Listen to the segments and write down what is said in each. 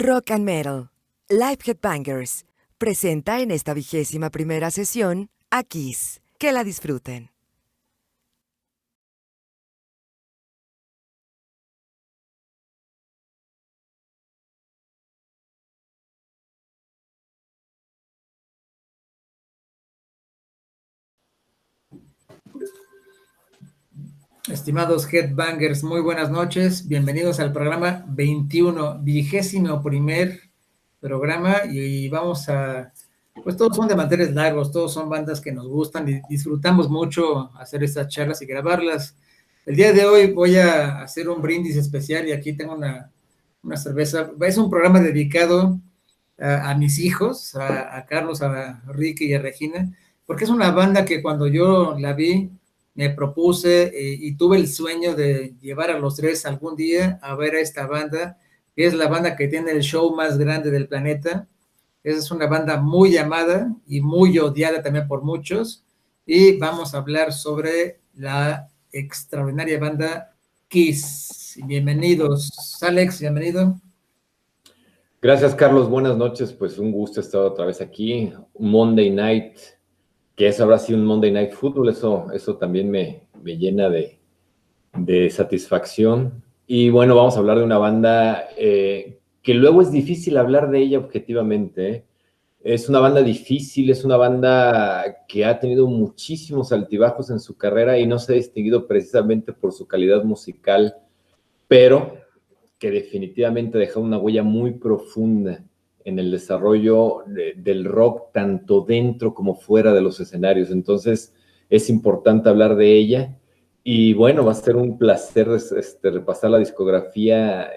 Rock and Metal, Live Headbangers, presenta en esta 21ª sesión a Kiss. Que la disfruten. Estimados Headbangers, muy buenas noches. Bienvenidos al programa 21, 21º programa. Y vamos a, pues todos son de manteles largos, todos son bandas que nos gustan y disfrutamos mucho hacer estas charlas y grabarlas. El día de hoy voy a hacer un brindis especial y aquí tengo una cerveza. Es un programa dedicado a mis hijos, a Carlos, a Ricky y a Regina, porque es una banda que cuando yo la vi, me propuse y tuve el sueño de llevar a los tres algún día a ver a esta banda, que es la banda que tiene el show más grande del planeta. Es una banda muy amada y muy odiada también por muchos, y vamos a hablar sobre la extraordinaria banda Kiss. Bienvenidos, Alex, bienvenido. Gracias, Carlos, buenas noches, pues un gusto estar otra vez aquí, un Monday Night, que eso habrá sido un Monday Night Football, eso también me llena de satisfacción. Y bueno, vamos a hablar de una banda que luego es difícil hablar de ella objetivamente, ¿eh? Es una banda difícil, es una banda que ha tenido muchísimos altibajos en su carrera y no se ha distinguido precisamente por su calidad musical, pero que definitivamente deja una huella muy profunda en el desarrollo del rock, tanto dentro como fuera de los escenarios. Entonces, es importante hablar de ella. Y bueno, va a ser un placer repasar la discografía.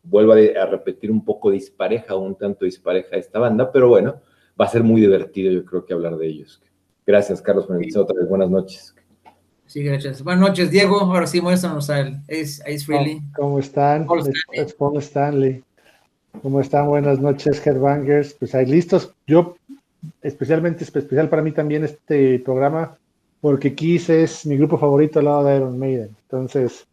Vuelvo a repetir, un poco dispareja, un tanto dispareja esta banda, pero bueno, va a ser muy divertido, yo creo, que hablar de ellos. Gracias, Carlos, por invitarme otra vez. Buenas noches. Sí, gracias. Buenas noches, Diego. Ahora sí, muéstranos al Ace Frehley. ¿Cómo están? Es Paul Stanley. ¿Cómo están? Buenas noches, Headbangers. Pues ahí listos. Yo, especial para mí también este programa, porque Kiss es mi grupo favorito al lado de Iron Maiden. Entonces,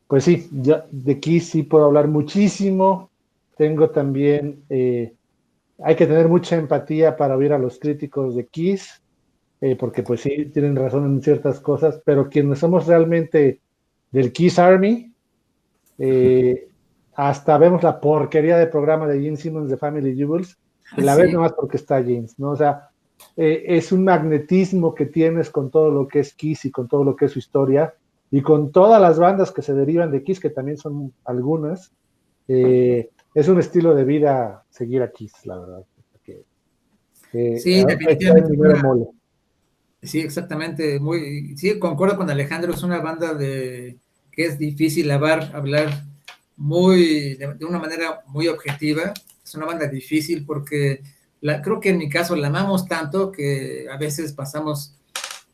pues sí, yo de Kiss sí puedo hablar muchísimo. Tengo también, hay que tener mucha empatía para oír a los críticos de Kiss. Porque pues sí, tienen razón en ciertas cosas, pero quienes somos realmente del Kiss Army, hasta vemos la porquería de programa de Gene Simmons de Family Jewels, y la ves nomás porque está James, ¿no? O sea, es un magnetismo que tienes con todo lo que es Kiss y con todo lo que es su historia, y con todas las bandas que se derivan de Kiss, que también son algunas. Es un estilo de vida seguir a Kiss, la verdad. Sí, definitivamente. Sí, exactamente. Sí, concuerdo con Alejandro, es una banda que es difícil hablar de una manera muy objetiva. Es una banda difícil porque creo que en mi caso la amamos tanto que a veces pasamos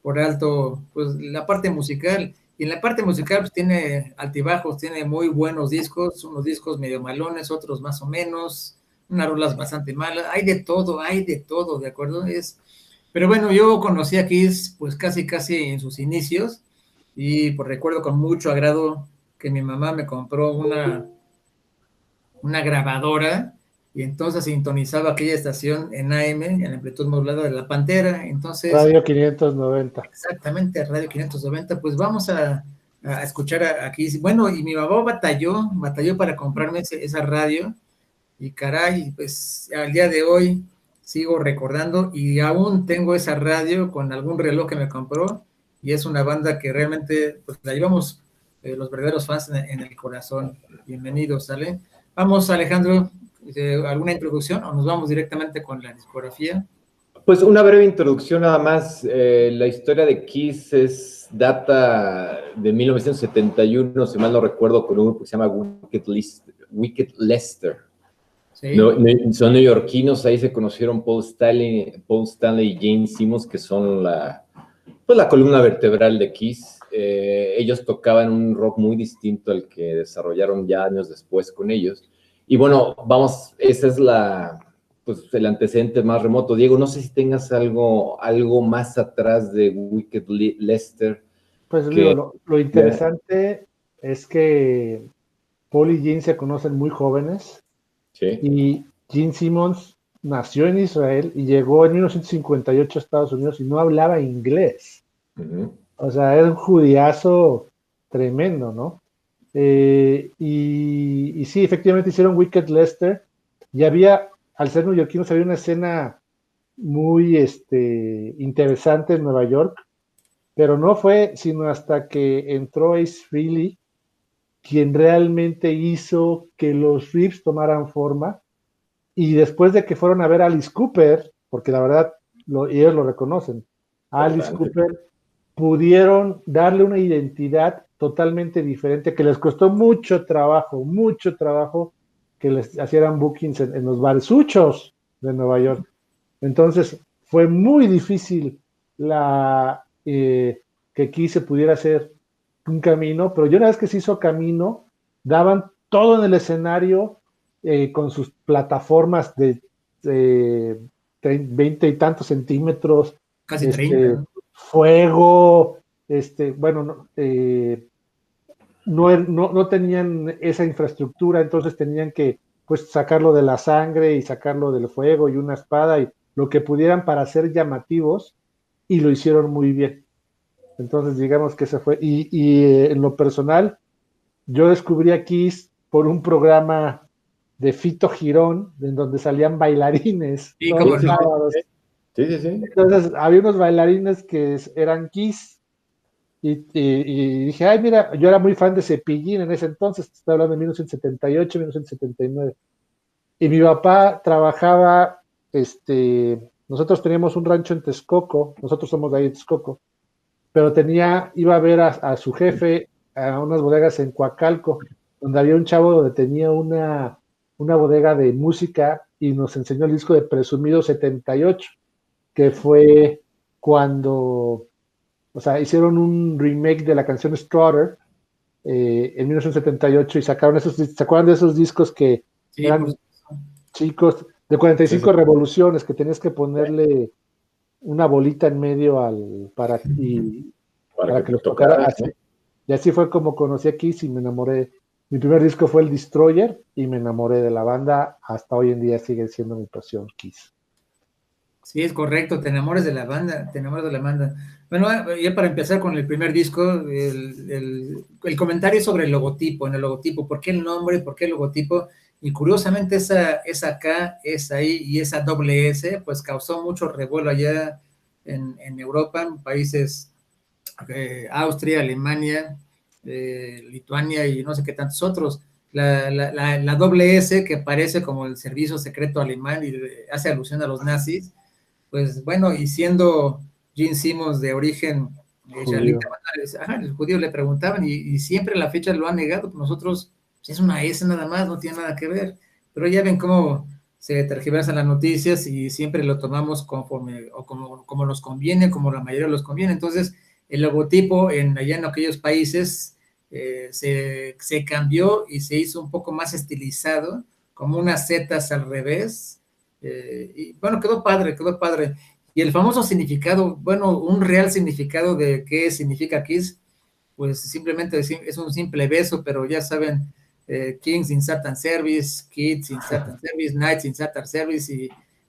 por alto pues la parte musical. Y en la parte musical pues tiene altibajos, tiene muy buenos discos, unos discos medio malones, otros más o menos, unas rolas bastante malas. Hay de todo, ¿de acuerdo? Pero bueno, yo conocí a Kiss pues casi en sus inicios y pues recuerdo con mucho agrado que mi mamá me compró una grabadora y entonces sintonizaba aquella estación en AM, en la amplitud modulada de La Pantera. Entonces, Radio 590. Exactamente, Radio 590. Pues vamos a escuchar a Kiss. Bueno, y mi mamá batalló para comprarme esa radio y caray, pues al día de hoy sigo recordando y aún tengo esa radio con algún reloj que me compró y es una banda que realmente pues la llevamos los verdaderos fans en el corazón. Bienvenidos, ¿sale? Vamos, Alejandro, ¿alguna introducción o nos vamos directamente con la discografía? Pues una breve introducción nada más. La historia de Kiss data de 1971, si mal no recuerdo, con un grupo que se llama Wicked Lester. Sí. Son neoyorquinos, ahí se conocieron Paul Stanley y Gene Simmons, que son la columna vertebral de Kiss. Ellos tocaban un rock muy distinto al que desarrollaron ya años después con ellos. Y bueno, esa es el antecedente más remoto. Diego, no sé si tengas algo más atrás de Wicked Lester. Pues digo, lo interesante es que Paul y Gene se conocen muy jóvenes. Sí. Y Gene Simmons nació en Israel y llegó en 1958 a Estados Unidos y no hablaba inglés. Uh-huh. O sea, era un judiazo tremendo, ¿no? Y sí, efectivamente hicieron Wicked Lester y había, al ser neoyorquinos, había una escena muy interesante en Nueva York, pero no fue sino hasta que entró Ace Frehley quien realmente hizo que los riffs tomaran forma, y después de que fueron a ver a Alice Cooper, porque la verdad ellos lo reconocen, a Alice Cooper pudieron darle una identidad totalmente diferente que les costó mucho trabajo que les hicieran bookings en los barsuchos de Nueva York. Entonces fue muy difícil que aquí se pudiera hacer un camino, pero ya una vez que se hizo camino, daban todo en el escenario con sus plataformas de 20 y tantos centímetros, casi 30, ¿no? Fuego, bueno, no tenían esa infraestructura, entonces tenían que pues sacarlo de la sangre y sacarlo del fuego y una espada y lo que pudieran para ser llamativos, y lo hicieron muy bien. Entonces digamos que se fue, y en lo personal yo descubrí a Kiss por un programa de Fito Girón en donde salían bailarines Sí, todos cómo los no. sábados. Sí. Entonces había unos bailarines que eran Kiss. Y dije, ay, mira, yo era muy fan de Cepillín en ese entonces, estoy hablando de 1978, 1979. Y mi papá trabajaba, nosotros teníamos un rancho en Texcoco, nosotros somos de ahí de Texcoco, pero iba a ver a su jefe a unas bodegas en Coacalco, donde había un chavo donde tenía una bodega de música y nos enseñó el disco de Presumido 78, que fue cuando, o sea, hicieron un remake de la canción Strutter en 1978 y sacaron ¿se acuerdan de esos discos que Sí, eran chicos de 45 Sí. revoluciones que tenías que ponerle una bolita en medio para que los tocara tocara, así? Y así fue como conocí a Kiss y me enamoré. Mi primer disco fue el Destroyer y me enamoré de la banda. Hasta hoy en día sigue siendo mi pasión Kiss. Sí, es correcto, te enamores de la banda, te enamores de la banda. Bueno, ya para empezar con el primer disco, el comentario sobre el logotipo, en el logotipo, ¿por qué el nombre, por qué el logotipo? Y curiosamente esa K, esa I y esa doble S, pues causó mucho revuelo allá en Europa, en países Austria, Alemania, Lituania y no sé qué tantos otros. La doble S, que parece como el servicio secreto alemán y hace alusión a los nazis, pues bueno, y siendo Gene Simmons de origen israelita, el judío le preguntaban y siempre a la fecha lo han negado, pues nosotros es una S nada más, no tiene nada que ver, pero ya ven cómo se tergiversan las noticias y siempre lo tomamos conforme o como nos conviene, como la mayoría los conviene. Entonces el logotipo allá en aquellos países se cambió y se hizo un poco más estilizado, como unas zetas al revés. Y bueno, quedó padre. Y el famoso significado, bueno, un real significado de qué significa Kiss, pues simplemente es un simple beso, pero ya saben, Kings in Satan Service, Kids in Satan Service, Knights in Satan Service, y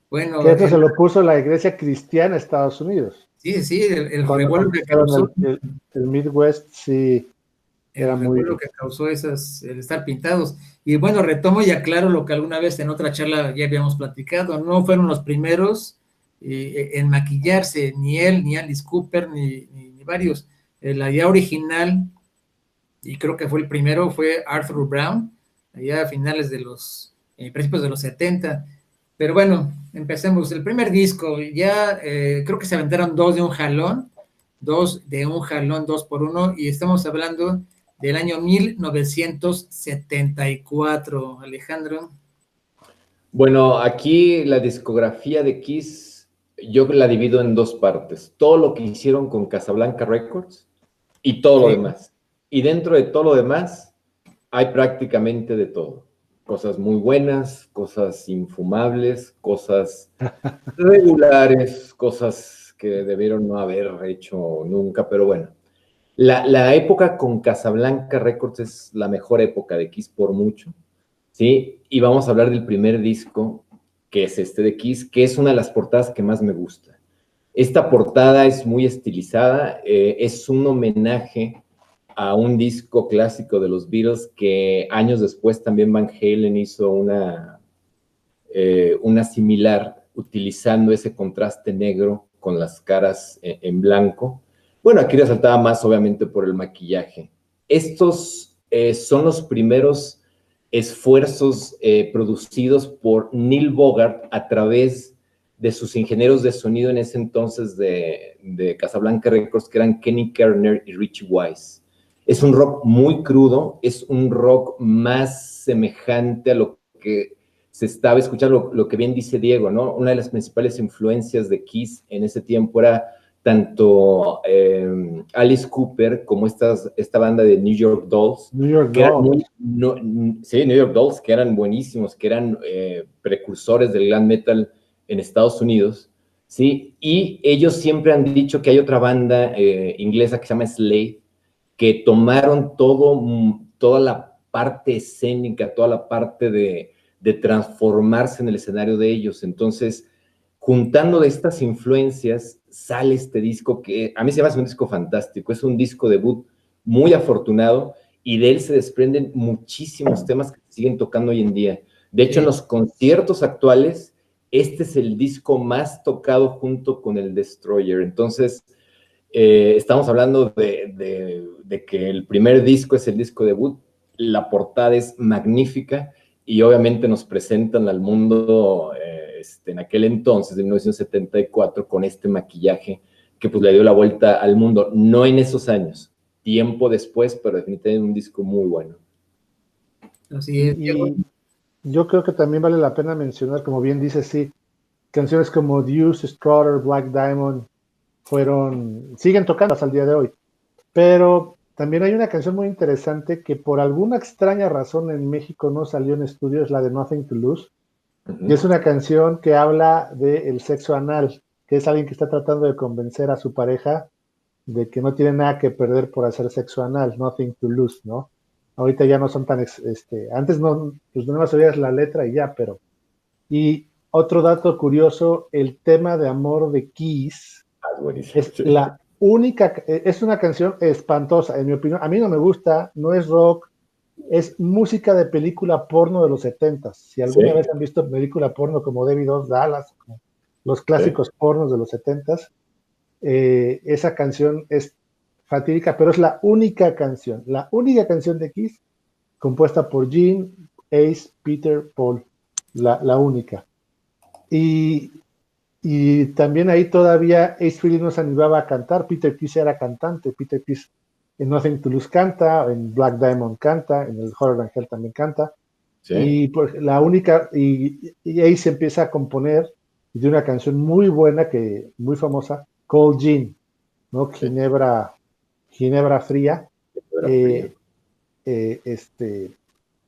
bueno. Que esto se lo puso la iglesia cristiana de Estados Unidos. Sí, el Cuando revuelo que causó. el Midwest, sí, era El muy... revuelo que causó el estar pintados. Y bueno, retomo y aclaro lo que alguna vez en otra charla ya habíamos platicado, no fueron los primeros en maquillarse, ni él, ni Alice Cooper, ni varios. La idea original, y creo que fue el primero, fue Arthur Brown, allá a finales de principios de los 70. Pero bueno, empecemos. El primer disco, ya creo que se aventaron dos de un jalón, dos por uno, y estamos hablando del año 1974, Alejandro. Bueno, aquí la discografía de Kiss, yo la divido en dos partes. Todo lo que hicieron con Casablanca Records y todo lo demás. Y dentro de todo lo demás hay prácticamente de todo. Cosas muy buenas, cosas infumables, cosas regulares, cosas que debieron no haber hecho nunca, pero bueno. La época con Casablanca Records es la mejor época de Kiss por mucho. ¿sí? Y vamos a hablar del primer disco, que es este de Kiss, que es una de las portadas que más me gusta. Esta portada es muy estilizada, es un homenaje a un disco clásico de los Beatles que años después también Van Halen hizo una similar utilizando ese contraste negro con las caras en blanco. Bueno, aquí resaltaba más obviamente por el maquillaje. Estos son los primeros esfuerzos producidos por Neil Bogart a través de sus ingenieros de sonido en ese entonces de Casablanca Records, que eran Kenny Kerner y Richie Wise. Es un rock muy crudo, es un rock más semejante a lo que se estaba escuchando, lo que bien dice Diego, ¿no? Una de las principales influencias de Kiss en ese tiempo era tanto Alice Cooper como esta banda de New York Dolls. New York Dolls. Sí, New York Dolls, que eran buenísimos, que eran precursores del glam metal en Estados Unidos, ¿sí? Y ellos siempre han dicho que hay otra banda inglesa que se llama Slade, que tomaron toda la parte escénica, toda la parte de transformarse en el escenario de ellos. Entonces, juntando de estas influencias, sale este disco que a mí se me hace un disco fantástico. Es un disco debut muy afortunado y de él se desprenden muchísimos temas que se siguen tocando hoy en día. De hecho, en los conciertos actuales, este es el disco más tocado junto con el Destroyer. Entonces, estamos hablando de que el primer disco es el disco debut, la portada es magnífica y obviamente nos presentan al mundo en aquel entonces, de 1974, con este maquillaje que pues le dio la vuelta al mundo, no en esos años, tiempo después, pero definitivamente un disco muy bueno. Así es. Y yo creo que también vale la pena mencionar, como bien dices, sí, canciones como Deuce, Strutter, Black Diamond, siguen tocando hasta el día de hoy. Pero también hay una canción muy interesante que por alguna extraña razón en México no salió en estudio, es la de Nothing to Lose. Y es una canción que habla del sexo anal, que es alguien que está tratando de convencer a su pareja de que no tiene nada que perder por hacer sexo anal, Nothing to Lose, ¿no? Ahorita ya no son tan, antes no, pues no más oías la letra y ya, pero. Y otro dato curioso, el tema de amor de Kiss es la única, es una canción espantosa, en mi opinión. A mí no me gusta, no es rock, es música de película porno de los 70s. Si alguna vez han visto película porno como Debbie Does Dallas, como los clásicos pornos de los 70s, esa canción es fatídica, pero es la única canción de Kiss compuesta por Gene, Ace, Peter, Paul, la única. Y también ahí todavía Ace Frehley no se animaba a cantar. Peter Criss era cantante. Peter Criss en Nothing to Lose canta, en Black Diamond canta, en el Horror and Hell también canta. Sí. Y pues, la única, y Ace empieza a componer de una canción muy buena, muy famosa, Cold Gin, ¿no? Sí. Ginebra fría.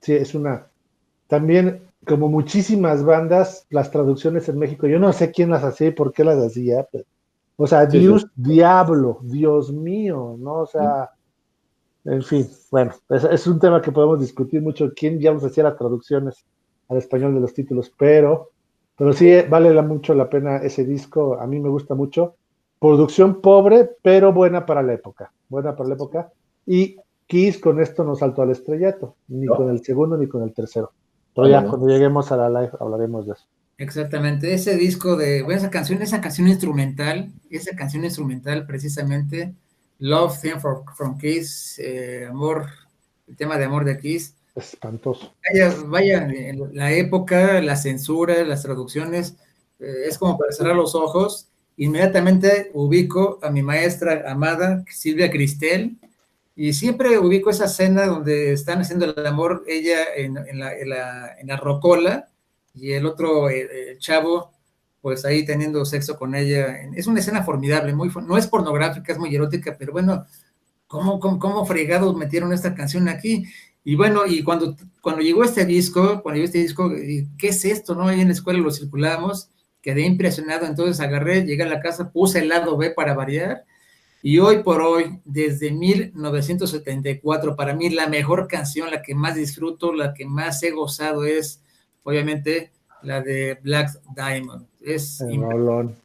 Sí, es una. También, como muchísimas bandas, las traducciones en México, yo no sé quién las hacía y por qué las hacía, pero, o sea, sí, Dios, sí. Diablo, Dios mío, ¿no? O sea, en fin, bueno, es un tema que podemos discutir mucho, quién diablos hacía las traducciones al español de los títulos, pero sí vale mucho la pena ese disco, a mí me gusta mucho. Producción pobre, pero buena para la época, y Kiss con esto no saltó al estrellato, ni con el segundo ni con el tercero. Pero ya cuando lleguemos a la live hablaremos de eso. Exactamente, ese disco esa canción instrumental precisamente, Love Theme from Kiss, amor, el tema de amor de Kiss. Espantoso. Vaya, en la época, la censura, las traducciones, es como para cerrar los ojos. Inmediatamente ubico a mi maestra amada, Silvia Cristel, y siempre ubico esa escena donde están haciendo el amor, ella en la rocola, y el otro, el chavo, pues ahí teniendo sexo con ella. Es una escena formidable, no es pornográfica, es muy erótica, pero bueno, ¿cómo fregados metieron esta canción aquí? Y bueno, y cuando llegó este disco, ¿qué es esto? ¿No? Ahí en la escuela lo circulamos, quedé impresionado, entonces llegué a la casa, puse el lado B para variar, Y hoy por hoy, desde 1974, para mí la mejor canción, la que más disfruto, la que más he gozado es, obviamente, la de Black Diamond. Es Rolón.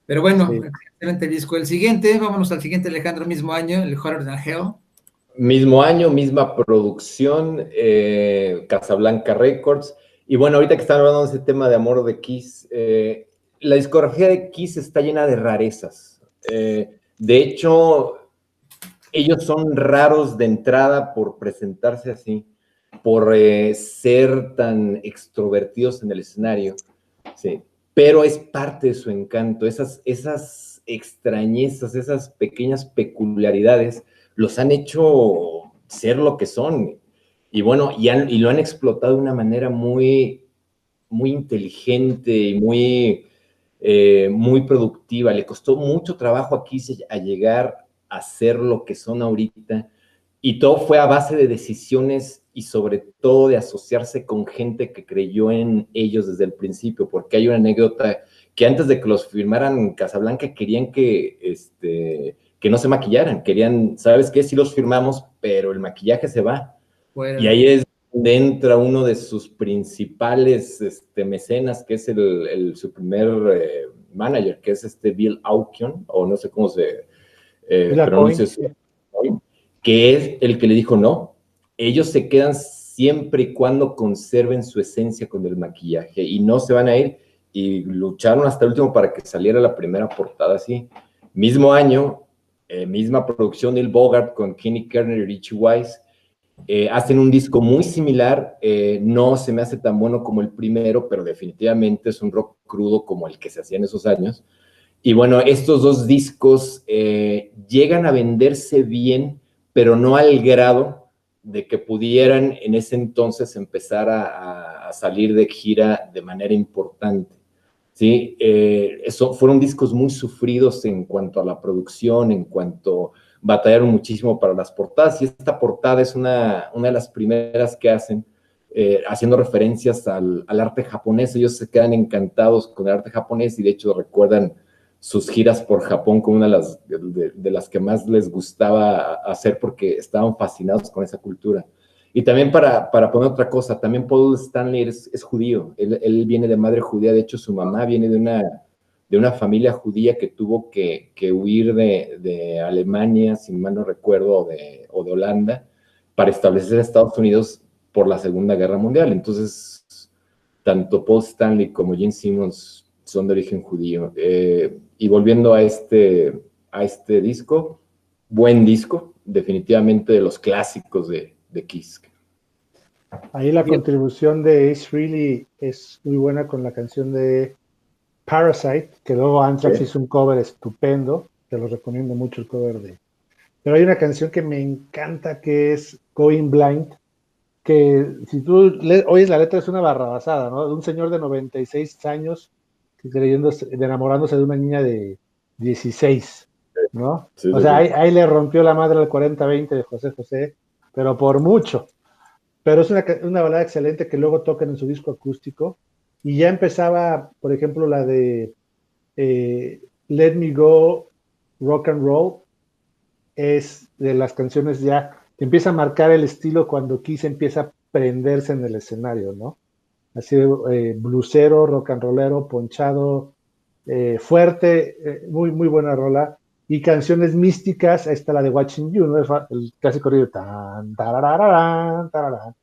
Pero bueno, Sí. excelente disco. El siguiente, vámonos al siguiente, Alejandro, mismo año, el Hotter Than Hell. Mismo año, misma producción, Casablanca Records. Y bueno, ahorita que están hablando de ese tema de amor de Kiss, la discografía de Kiss está llena de rarezas. De hecho, ellos son raros de entrada por presentarse así, por ser tan extrovertidos en el escenario, sí. Pero es parte de su encanto, esas extrañezas, esas pequeñas peculiaridades los han hecho ser lo que son. Y bueno, y lo han explotado de una manera muy, muy inteligente y muy productiva. Le costó mucho trabajo aquí a llegar a ser lo que son ahorita. Y todo fue a base de decisiones y sobre todo de asociarse con gente que creyó en ellos desde el principio, porque hay una anécdota que antes de que los firmaran Casablanca querían que no se maquillaran, querían, ¿sabes qué? Sí los firmamos, pero el maquillaje se va. Bueno. Y ahí es donde entra uno de sus principales mecenas, que es su primer manager, que es Bill Aukion, o no sé cómo se pronuncia eso, que es el que le dijo no, ellos se quedan siempre y cuando conserven su esencia con el maquillaje y no se van a ir, y lucharon hasta el último para que saliera la primera portada así. Mismo año, misma producción, Neil Bogart con Kenny Kerner y Richie Wise, hacen un disco muy similar, no se me hace tan bueno como el primero, pero definitivamente es un rock crudo como el que se hacía en esos años. Y bueno, estos dos discos llegan a venderse bien, pero no al grado de que pudieran en ese entonces empezar a salir de gira de manera importante. ¿Sí? Fueron discos muy sufridos en cuanto a la producción, en cuanto batallaron muchísimo para las portadas, y esta portada es una de las primeras que hacen, haciendo referencias al arte japonés. Ellos se quedan encantados con el arte japonés y de hecho recuerdan sus giras por Japón como una de las que más les gustaba hacer porque estaban fascinados con esa cultura. Y también para poner otra cosa, también Paul Stanley es judío, él viene de madre judía, de hecho su mamá viene de una familia judía que tuvo que huir de Alemania, si mal no recuerdo, o de Holanda, para establecerse en Estados Unidos por la Segunda Guerra Mundial. Entonces, tanto Paul Stanley como Gene Simmons son de origen judío. Y volviendo a este disco, buen disco, definitivamente de los clásicos de Kiss. Ahí la contribución de Ace Frehley es muy buena con la canción de Parasite, que luego Anthrax hizo un cover estupendo, te lo recomiendo mucho el cover de... Pero hay una canción que me encanta que es Going Blind, que si tú oyes la letra es una barrabasada, ¿no? De un señor de 96 años enamorándose de una niña de 16, ¿no? Sí, o sea, ahí le rompió la madre al 40-20 de José José, pero por mucho. Pero es una balada excelente que luego tocan en su disco acústico, y ya empezaba, por ejemplo, la de Let Me Go, Rock and Roll, es de las canciones ya que empieza a marcar el estilo cuando Kiss empieza a prenderse en el escenario, ¿no? Así de blusero, rock and rollero, ponchado, fuerte, muy, muy buena rola. Y canciones místicas, ahí está la de Watching You, ¿no? El clásico río, tan, tarararán, tararán,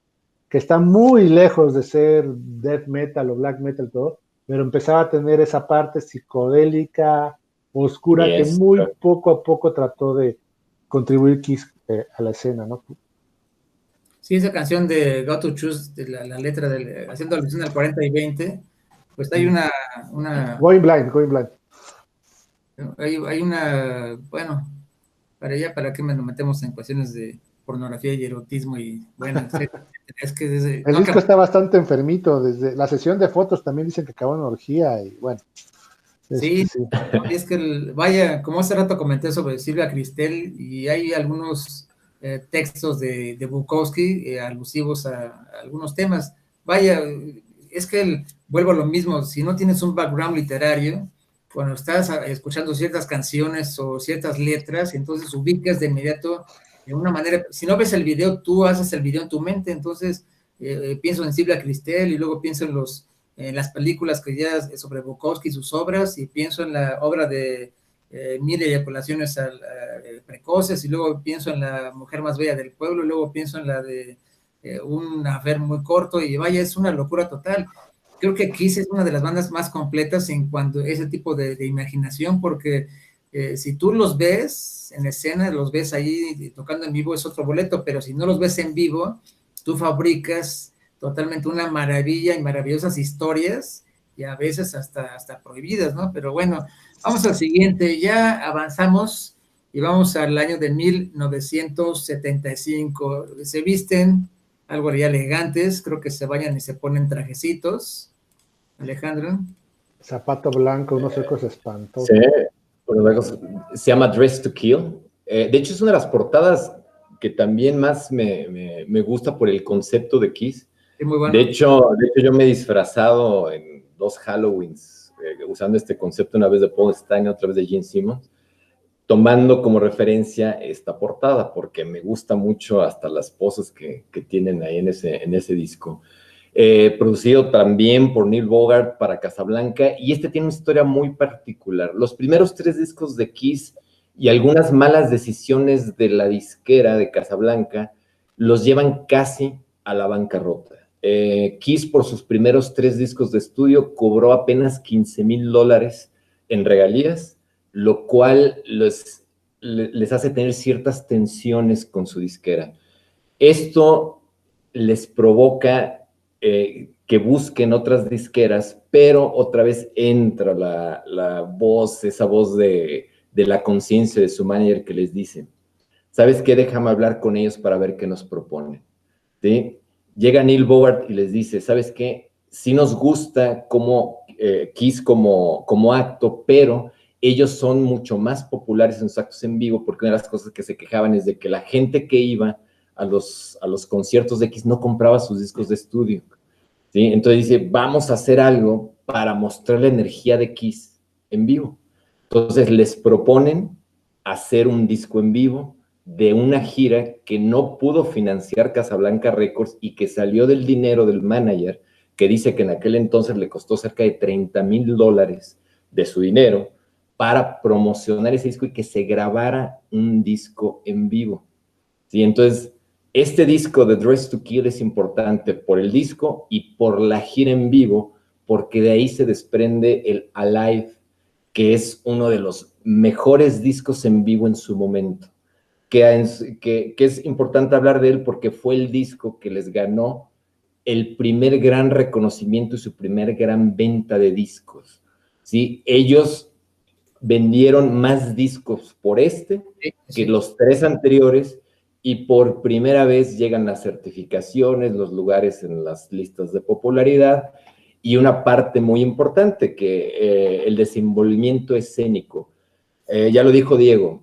que está muy lejos de ser death metal o black metal todo, pero empezaba a tener esa parte psicodélica, oscura, que muy poco a poco trató de contribuir Kiss a la escena, ¿no? Sí, esa canción de Got to Choose, de la letra, haciendo alusión al 40 y 20, pues hay una Going Blind. Hay una, bueno, para qué nos metemos en cuestiones de pornografía y erotismo y bueno, etcétera. Es que el disco está bastante enfermito, desde la sesión de fotos también dicen que acabó en orgía y bueno. Sí, es que vaya, como hace rato comenté sobre Silvia Cristel, y hay algunos textos de Bukowski alusivos a algunos temas. Vaya, es que vuelvo a lo mismo, si no tienes un background literario, cuando estás escuchando ciertas canciones o ciertas letras, entonces ubicas de inmediato de una manera, si no ves el video, tú haces el video en tu mente, entonces pienso en Silvia Cristel y luego pienso en las películas que ya sobre Bukowski y sus obras, y pienso en la obra de Mil eyaculaciones precoces, y luego pienso en La mujer más bella del pueblo, y luego pienso en la de Un affair muy corto, y vaya, es una locura total. Creo que Kiss es una de las bandas más completas en cuanto a ese tipo de imaginación, porque si tú los ves en escena, los ves ahí tocando en vivo, es otro boleto, pero si no los ves en vivo, tú fabricas totalmente una maravilla y maravillosas historias, y a veces hasta prohibidas, ¿no? Pero bueno, vamos al siguiente, ya avanzamos y vamos al año de 1975. Se visten algo ya elegantes, creo que se vayan y se ponen trajecitos. Alejandro. Zapato blanco, unos ecos espantosos. Sí, bueno, se llama Dress to Kill. De hecho, es una de las portadas que también más me gusta por el concepto de Kiss. Sí, muy bueno. De hecho, yo me he disfrazado en 2 Halloweens usando este concepto, una vez de Paul Stanley, otra vez de Gene Simmons, tomando como referencia esta portada, porque me gusta mucho hasta las poses que tienen ahí en ese disco. Producido también por Neil Bogart para Casablanca, y este tiene una historia muy particular. Los primeros 3 discos de Kiss y algunas malas decisiones de la disquera de Casablanca los llevan casi a la bancarrota. Kiss, por sus primeros 3 discos de estudio, cobró apenas $15,000 en regalías, lo cual les hace tener ciertas tensiones con su disquera. Esto les provoca que busquen otras disqueras, pero otra vez entra la voz, esa voz de la conciencia de su manager que les dice, ¿sabes qué? Déjame hablar con ellos para ver qué nos proponen, ¿sí? Llega Neil Bogart y les dice, ¿sabes qué? Sí nos gusta Kiss como acto, pero ellos son mucho más populares en sus actos en vivo, porque una de las cosas que se quejaban es de que la gente que iba a los conciertos de Kiss no compraba sus discos de estudio, ¿sí? Entonces dice, vamos a hacer algo para mostrar la energía de Kiss en vivo. Entonces les proponen hacer un disco en vivo de una gira que no pudo financiar Casablanca Records y que salió del dinero del manager, que dice que en aquel entonces le costó cerca de $30,000 de su dinero para promocionar ese disco y que se grabara un disco en vivo, ¿sí? Entonces, este disco de Dress to Kill es importante por el disco y por la gira en vivo, porque de ahí se desprende el Alive, que es uno de los mejores discos en vivo en su momento. Que es importante hablar de él porque fue el disco que les ganó el primer gran reconocimiento y su primer gran venta de discos, ¿sí? Ellos vendieron más discos por que los 3 anteriores, y por primera vez llegan las certificaciones, los lugares en las listas de popularidad, y una parte muy importante, que el desenvolvimiento escénico. Ya lo dijo Diego,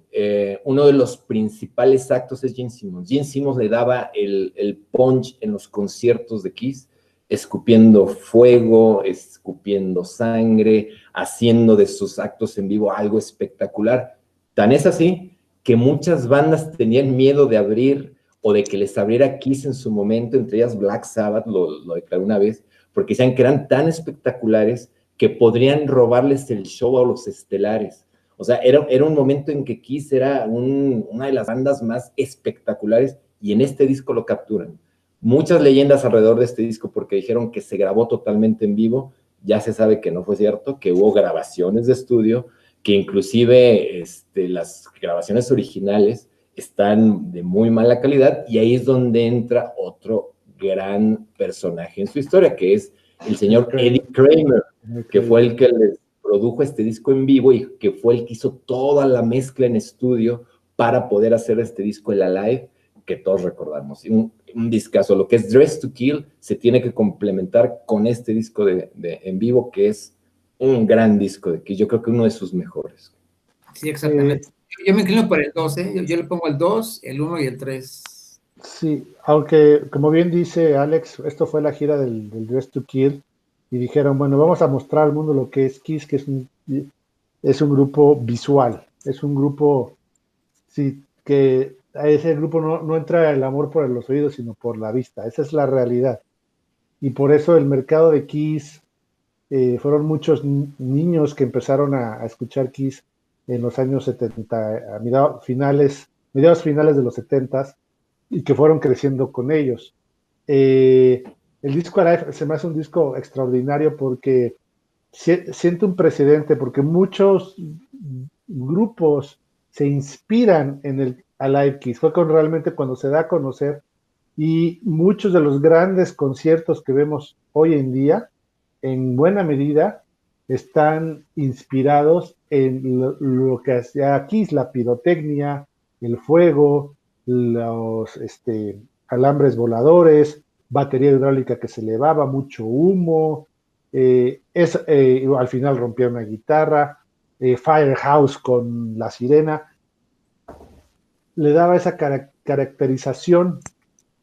uno de los principales actos es Gene Simmons. Gene Simmons le daba el punch en los conciertos de Kiss, escupiendo fuego, escupiendo sangre, haciendo de sus actos en vivo algo espectacular. Tan es así que muchas bandas tenían miedo de abrir o de que les abriera Kiss en su momento, entre ellas Black Sabbath, lo declaró una vez, porque decían que eran tan espectaculares que podrían robarles el show a los estelares. O sea, era un momento en que Kiss era una de las bandas más espectaculares, y en este disco lo capturan. Muchas leyendas alrededor de este disco, porque dijeron que se grabó totalmente en vivo. Ya se sabe que no fue cierto, que hubo grabaciones de estudio, que inclusive las grabaciones originales están de muy mala calidad, y ahí es donde entra otro gran personaje en su historia, que es el señor Eddie Kramer, que fue el que les produjo este disco en vivo y que fue el que hizo toda la mezcla en estudio para poder hacer este disco, el Alive, que todos recordamos. Un discazo. Lo que es Dress to Kill se tiene que complementar con este disco de en vivo, que es un gran disco de Kiss. Yo creo que uno de sus mejores. Sí, exactamente. Yo me inclino por el 2, ¿eh? Yo le pongo el 2, el 1 y el 3. Sí, aunque como bien dice Alex, esto fue la gira del Dress to Kill, y dijeron, bueno, vamos a mostrar al mundo lo que es Kiss, que es es un grupo visual, es un grupo, sí, que a ese grupo no entra el amor por los oídos, sino por la vista. Esa es la realidad. Y por eso el mercado de Kiss, fueron muchos niños que empezaron a escuchar Kiss en los años 70, a mediados finales de los 70, y que fueron creciendo con ellos. El disco Alive se me hace un disco extraordinario porque siente un precedente, porque muchos grupos se inspiran en el Alive Kiss. Fue realmente cuando se da a conocer, y muchos de los grandes conciertos que vemos hoy en día, en buena medida, están inspirados en lo que hacía Kiss, la pirotecnia, el fuego, los alambres voladores, batería hidráulica que se elevaba, mucho humo, al final rompía una guitarra, Firehouse con la sirena, le daba esa caracterización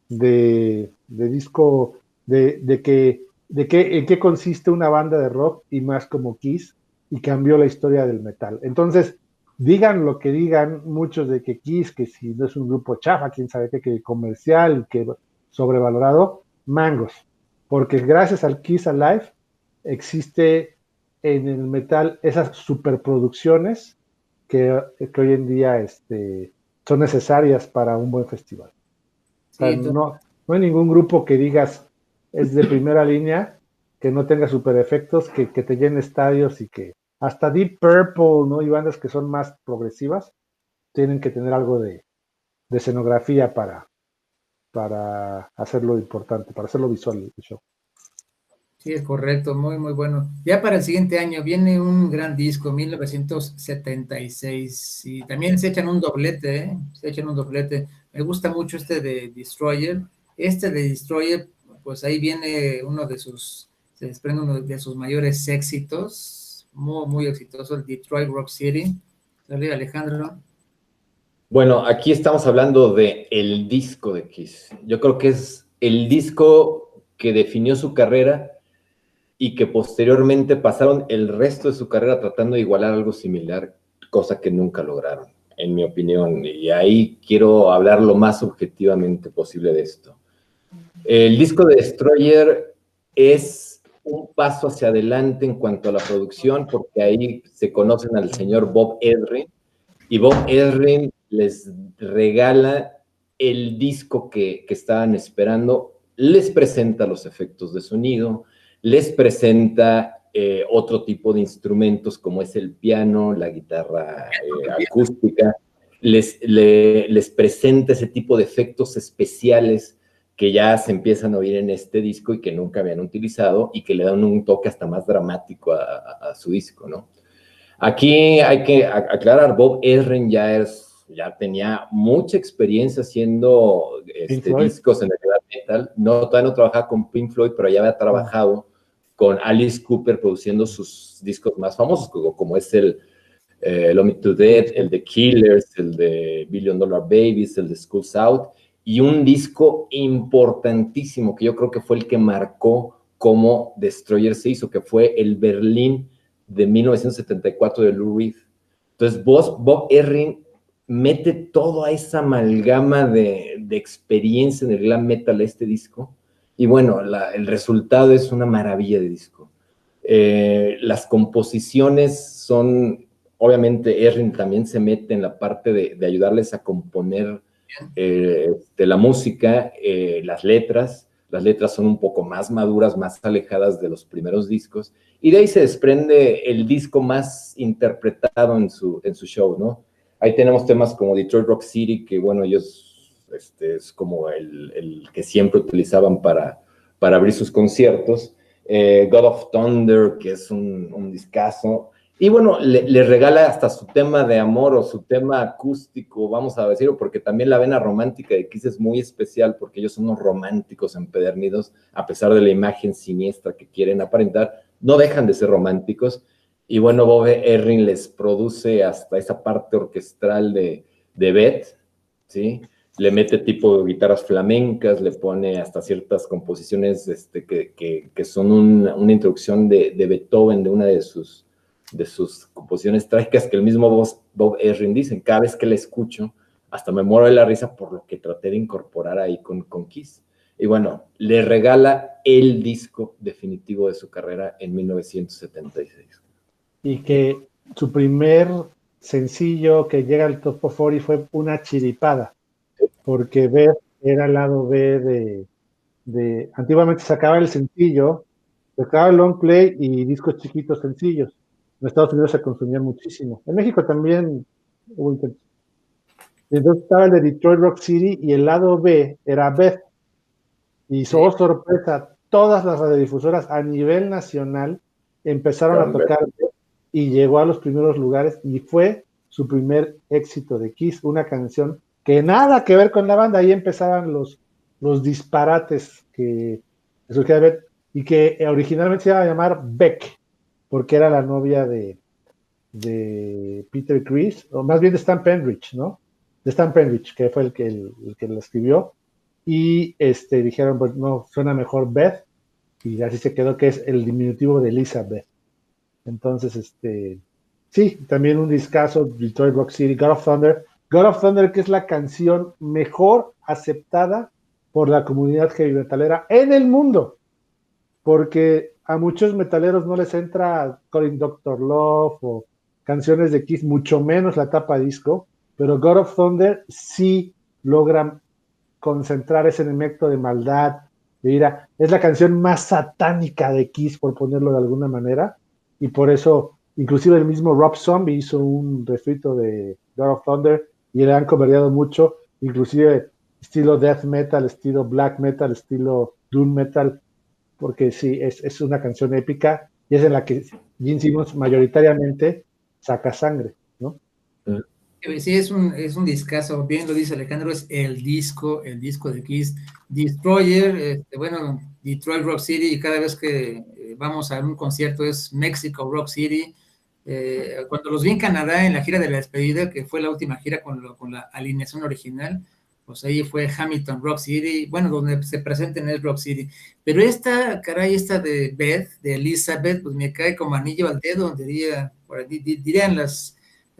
de disco, en qué consiste una banda de rock, y más como Kiss, y cambió la historia del metal. Entonces, digan lo que digan muchos de que Kiss, que si no es un grupo chafa, quién sabe qué, que comercial, que sobrevalorado, mangos, porque gracias al Kiss Alive existe en el metal esas superproducciones que hoy en día son necesarias para un buen festival. O sea, Sí, no hay ningún grupo que digas es de primera línea, que no tenga super efectos, que te llene estadios, y que hasta Deep Purple, ¿no? Y bandas que son más progresivas tienen que tener algo de escenografía para hacerlo importante, para hacerlo visual el show. sí, es correcto, muy, muy bueno. Ya para el siguiente año viene un gran disco, 1976, y también se echan un doblete, ¿eh? Se echan un doblete. Me gusta mucho este de Destroyer. Este de Destroyer, pues ahí viene se desprende uno de sus mayores éxitos, muy, muy exitoso, el Detroit Rock City. ¿Sale, Alejandro? Bueno, aquí estamos hablando de el disco de Kiss. Yo creo que es el disco que definió su carrera y que posteriormente pasaron el resto de su carrera tratando de igualar algo similar, cosa que nunca lograron, en mi opinión. Y ahí quiero hablar lo más objetivamente posible de esto. El disco de Destroyer es un paso hacia adelante en cuanto a la producción, porque ahí se conocen al señor Bob Ezrin, y Bob Ezrin les regala el disco que estaban esperando, les presenta los efectos de sonido, les presenta otro tipo de instrumentos como es el piano, la guitarra acústica, les presenta ese tipo de efectos especiales que ya se empiezan a oír en este disco y que nunca habían utilizado, y que le dan un toque hasta más dramático a su disco, ¿no? Aquí hay que aclarar, Bob Ezrin ya tenía mucha experiencia haciendo discos en el heavy metal. Todavía no trabajaba con Pink Floyd, pero ya había trabajado con Alice Cooper produciendo sus discos más famosos, como es el Love Me to Death, el de Killers, el de Billion Dollar Babies, el de Schools Out, y un disco importantísimo que yo creo que fue el que marcó cómo Destroyer se hizo, que fue el Berlín de 1974 de Lou Reed. Entonces Bob Ezrin mete toda esa amalgama de experiencia en el glam metal a este disco, y bueno, el resultado es una maravilla de disco. Las composiciones son, obviamente Ezrin también se mete en la parte de ayudarles a componer de la música, las letras son un poco más maduras, más alejadas de los primeros discos, y de ahí se desprende el disco más interpretado en su show, ¿no? Ahí tenemos temas como Detroit Rock City, que bueno, ellos es como el que siempre utilizaban para abrir sus conciertos, God of Thunder, que es un discazo, y bueno, le regala hasta su tema de amor o su tema acústico, vamos a decirlo, porque también la vena romántica de Kiss es muy especial, porque ellos son unos románticos empedernidos, a pesar de la imagen siniestra que quieren aparentar, no dejan de ser románticos. Y bueno, Bob Ezrin les produce hasta esa parte orquestral de Beth, ¿sí? Le mete tipo guitarras flamencas, le pone hasta ciertas composiciones que son una introducción de Beethoven, de una de sus de sus composiciones trágicas que el mismo Bob Ezrin dice. Cada vez que la escucho, hasta me muero de la risa por lo que traté de incorporar ahí con Kiss. Y bueno, le regala el disco definitivo de su carrera en 1976. Y que su primer sencillo que llega al top 40 fue una chiripada, porque Beth era el lado B antiguamente sacaba el sencillo, sacaba el long play y discos chiquitos sencillos. En Estados Unidos se consumían muchísimo. En México también hubo intentos. Entonces estaba el de Detroit Rock City y el lado B era Beth. Y sorpresa, todas las radiodifusoras a nivel nacional empezaron a tocar y llegó a los primeros lugares y fue su primer éxito de Kiss, una canción que nada que ver con la banda. Ahí empezaban los disparates que surgía de Beth y que originalmente se iba a llamar Beck, porque era la novia de Peter Criss, o más bien de Stan Penridge, ¿no? De Stan Penridge, que fue el que la escribió. Y dijeron, pues no, suena mejor Beth, y así se quedó, que es el diminutivo de Elizabeth. Entonces, sí, también un discazo, Detroit Rock City, God of Thunder. God of Thunder, que es la canción mejor aceptada por la comunidad heavy metalera en el mundo, porque a muchos metaleros no les entra Calling Dr. Love o canciones de Kiss, mucho menos la tapa disco, pero God of Thunder sí logran concentrar ese elemento de maldad, de ira. Es la canción más satánica de Kiss, por ponerlo de alguna manera, y por eso, inclusive el mismo Rob Zombie hizo un refrito de God of Thunder, y le han convertido mucho, inclusive estilo death metal, estilo black metal, estilo doom metal, porque sí, es una canción épica, y es en la que Gene Simmons mayoritariamente saca sangre, ¿no? Sí, es un discazo, bien lo dice Alejandro, es el disco de Kiss. Destroyer, bueno, Detroit Rock City, y cada vez que vamos a un concierto es Mexico Rock City. Cuando los vi en Canadá en la gira de la despedida, que fue la última gira con la alineación original, pues ahí fue Hamilton Rock City, bueno, donde se presenten es Rock City. Pero esta de Beth, de Elizabeth, pues me cae como anillo al dedo, dirían las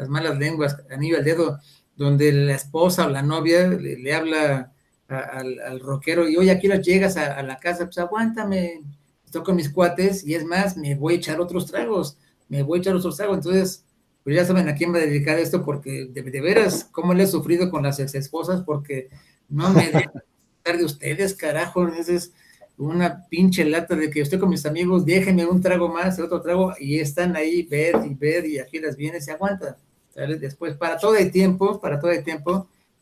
malas lenguas, anillo al dedo, donde la esposa o la novia le habla al rockero y, oye, aquí llegas a la casa, pues aguántame, estoy con mis cuates y es más, me voy a echar otros tragos. Entonces, pues ya saben a quién va a dedicar esto, porque de veras, cómo le he sufrido con las ex esposas, porque no me dejan de ustedes, carajo. Es una pinche lata de que estoy con mis amigos, déjenme un trago más, otro trago, y están ahí, ver, y aquí las viene, se aguanta. ¿Sabes? Después, para todo el tiempo,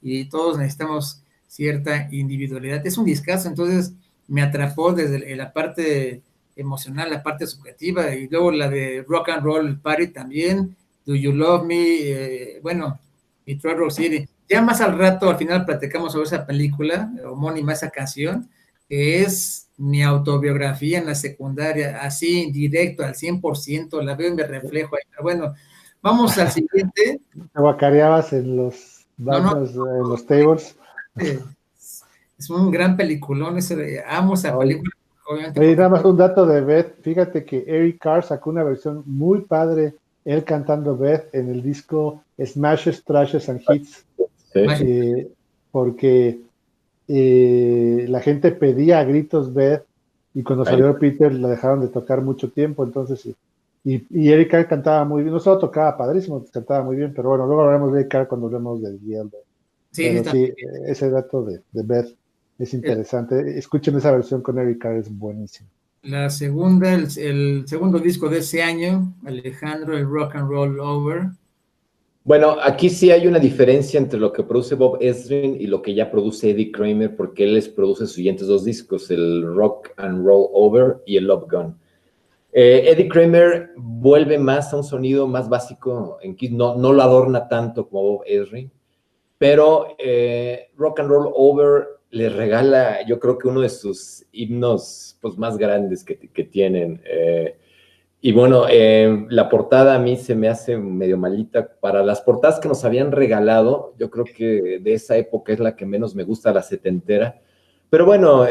y todos necesitamos cierta individualidad. Es un discazo, entonces me atrapó desde la parte emocional, la parte subjetiva, y luego la de Rock and Roll Party también, Do You Love Me, bueno, Detroit Rock City. Ya más al rato, al final, platicamos sobre esa película homónima, esa canción, que es mi autobiografía en la secundaria, así, directo, al 100%, la veo y me reflejo ahí. Pero bueno, vamos al siguiente. Te guacareabas en los baños, en los tables. Es un gran peliculón, amo esa película. Obviamente. Oye, nada más un dato de Beth. Fíjate que Eric Carr sacó una versión muy padre, él cantando Beth en el disco Smashes, Trashes and Hits. Sí. Porque la gente pedía a gritos Beth, y cuando salió Peter la dejaron de tocar mucho tiempo, entonces y Eric Carr cantaba muy bien, no solo tocaba padrísimo, cantaba muy bien, pero bueno, luego hablaremos de Eric Carr cuando hablemos del Yellow. Sí, ese dato de Beth es interesante. Escuchen esa versión con Eric Carr, es buenísimo. La segunda, el segundo disco de ese año, Alejandro, el Rock and Roll Over. Bueno, aquí sí hay una diferencia entre lo que produce Bob Ezrin y lo que ya produce Eddie Kramer, porque él les produce sus siguientes dos discos, el Rock and Roll Over y el Love Gun. Eddie Kramer vuelve más a un sonido más básico en Kiss, no lo adorna tanto como Bob Ezrin, pero Rock and Roll Over les regala, yo creo que uno de sus himnos pues, más grandes que tienen. Y bueno, la portada a mí se me hace medio malita. Para las portadas que nos habían regalado, yo creo que de esa época es la que menos me gusta, la setentera. Pero bueno,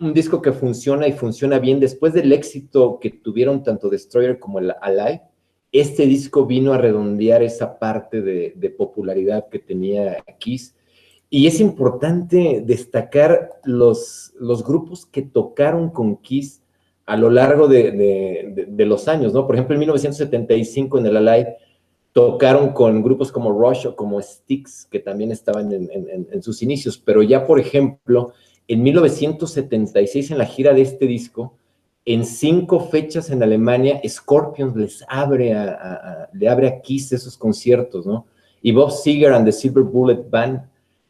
un disco que funciona y funciona bien. Después del éxito que tuvieron tanto Destroyer como el Alive, este disco vino a redondear esa parte de popularidad que tenía Kiss. Y es importante destacar los grupos que tocaron con Kiss a lo largo de los años, ¿no? Por ejemplo, en 1975 en el Alive tocaron con grupos como Rush o como Styx, que también estaban en sus inicios, pero ya, por ejemplo, en 1976, en la gira de este disco, en 5 fechas en Alemania, Scorpions le abre a Kiss esos conciertos, ¿no? Y Bob Seger and the Silver Bullet Band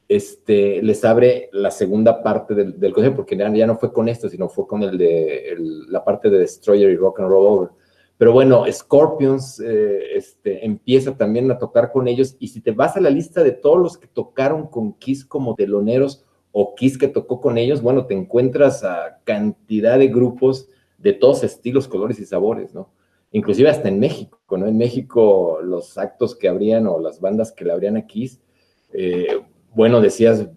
les abre la segunda parte del concierto, porque ya no fue con esto, sino fue con la parte de Destroyer y Rock and Roll Over. Pero bueno, Scorpions empieza también a tocar con ellos, y si te vas a la lista de todos los que tocaron con Kiss como teloneros, o Kiss que tocó con ellos, bueno, te encuentras a cantidad de grupos de todos estilos, colores y sabores, ¿no? Inclusive hasta en México, ¿no? En México los actos que abrían o las bandas que le abrían a Kiss, bueno, decías,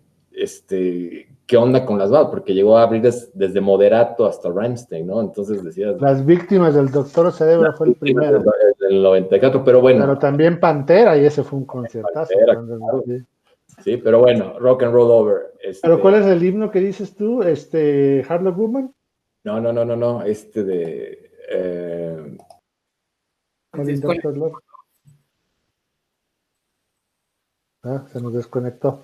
¿qué onda con las bandas? Porque llegó a abrir desde Moderato hasta Rammstein, ¿no? Entonces decías... Las Víctimas del Doctor Cerebro fue el primero. Del 94, pero bueno. Pero también Pantera, y ese fue un conciertazo. Pantera, claro. Sí, pero bueno, Rock and Roll Over. ¿Pero cuál es el himno que dices tú? ¿Hard Luck Woman? No, Dr. Love. Se nos desconectó.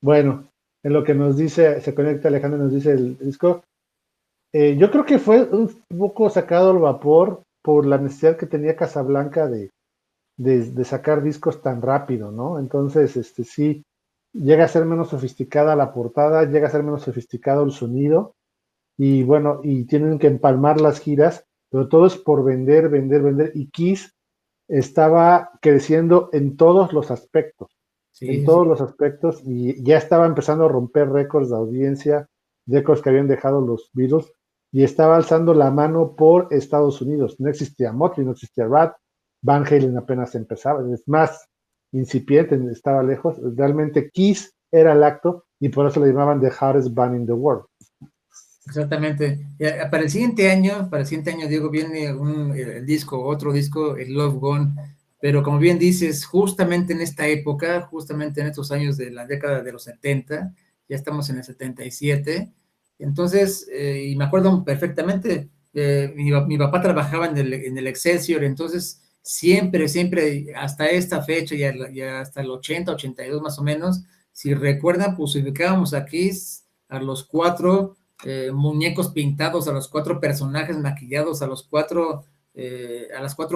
Bueno, en lo que nos dice, se conecta Alejandro, nos dice el disco. Yo creo que fue un poco sacado al vapor por la necesidad que tenía Casablanca de sacar discos tan rápido, ¿no? Entonces, sí, llega a ser menos sofisticada la portada, llega a ser menos sofisticado el sonido, y bueno, y tienen que empalmar las giras, pero todo es por vender, y Kiss estaba creciendo en todos los aspectos. Los aspectos, y ya estaba empezando a romper récords de audiencia, récords que habían dejado los Beatles, y estaba alzando la mano por Estados Unidos. No existía Motley, no existía Rat, Van Halen apenas empezaba, es más incipiente, estaba lejos. Realmente Kiss era el acto, y por eso le llamaban The Hardest Band in the World. Exactamente. Para el siguiente año, Diego, viene otro disco, el Love Gone. Pero como bien dices, justamente en esta época, justamente en estos años de la década de los 70, ya estamos en el 77, entonces, y me acuerdo perfectamente, mi papá trabajaba en el Excelsior, entonces siempre, hasta esta fecha y hasta el 80, 82 más o menos, si recuerdan, pues ubicábamos aquí a los 4 muñecos pintados, a los 4 personajes maquillados, a las 4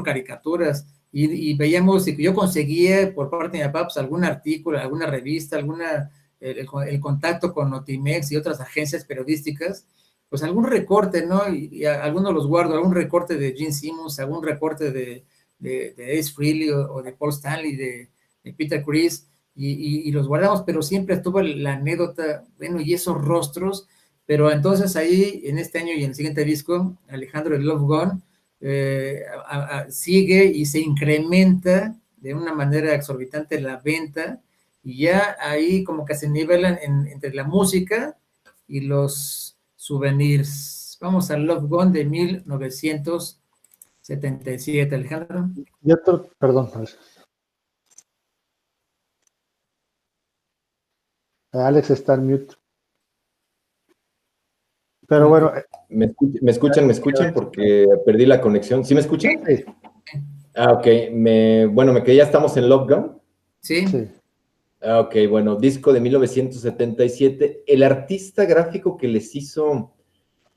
caricaturas, y veíamos, y yo conseguía por parte de mi papá, pues, algún artículo, alguna revista, el contacto con Notimex y otras agencias periodísticas, pues algún recorte, ¿no? Y algunos los guardo, algún recorte de Gene Simmons, algún recorte de Ace Frehley o de Paul Stanley, de Peter Criss, y los guardamos, pero siempre estuvo la anécdota, bueno, y esos rostros. Pero entonces ahí, en este año y en el siguiente disco, Alejandro, el Love Gone, sigue y se incrementa de una manera exorbitante la venta, y ya ahí como que se nivelan entre la música y los souvenirs. Vamos al Love Gone de 1977, Alejandro. Perdón. Alex está en mute. Pero bueno. ¿Me escuchan? Porque perdí la conexión. ¿Sí me escuchan? Sí. Ok. Que ya estamos en Love Gone. Sí. Ok, bueno, disco de 1977. El artista gráfico que les hizo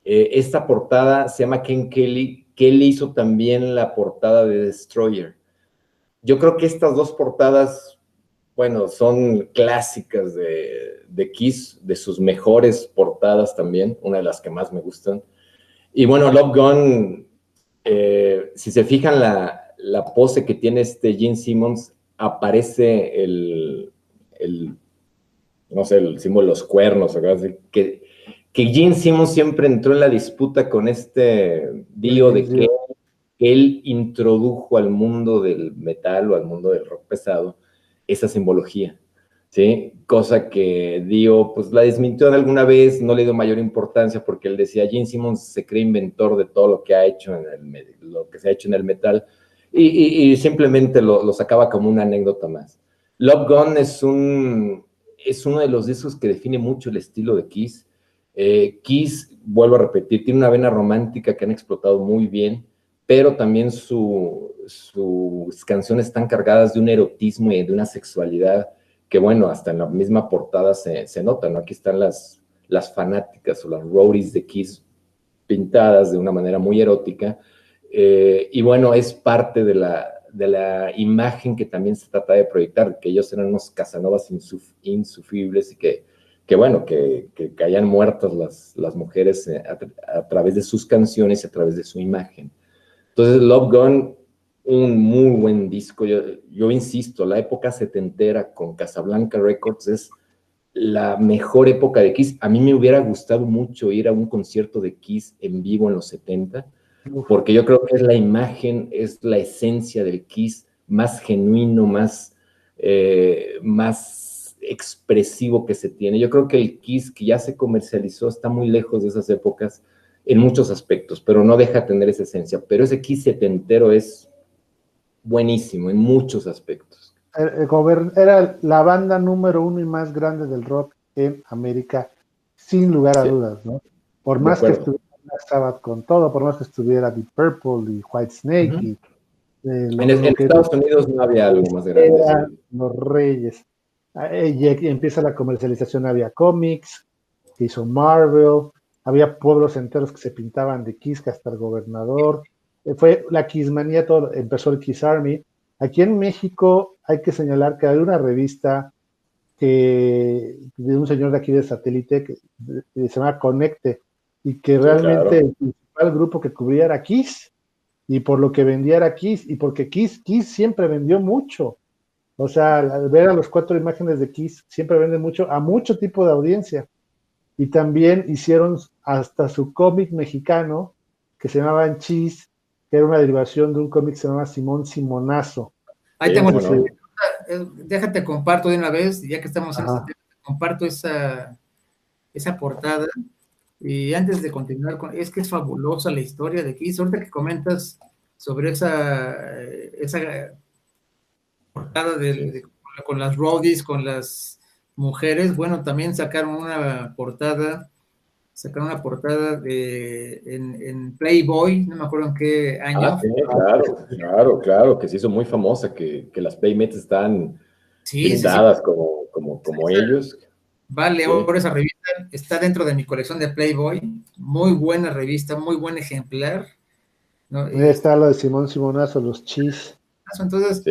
esta portada se llama Ken Kelly, que él hizo también la portada de Destroyer. Yo creo que estas dos portadas, bueno, son clásicas de Kiss, de sus mejores portadas también, una de las que más me gustan. Y bueno, Love Gone, si se fijan la pose que tiene Gene Simmons, aparece el símbolo de los cuernos, que Gene Simmons siempre entró en la disputa con Dio de que él introdujo al mundo del metal o al mundo del rock pesado esa simbología, ¿sí? Cosa que Dio, pues, la desmintió de alguna vez, no le dio mayor importancia, porque él decía, Gene Simmons se cree inventor de todo lo que ha hecho lo que se ha hecho en el metal, Y simplemente lo sacaba como una anécdota más. Love Gun es uno de los discos que define mucho el estilo de Kiss. Kiss, vuelvo a repetir, tiene una vena romántica que han explotado muy bien, pero también sus canciones están cargadas de un erotismo y de una sexualidad que, bueno, hasta en la misma portada se nota, ¿no? Aquí están las fanáticas o las roadies de Kiss pintadas de una manera muy erótica, y bueno, es parte de la imagen que también se trata de proyectar, que ellos eran unos Casanovas insufribles y que bueno, que caían muertas las mujeres a través de sus canciones y a través de su imagen. Entonces, Love Gun, un muy buen disco. Yo insisto, la época setentera con Casablanca Records es la mejor época de Kiss. A mí me hubiera gustado mucho ir a un concierto de Kiss en vivo en los 70, porque yo creo que es la imagen, es la esencia del Kiss más genuino, más expresivo que se tiene. Yo creo que el Kiss que ya se comercializó está muy lejos de esas épocas en muchos aspectos, pero no deja de tener esa esencia. Pero ese Kiss setentero es buenísimo en muchos aspectos. Era la banda número 1 y más grande del rock en América, sin lugar a dudas, ¿no? Por más que estuviera Black Sabbath con todo, por más que estuviera Deep Purple y Whitesnake. En Estados Unidos no había algo más grande. Los Reyes. Y empieza la comercialización, había cómics, que hizo Marvel, había pueblos enteros que se pintaban de Kiss, que hasta el gobernador. Fue la Kissmanía, todo, empezó el Kiss Army. Aquí en México hay que señalar que hay una revista de un señor de aquí de Satélite que se llama Conecte, y que realmente el principal grupo que cubría era Kiss, y por lo que vendía era Kiss, y porque Kiss siempre vendió mucho. O sea, al ver a los 4 imágenes de Kiss, siempre vende mucho a mucho tipo de audiencia. Y también hicieron hasta su cómic mexicano, que se llamaba Cheese, que era una derivación de un cómic que se llama Simón Simonazo. Ahí tengo déjate comparto de una vez, ya que estamos en este tema, comparto esa portada. Y antes de continuar, es que es fabulosa la historia de Kiss. Ahorita que comentas sobre esa portada con las roadies, con las mujeres, bueno, también sacaron una portada en Playboy, no me acuerdo en qué año. Sí, claro, que se hizo muy famosa, que las Playmates están pintadas como ellos. Vale, ahora esa revista está dentro de mi colección de Playboy, muy buena revista, muy buen ejemplar, ¿no? Ahí está lo de Simón Simonazo, los Cheese. Entonces,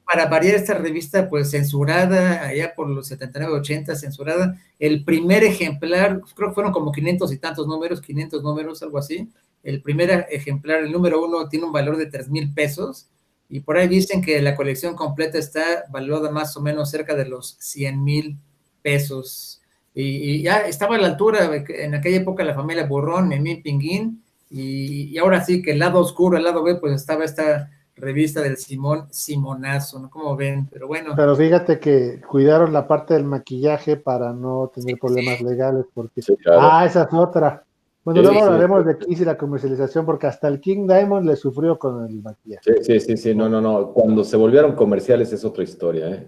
para variar esta revista, pues censurada, allá por los 79, 80, censurada, el primer ejemplar, creo que fueron como 500 y tantos números, 500 números, algo así, el primer ejemplar, el número 1, tiene un valor de 3,000 pesos, y por ahí dicen que la colección completa está valuada más o menos cerca de los 100,000 pesos, y ya estaba a la altura, en aquella época la familia Burrón, Memín Pinguín, y ahora sí que el lado oscuro, el lado B, pues estaba esta revista del Simón Simonazo, ¿no? Como ven, pero bueno. Pero fíjate que cuidaron la parte del maquillaje para no tener problemas legales, porque... esa es otra. Bueno, luego hablaremos de Kiss y la comercialización, porque hasta el King Diamond le sufrió con el maquillaje. Sí, no. Cuando se volvieron comerciales es otra historia, ¿eh?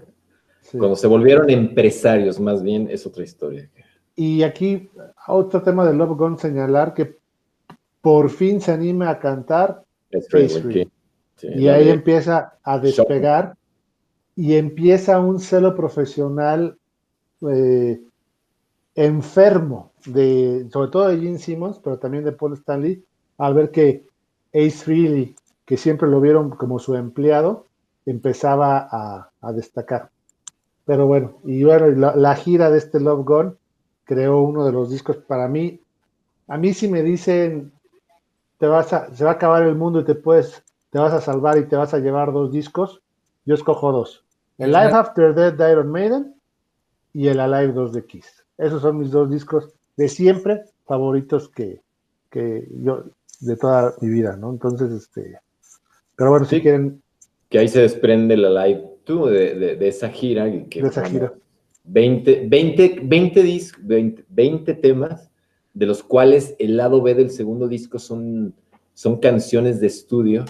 Sí. Cuando se volvieron empresarios, más bien, es otra historia. Y aquí, otro tema de Love Gun, señalar que por fin se anima a cantar Face Free. Sí, y ahí empieza a despegar y empieza un celo profesional enfermo, sobre todo de Gene Simmons, pero también de Paul Stanley, al ver que Ace Frehley, que siempre lo vieron como su empleado, empezaba a destacar. Pero bueno, la gira de este Love Gun creó uno de los discos para mí. A mí si me dicen se va a acabar el mundo y te vas a salvar y te vas a llevar 2 discos, yo escojo 2. El Life After Death de Iron Maiden y el Alive 2 de Kiss. Esos son mis 2 discos de siempre favoritos que yo de toda mi vida, ¿no? Entonces, pero bueno, si quieren... Que ahí se desprende el Alive 2 de esa gira. De esa gira. 20 temas, de los cuales el lado B del segundo disco son canciones de estudio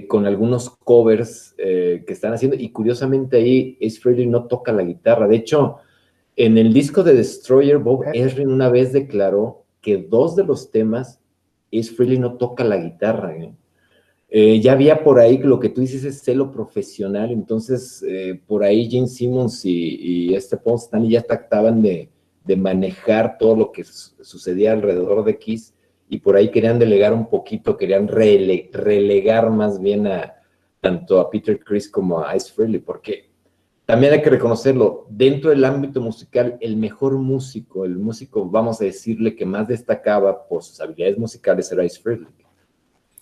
con algunos covers que están haciendo, y curiosamente ahí Ace Frehley no toca la guitarra. De hecho, en el disco de Destroyer, Bob Ezrin una vez declaró que 2 de los temas Ace Frehley no toca la guitarra. Ya había por ahí lo que tú dices es celo profesional, entonces por ahí Gene Simmons y Paul Stanley ya trataban de manejar todo lo que sucedía alrededor de Kiss, y por ahí querían delegar un poquito, querían relegar más bien tanto a Peter Criss como a Ace Frehley, porque también hay que reconocerlo, dentro del ámbito musical, el mejor músico, el músico, vamos a decirle, que más destacaba por sus habilidades musicales era Ace Frehley.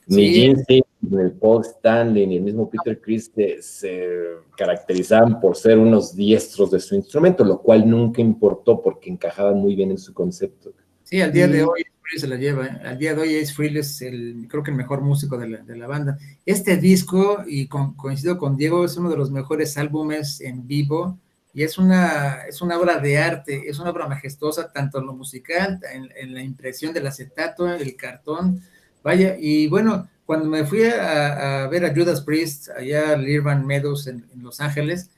Ni Gene Simmons, ni el Paul Stanley, ni el mismo Peter Criss se caracterizaban por ser unos diestros de su instrumento, lo cual nunca importó porque encajaban muy bien en su concepto. Sí, al día de hoy Ace Frehley se la lleva, ¿eh? Al día de hoy Ace Frehley es creo que el mejor músico de la banda. Este disco, y coincido con Diego, es uno de los mejores álbumes en vivo, y es una obra de arte, es una obra majestuosa, tanto en lo musical, en la impresión del acetato, el cartón, vaya, y bueno, cuando me fui a ver a Judas Priest, allá al Irvine Meadows en Los Ángeles,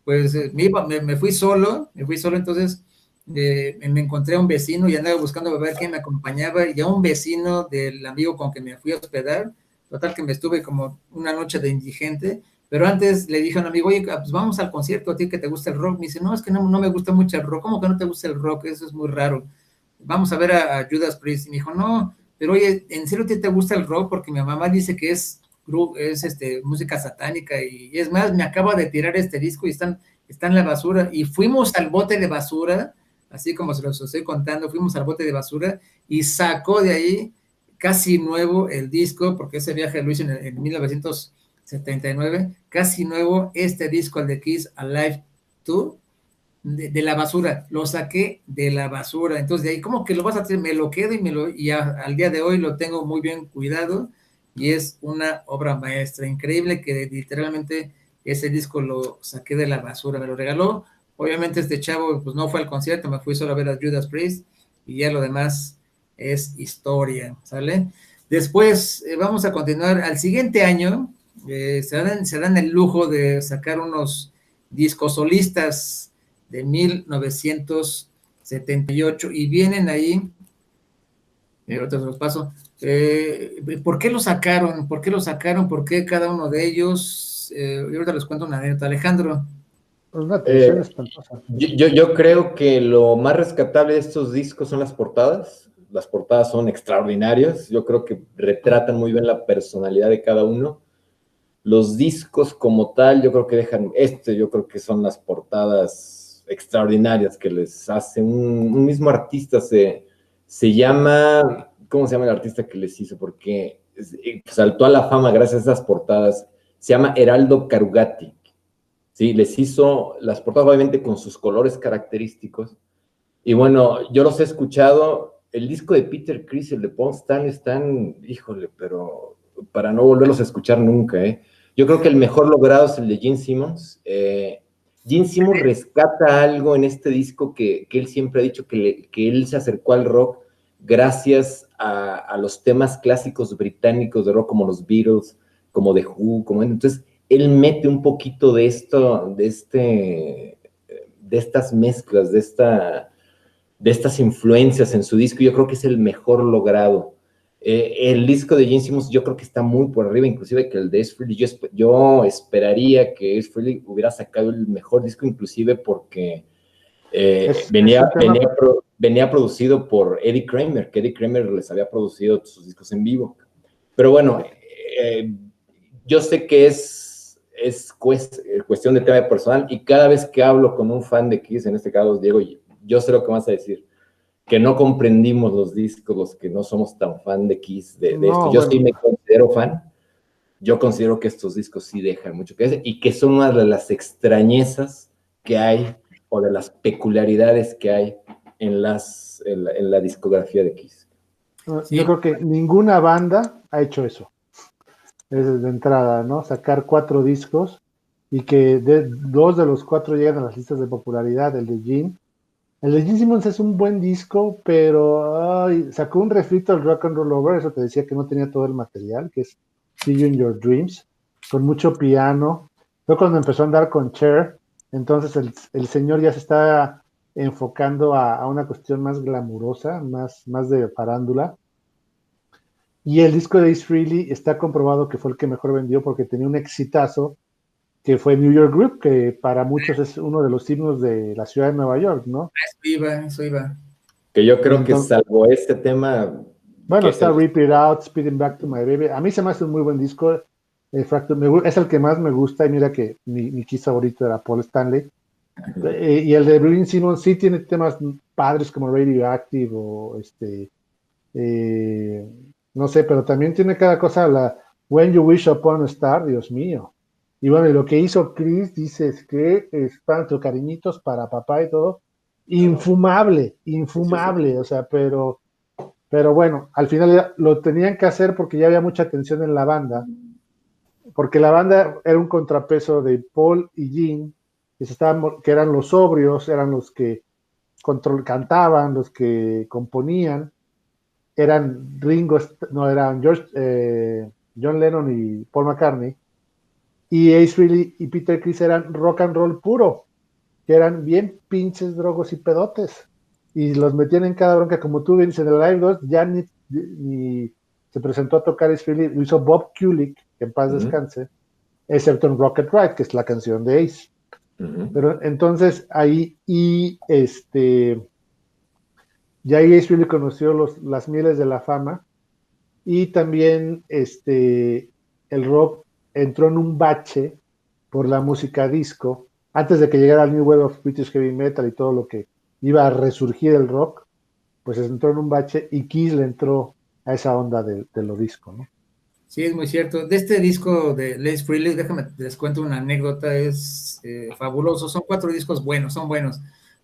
pues me fui solo, entonces me encontré a un vecino y andaba buscando a ver quién me acompañaba, y a un vecino del amigo con que me fui a hospedar. Total que me estuve como una noche de indigente, pero antes le dije a un amigo, oye, pues vamos al concierto, a ti que te gusta el rock. Me dice, no, es que no me gusta mucho el rock. ¿Cómo que no te gusta el rock? Eso es muy raro. Vamos a ver a Judas Priest. Y me dijo, no, pero oye, ¿en serio te gusta el rock? Porque mi mamá dice que es música satánica, y es más, me acaba de tirar este disco y está en la basura. Y fuimos al bote de basura, así como se los estoy contando, fuimos al bote de basura y sacó de ahí casi nuevo el disco, porque ese viaje lo hice en 1979, casi nuevo este disco, el de Kiss Alive 2, de la basura, lo saqué de la basura. Entonces de ahí, ¿cómo que lo vas a hacer? Me lo quedo y al día de hoy lo tengo muy bien cuidado, y es una obra maestra, increíble que literalmente ese disco lo saqué de la basura, me lo regaló. Obviamente este chavo pues no fue al concierto, me fui solo a ver a Judas Priest, y ya lo demás es historia, ¿sale? Después vamos a continuar al siguiente año. Se dan el lujo de sacar unos discos solistas de 1978, y vienen ahí, ahorita se los paso. ¿Por qué lo sacaron? ¿Por qué lo sacaron? ¿Por qué cada uno de ellos? Ahorita les cuento una anécdota. Alejandro. Una tensión espantosa. Yo creo que lo más rescatable de estos discos son las portadas. Las portadas son extraordinarias. Yo creo que retratan muy bien la personalidad de cada uno. Los discos como tal, yo creo que yo creo que son las portadas extraordinarias que les hace un mismo artista. Se llama, ¿cómo se llama el artista que les hizo? Porque saltó a la fama gracias a esas portadas. Se llama Heraldo Carugati. Sí, les hizo las portadas obviamente con sus colores característicos. Y bueno, yo los he escuchado. El disco de Peter Criss, el de Paul Stanley, están, híjole, pero para no volverlos a escuchar nunca, ¿eh? Yo creo que el mejor logrado es el de Gene Simmons. Gene Simmons rescata algo en este disco que él siempre ha dicho, que él se acercó al rock gracias a los temas clásicos británicos de rock, como los Beatles, como The Who, entonces él mete un poquito de esto, de estas mezclas, de estas influencias en su disco. Yo creo que es el mejor logrado. El disco de Gene Simmons yo creo que está muy por arriba, inclusive que el de Ace Frehley. Yo esperaría que Ace Frehley hubiera sacado el mejor disco, inclusive porque venía producido por Eddie Kramer, que Eddie Kramer les había producido sus discos en vivo. Pero bueno, yo sé que es cuestión de tema personal, y cada vez que hablo con un fan de Kiss, en este caso Diego, yo sé lo que vas a decir, que no comprendimos los discos, los que no somos tan fan de Kiss, de esto. Yo sí me considero fan. Yo considero que estos discos sí dejan mucho que decir, y que son una de las extrañezas que hay, o de las peculiaridades que hay en la discografía de Kiss. Sí. Yo creo que ninguna banda ha hecho eso. Es de entrada, ¿no? Sacar 4 discos y que 2 de los 4 llegan a las listas de popularidad. El de Gene Simmons es un buen disco, pero sacó un refrito al Rock and Roll Over, eso te decía que no tenía todo el material, que es See You in Your Dreams, con mucho piano. Fue cuando empezó a andar con Cher, entonces el señor ya se está enfocando a una cuestión más glamurosa, más de farándula. Y el disco de Ace Frehley está comprobado que fue el que mejor vendió porque tenía un exitazo que fue New York Group, que para muchos es uno de los himnos de la ciudad de Nueva York, ¿no? Eso iba. Que yo creo que Entonces, salvo este tema, bueno, que es está el... Rip It Out, Speeding Back to My Baby. A mí se me hace un muy buen disco. Es el que más me gusta y mira que mi Kiss favorito era Paul Stanley. Y el de Bryn Simmons sí tiene temas padres como Radioactive o no sé, pero también tiene cada cosa, la When You Wish Upon a Star, Dios mío. Y bueno, y lo que hizo Chris, dices que espanto, cariñitos para papá y todo, infumable, Sí. o sea, pero bueno, al final lo tenían que hacer porque ya había mucha tensión en la banda, porque la banda era un contrapeso de Paul y Gene, que eran los sobrios, eran los que cantaban, los que componían, eran eran John Lennon y Paul McCartney, y Ace Frehley y Peter Criss eran rock and roll puro, que eran bien pinches drogos y pedotes, y los metían en cada bronca, como tú dices, en el Live 2 ya ni se presentó a tocar Ace Frehley, lo hizo Bob Kulick, que en paz descanse, excepto en Rocket Ride, que es la canción de Ace. Pero entonces ahí, ya ahí Ace Frehley conoció las mieles de la fama, y también el rock entró en un bache por la música disco, antes de que llegara el New Wave of British Heavy Metal y todo lo que iba a resurgir el rock, pues entró en un bache y Kiss le entró a esa onda de lo disco, ¿no? Sí, es muy cierto. De este disco de Ace Frehley, déjame, les cuento una anécdota, es fabuloso. Son 4 discos buenos, son buenos.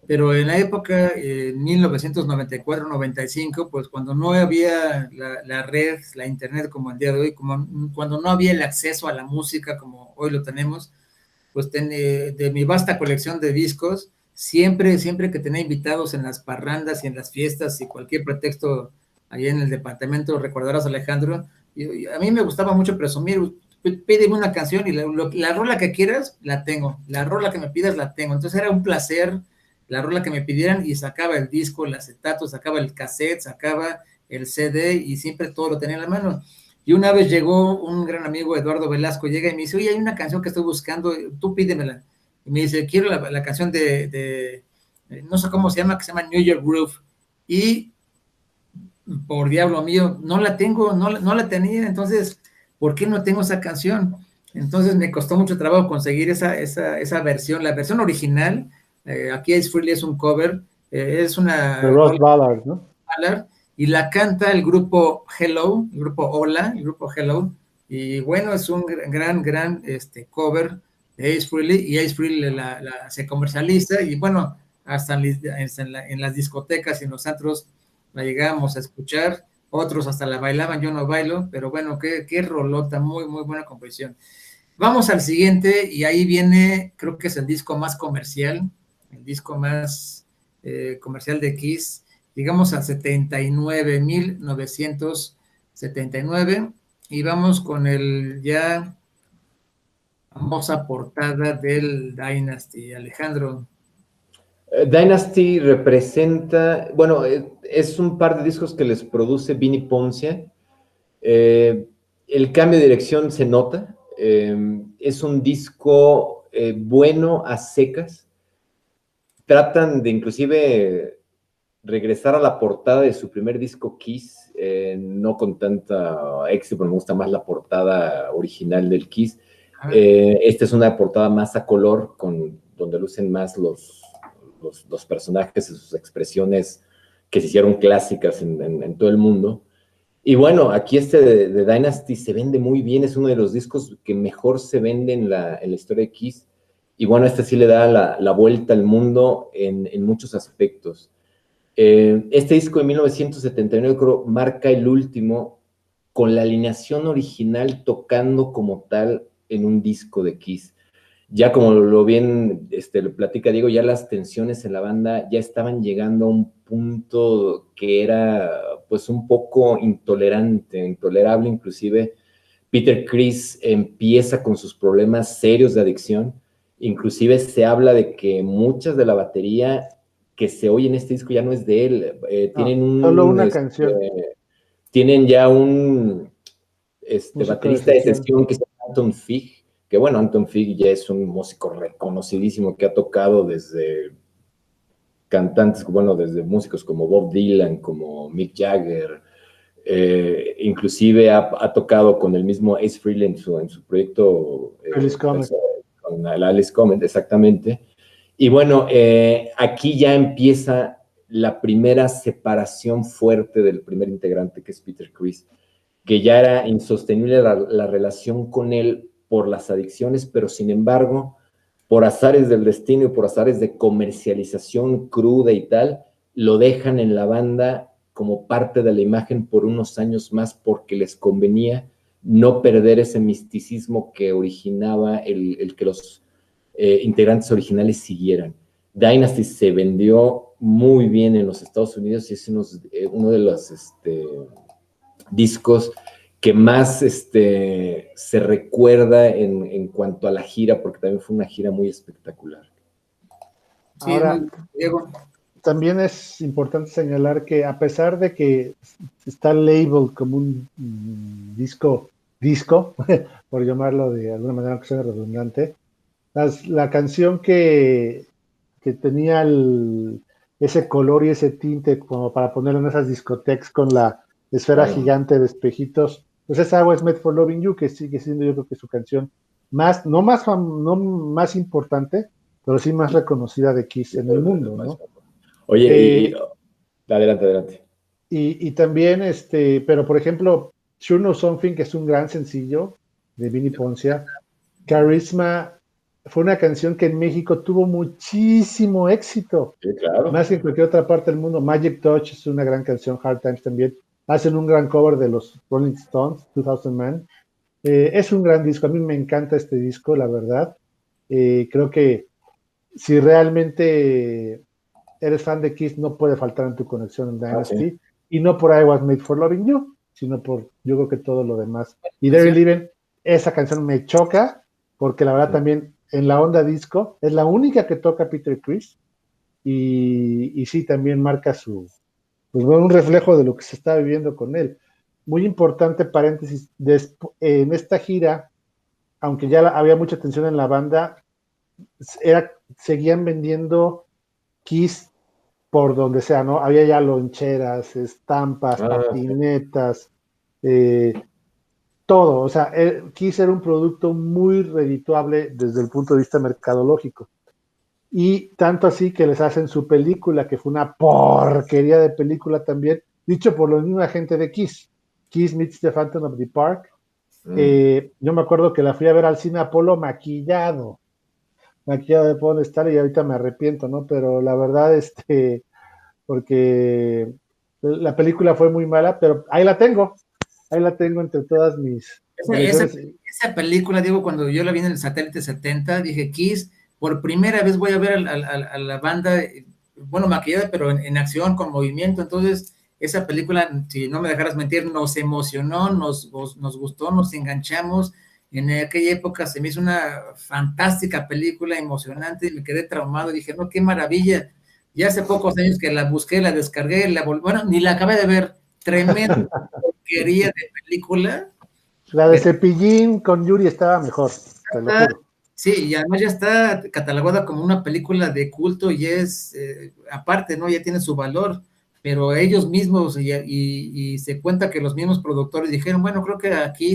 Pero en la época, 1994-95, pues cuando no había la red, la internet como el día de hoy, cuando no había el acceso a la música como hoy lo tenemos, pues de mi vasta colección de discos, siempre que tenía invitados en las parrandas y en las fiestas y cualquier pretexto allá en el departamento, recordarás, Alejandro, y a mí me gustaba mucho presumir, pídeme una canción y la rola que quieras, la tengo, la rola que me pidas, la tengo. Entonces era un placer la rola que me pidieran y sacaba el disco, el acetato, sacaba el cassette, sacaba el CD y siempre todo lo tenía en la mano. Y una vez llegó un gran amigo, Eduardo Velasco, llega y me dice, oye, hay una canción que estoy buscando, tú pídemela. Y me dice, quiero la canción no sé cómo se llama, que se llama New York Groove. Y por diablo mío, no la tengo, no la tenía, entonces, ¿por qué no tengo esa canción? Entonces me costó mucho trabajo conseguir esa versión, la versión original. Aquí Ace Frehley es un cover, es De una Ross Ballard, ¿no? Ballard, y la canta el grupo Hello, el grupo Hola, el grupo Hello, y bueno, es un gran cover de Ace Frehley, y Ace Frehley se comercializa, y bueno, hasta en las discotecas y en los antros la llegamos a escuchar, otros hasta la bailaban, yo no bailo, pero bueno, qué rolota, muy, muy buena composición. Vamos al siguiente, y ahí viene, creo que es el disco más comercial, el disco más comercial de Kiss, llegamos a 1979, y vamos con el ya famosa portada del Dynasty, Alejandro. Dynasty representa, bueno, es un par de discos que les produce Vinnie Poncia. El cambio de dirección se nota. Es un disco bueno a secas. Tratan de inclusive regresar a la portada de su primer disco Kiss, no con tanta éxito, me gusta más la portada original del Kiss. Esta es una portada más a color, donde lucen más los personajes y sus expresiones que se hicieron clásicas en todo el mundo. Y bueno, aquí de Dynasty se vende muy bien, es uno de los discos que mejor se vende en la historia de Kiss. Y bueno, este sí le da la vuelta al mundo en muchos aspectos. Este disco de 1979 creo marca el último con la alineación original tocando como tal en un disco de Kiss. Ya como lo bien lo platica Diego, ya las tensiones en la banda ya estaban llegando a un punto que era pues un poco intolerable inclusive. Peter Criss empieza con sus problemas serios de adicción. Inclusive se habla de que muchas de la batería que se oye en este disco ya no es de él. Tienen solo una canción. Tienen ya un baterista de sesión. sesión que se llama Anton Fig, que bueno, Anton Fig ya es un músico reconocidísimo que ha tocado desde cantantes, bueno, desde músicos como Bob Dylan, como Mick Jagger, inclusive ha tocado con el mismo Ace Frehley en su proyecto Alice Comet. con Alice Comet, exactamente. Y bueno, aquí ya empieza la primera separación fuerte del primer integrante, que es Peter Criss, que ya era insostenible la relación con él por las adicciones, pero sin embargo, por azares del destino y por azares de comercialización cruda y tal, lo dejan en la banda como parte de la imagen por unos años más porque les convenía no perder ese misticismo que originaba el que los integrantes originales siguieran. Dynasty se vendió muy bien en los Estados Unidos y es uno de los discos que más se recuerda en cuanto a la gira, porque también fue una gira muy espectacular. Sí, ahora, Diego. También es importante señalar que a pesar de que está labeled como un disco, por llamarlo de alguna manera que sea redundante, la canción que tenía ese color y ese tinte como para ponerlo en esas discotecas con la esfera gigante de espejitos, pues esa Agua es Made for Loving You, que sigue siendo yo creo que su canción no más importante, pero sí más reconocida de Kiss en el mundo, ¿no? Oye, adelante. Y también, pero por ejemplo, Sure Know Something, que es un gran sencillo de Vinnie Poncia, Charisma, fue una canción que en México tuvo muchísimo éxito. Sí, claro. Más que en cualquier otra parte del mundo. Magic Touch es una gran canción, Hard Times también. Hacen un gran cover de los Rolling Stones, 2000 Man. Es un gran disco, a mí me encanta este disco, la verdad. Creo que si realmente eres fan de Kiss, no puede faltar en tu conexión en Dynasty. Sí. Y no por I Was Made for Loving You, sino por, yo creo que todo lo demás. Y Derry Living, esa canción me choca, porque la verdad también en la onda disco es la única que toca Peter Criss. Y sí, también marca un reflejo de lo que se está viviendo con él. Muy importante paréntesis, en esta gira, aunque ya había mucha tensión en la banda, seguían vendiendo Kiss por donde sea, ¿no? Había ya loncheras, estampas, patinetas, todo. O sea, Kiss era un producto muy redituable desde el punto de vista mercadológico. Y tanto así que les hacen su película, que fue una porquería de película también, dicho por la misma gente de Kiss. Kiss Meets the Phantom of the Park. Yo me acuerdo que la fui a ver al cine Apolo maquillado de Paul Star y ahorita me arrepiento, ¿no? Pero la verdad, porque la película fue muy mala, pero ahí la tengo entre todas mis... Esa película, digo, cuando yo la vi en el Satélite 70, dije, Kiss, por primera vez voy a ver a la banda, bueno, maquillada, pero en acción, con movimiento. Entonces, esa película, si no me dejaras mentir, nos emocionó, nos gustó, nos enganchamos. En aquella época se me hizo una fantástica película, emocionante, y me quedé traumado. Dije, no, qué maravilla. Ya hace pocos años que la busqué, la descargué, bueno, ni la acabé de ver. Tremenda porquería de película. La de Cepillín con Yuri estaba mejor, te lo juro. Sí, y además ya está catalogada como una película de culto y es, aparte, ¿no? Ya tiene su valor, pero ellos mismos, y se cuenta que los mismos productores dijeron, bueno, creo que aquí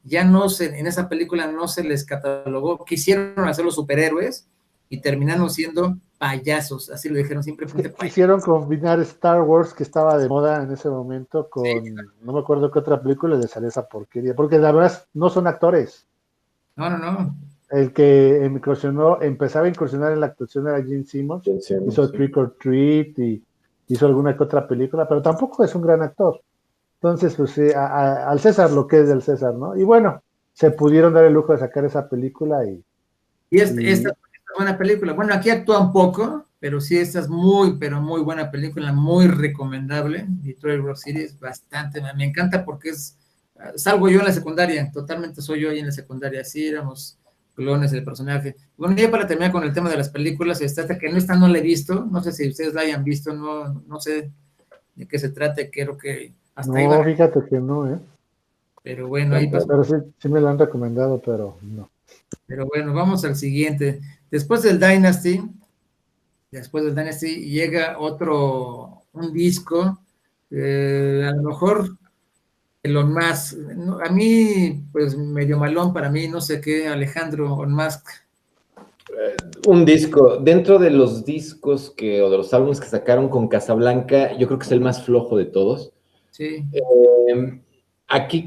ya en esa película no se les catalogó, quisieron hacer los superhéroes y terminaron siendo payasos, así lo dijeron simplemente. Quisieron combinar Star Wars, que estaba de moda en ese momento, con, no me acuerdo qué otra película les salió esa porquería, porque la verdad no son actores. No. El que empezaba a incursionar en la actuación era Gene Simmons, hizo Trick or Treat y hizo alguna que otra película, pero tampoco es un gran actor. Entonces, pues al César lo que es del César, ¿no? Y bueno, se pudieron dar el lujo de sacar esa película esta es buena película. Bueno, aquí actúa un poco, pero sí, esta es pero muy buena película, muy recomendable. Detroit Rock City es bastante, me encanta porque es salgo yo en la secundaria, totalmente soy yo ahí en la secundaria, sí, éramos clones del personaje. Bueno, ya para terminar con el tema de las películas, hasta que no la he visto, no sé si ustedes la hayan visto, no sé de qué se trata, creo que hasta ahí No, va, fíjate que no, ¿eh? pero bueno, ahí pasó. Pero sí, sí me lo han recomendado, pero no. Pero bueno, vamos al siguiente. Después del Dynasty llega un disco, a lo mejor Elon Musk, a mí, pues medio malón para mí, no sé qué, Alejandro On Musk. Un disco, dentro de los discos o de los álbumes que sacaron con Casablanca, yo creo que es el más flojo de todos. Sí. Aquí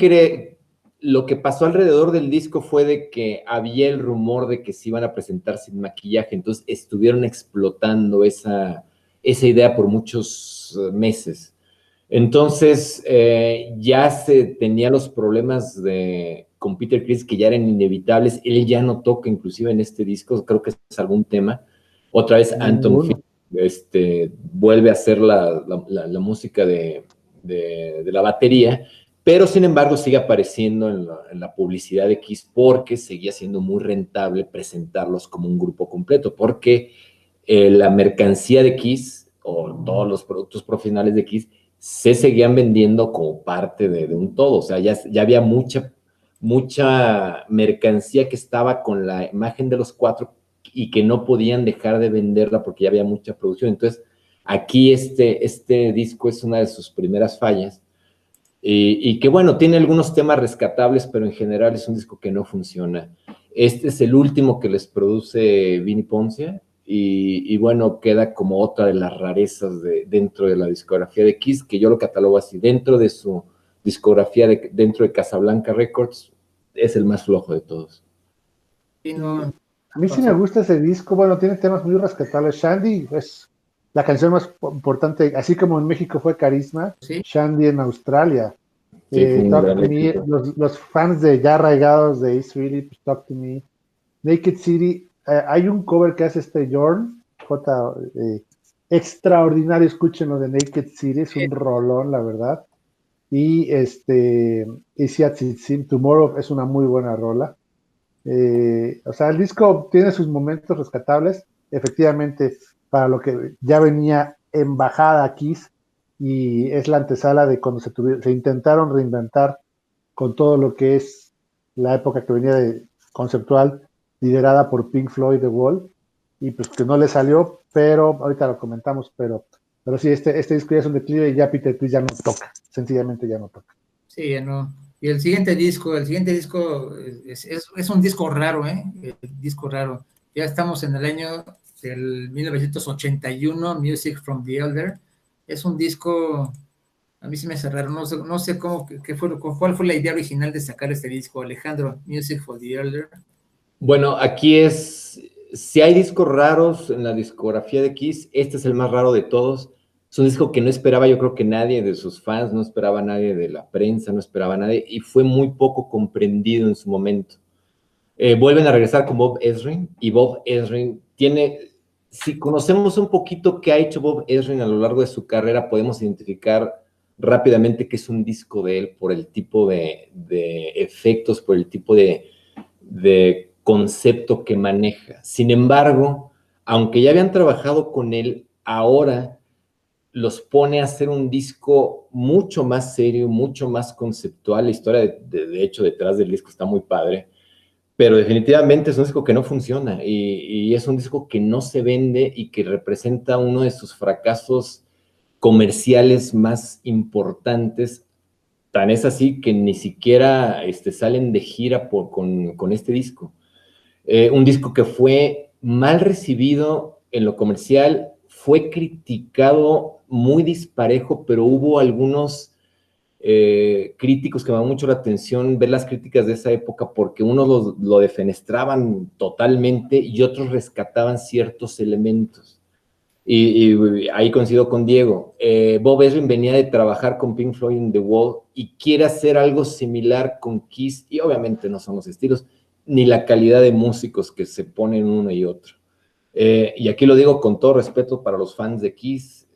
lo que pasó alrededor del disco fue de que había el rumor de que se iban a presentar sin maquillaje, entonces estuvieron explotando esa idea por muchos meses. Entonces ya se tenía los problemas con Peter Criss que ya eran inevitables, él ya no toca inclusive en este disco, creo que es algún tema. Otra vez Anton Field vuelve a hacer la música de la batería, pero sin embargo sigue apareciendo en la publicidad de Kiss porque seguía siendo muy rentable presentarlos como un grupo completo, porque la mercancía de Kiss o todos los productos profesionales de Kiss se seguían vendiendo como parte de un todo, o sea, ya había mucha mercancía que estaba con la imagen de los cuatro y que no podían dejar de venderla porque ya había mucha producción. Entonces, aquí este disco es una de sus primeras fallas y que bueno, tiene algunos temas rescatables, pero en general es un disco que no funciona. Este es el último que les produce Vinnie Poncia y bueno, queda como otra de las rarezas dentro de la discografía de Kiss, que yo lo catalogo así, dentro de su discografía, dentro de Casablanca Records, es el más flojo de todos. Sí, no, a mí sí me gusta ese disco, bueno, tiene temas muy rescatables. Shandy es la canción más importante, así como en México fue Carisma, sí. Shandy en Australia. Sí, Talk to Me, los fans de ya arraigados de Ace Frehley, pues, Talk to Me. Naked City, hay un cover que hace Jorn, extraordinario, escúchenlo de Naked City, es un rolón, la verdad. Y Easy as It Seems, Tomorrow es una muy buena rola. O sea, el disco tiene sus momentos rescatables, efectivamente, para lo que ya venía en bajada Kiss, y es la antesala de cuando se intentaron reinventar con todo lo que es la época que venía de conceptual, liderada por Pink Floyd, The Wall, y pues que no le salió, pero ahorita lo comentamos, pero sí, este disco ya es un declive y ya Peter Criss ya no toca, sencillamente ya no toca. Sí, ya no. Y el siguiente disco es un disco raro, disco raro. Ya estamos en el año del 1981, Music from the Elder. Es un disco, a mí sí me cerraron, no sé cuál fue la idea original de sacar este disco, Alejandro, Music for the Elder. Bueno, aquí si hay discos raros en la discografía de Kiss, este es el más raro de todos. Es un disco que no esperaba, yo creo que nadie de sus fans, no esperaba nadie de la prensa, no esperaba nadie, y fue muy poco comprendido en su momento. Vuelven a regresar con Bob Ezrin, y Bob Ezrin si conocemos un poquito qué ha hecho Bob Ezrin a lo largo de su carrera, podemos identificar rápidamente que es un disco de él por el tipo de efectos, por el tipo de concepto que maneja. Sin embargo, aunque ya habían trabajado con él, ahora los pone a hacer un disco mucho más serio, mucho más conceptual. La historia, de hecho, detrás del disco está muy padre, pero definitivamente es un disco que no funciona y es un disco que no se vende y que representa uno de sus fracasos comerciales más importantes. Tan es así que ni siquiera salen de gira con este disco. Un disco que fue mal recibido en lo comercial, fue criticado muy disparejo, pero hubo algunos críticos que me dan mucho la atención ver las críticas de esa época porque unos lo defenestraban totalmente y otros rescataban ciertos elementos. Y ahí coincido con Diego. Bob Ezrin venía de trabajar con Pink Floyd en The Wall y quiere hacer algo similar con Kiss, y obviamente no son los estilos ni la calidad de músicos que se ponen uno y otro. Y aquí lo digo con todo respeto para los fans de Kiss.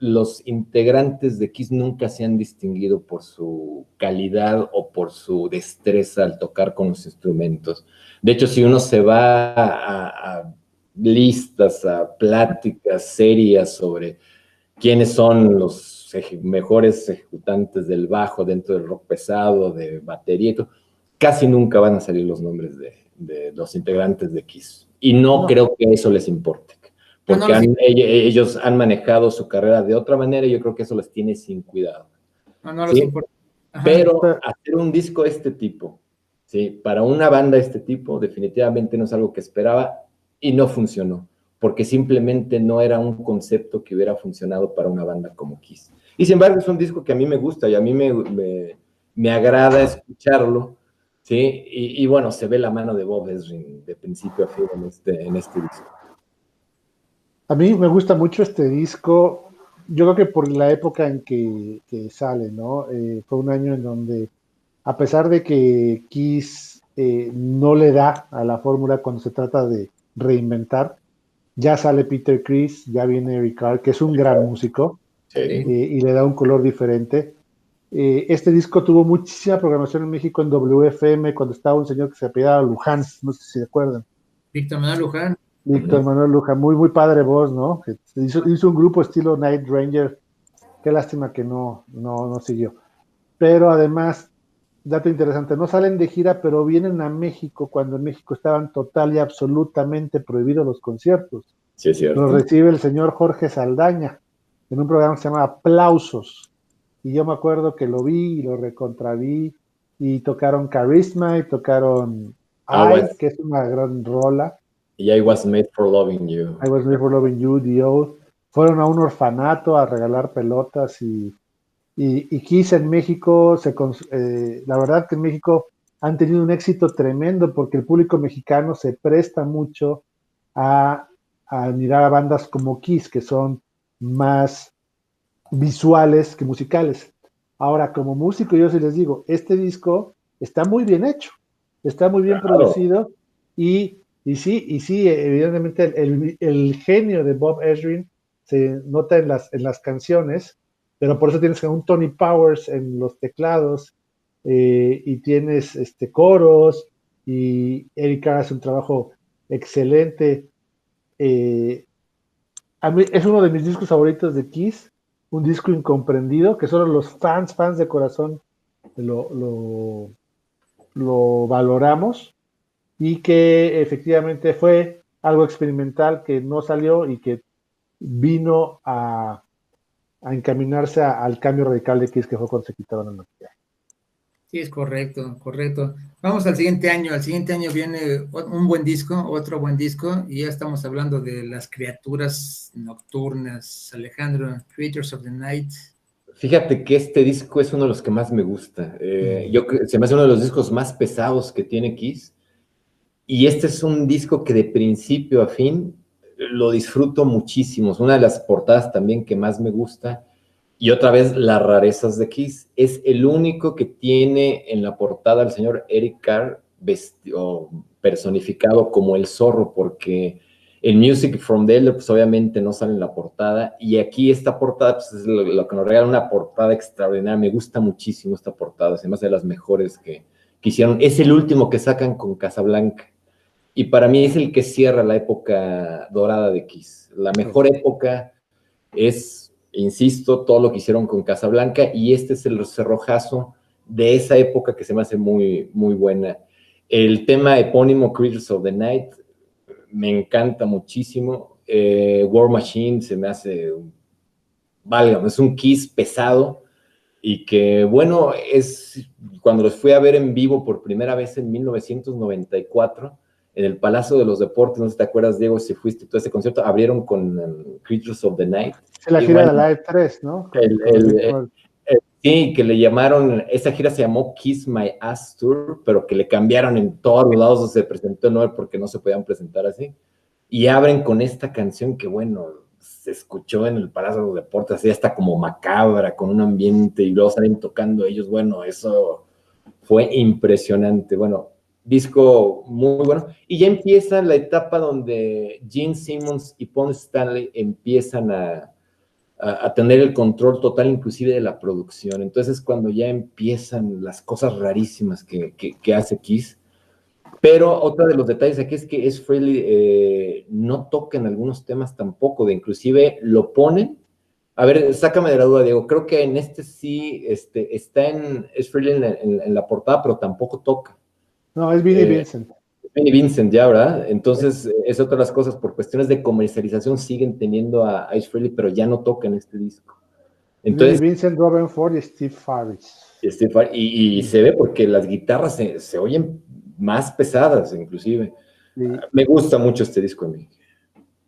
los integrantes de Kiss nunca se han distinguido por su calidad o por su destreza al tocar con los instrumentos. De hecho, si uno se va a listas, a pláticas serias sobre quiénes son los mejores ejecutantes del bajo dentro del rock pesado, de batería y todo, casi nunca van a salir los nombres de los integrantes de Kiss. Y no creo que eso les importe, porque ellos han manejado su carrera de otra manera y yo creo que eso les tiene sin cuidado. No les importa. Ajá. Pero hacer un disco de este tipo, ¿sí? Para una banda de este tipo, definitivamente no es algo que esperaba y no funcionó, porque simplemente no era un concepto que hubiera funcionado para una banda como Kiss. Y sin embargo es un disco que a mí me gusta y a mí me agrada escucharlo, ¿sí? Y bueno, se ve la mano de Bob Ezrin de principio a fin en este disco. A mí me gusta mucho este disco, yo creo que por la época en que sale, ¿no? Fue un año en donde, a pesar de que Kiss no le da a la fórmula cuando se trata de reinventar, ya sale Peter Criss, ya viene Eric Carr, que es un gran músico, sí. Y le da un color diferente. Este disco tuvo muchísima programación en México en WFM, cuando estaba un señor que se apellidaba Luján, no sé si se acuerdan. Víctor Manuel Luján. Víctor Manuel Luján, muy padre voz, ¿no? Que hizo un grupo estilo Night Ranger. Qué lástima que no siguió. Pero además, dato interesante, no salen de gira, pero vienen a México cuando en México estaban total y absolutamente prohibidos los conciertos. Sí, es cierto. Los recibe el señor Jorge Saldaña en un programa que se llama Aplausos. Y yo me acuerdo que lo vi y lo recontraví y tocaron Charisma y tocaron I, que es una gran rola. Y I Was Made for Loving You. I Was Made for Loving You, The Oath. Fueron a un orfanato a regalar pelotas y Kiss en México, la verdad que en México han tenido un éxito tremendo porque el público mexicano se presta mucho a mirar a bandas como Kiss, que son más visuales que musicales. Ahora, como músico, yo sí les digo, este disco está muy bien hecho, está muy bien producido y sí, evidentemente el genio de Bob Ezrin se nota en las canciones, pero por eso tienes un Tony Powers en los teclados y tienes coros y Eric Carr hace un trabajo excelente. A mí es uno de mis discos favoritos de Kiss, un disco incomprendido, que solo los fans de corazón lo valoramos y que efectivamente fue algo experimental que no salió y que vino a encaminarse al cambio radical de Kiss que fue cuando se quitaron el maquillaje. Sí, es correcto. Vamos al siguiente año. Al siguiente año viene un buen disco, otro buen disco, y ya estamos hablando de las criaturas nocturnas. Alejandro, Creatures of the Night. Fíjate que este disco es uno de los que más me gusta. Se me hace uno de los discos más pesados que tiene Kiss. Y este es un disco que de principio a fin lo disfruto muchísimo. Es una de las portadas también que más me gusta. Y otra vez, las rarezas de Kiss. Es el único que tiene en la portada al señor Eric Carr personificado como el zorro, porque en Music from the Elder, pues obviamente no sale en la portada. Y aquí esta portada, pues es lo que nos regala, una portada extraordinaria. Me gusta muchísimo esta portada. Es una de las mejores que hicieron. Es el último que sacan con Casablanca. Y para mí es el que cierra la época dorada de Kiss. La mejor época es, insisto, todo lo que hicieron con Casablanca, y este es el cerrojazo de esa época que se me hace muy, muy buena. El tema epónimo, Creatures of the Night, me encanta muchísimo. War Machine se me hace, válgame, es un Kiss pesado, y que, bueno, es cuando los fui a ver en vivo por primera vez en 1994, en el Palacio de los Deportes, no sé si te acuerdas, Diego, si fuiste tú a ese concierto, abrieron con Creatures of the Night. La gira de la Live 3, ¿no? Sí, que le llamaron, esa gira se llamó Kiss My Ass Tour, pero que le cambiaron en todos los lados donde se presentó Noel porque no se podían presentar así. Y abren con esta canción que, bueno, se escuchó en el Palacio de los Deportes, así hasta como macabra, con un ambiente, y luego salen tocando ellos. Bueno, eso fue impresionante. Bueno, disco muy bueno. Y ya empieza la etapa donde Gene Simmons y Paul Stanley empiezan a a tener el control total inclusive de la producción. Entonces es cuando ya empiezan las cosas rarísimas que hace Kiss. Pero otro de los detalles aquí es que Ace Frehley no toca en algunos temas tampoco, de inclusive lo ponen. A ver, sácame de la duda, Diego. Creo que en este sí está en Ace Frehley en la portada, pero tampoco toca. No, es Vinnie Vincent. Vinnie Vincent ya, ¿verdad? Entonces, es otra de las cosas, por cuestiones de comercialización siguen teniendo a Ace Frehley, pero ya no toca en este disco. Entonces, Vinnie Vincent, Robin Ford y Steve Harris. Y se ve porque las guitarras se oyen más pesadas, inclusive. Sí. Me gusta mucho este disco a mí.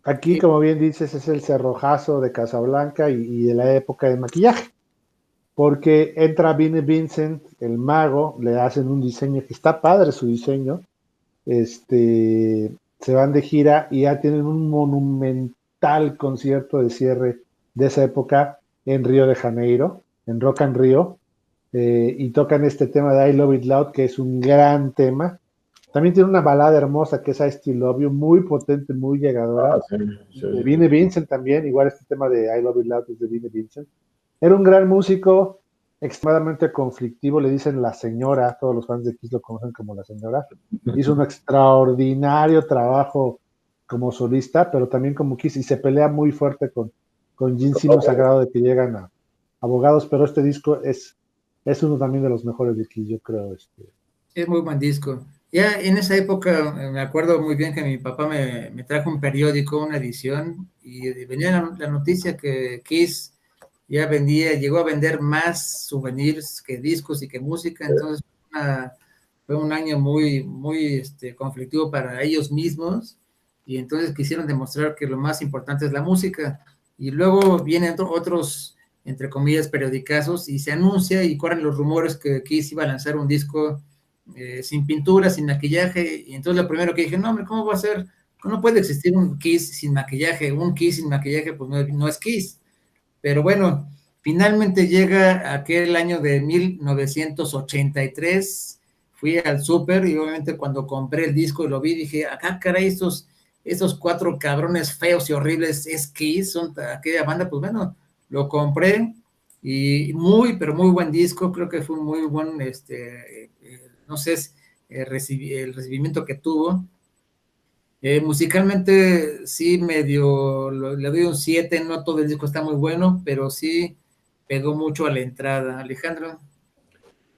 Aquí, como bien dices, es el cerrojazo de Casablanca y de la época de maquillaje. Porque entra Vinnie Vincent, el mago, le hacen un diseño que está padre su diseño. Se van de gira y ya tienen un monumental concierto de cierre de esa época en Río de Janeiro, en Rock and Rio, y tocan este tema de I Love It Loud, que es un gran tema. También tiene una balada hermosa que es I Still Love You, muy potente, muy llegadora. De Vinnie Vincent también, igual este tema de I Love It Loud es de Vinnie Vincent. Era un gran músico, extremadamente conflictivo, le dicen la señora, todos los fans de Kiss lo conocen como la señora. Hizo un extraordinario trabajo como solista, pero también como Kiss, y se pelea muy fuerte con Gene Simmons a grado de que llegan a abogados, pero este disco es uno también de los mejores de Kiss, yo creo. Es muy buen disco. Ya en esa época me acuerdo muy bien que mi papá me trajo un periódico, una edición, y venía la noticia que Kiss ya llegó a vender más souvenirs que discos y que música, entonces fue un año muy, muy conflictivo para ellos mismos, y entonces quisieron demostrar que lo más importante es la música, y luego vienen otros, entre comillas, periodicazos, y se anuncia y corren los rumores que Kiss iba a lanzar un disco sin pintura, sin maquillaje, y entonces lo primero que dije, no, hombre, ¿cómo va a ser? No puede existir un Kiss sin maquillaje, un Kiss sin maquillaje, pues no es Kiss. Pero bueno, finalmente llega aquel año de 1983, fui al súper y obviamente cuando compré el disco y lo vi, dije, acá caray, estos 4 cabrones feos y horribles es Kiss, son aquella banda, pues bueno, lo compré y pero muy buen disco, creo que fue un muy buen, no sé, el recibimiento que tuvo. Musicalmente sí medio le doy un 7, no todo el disco está muy bueno, pero sí pegó mucho a la entrada. Alejandro.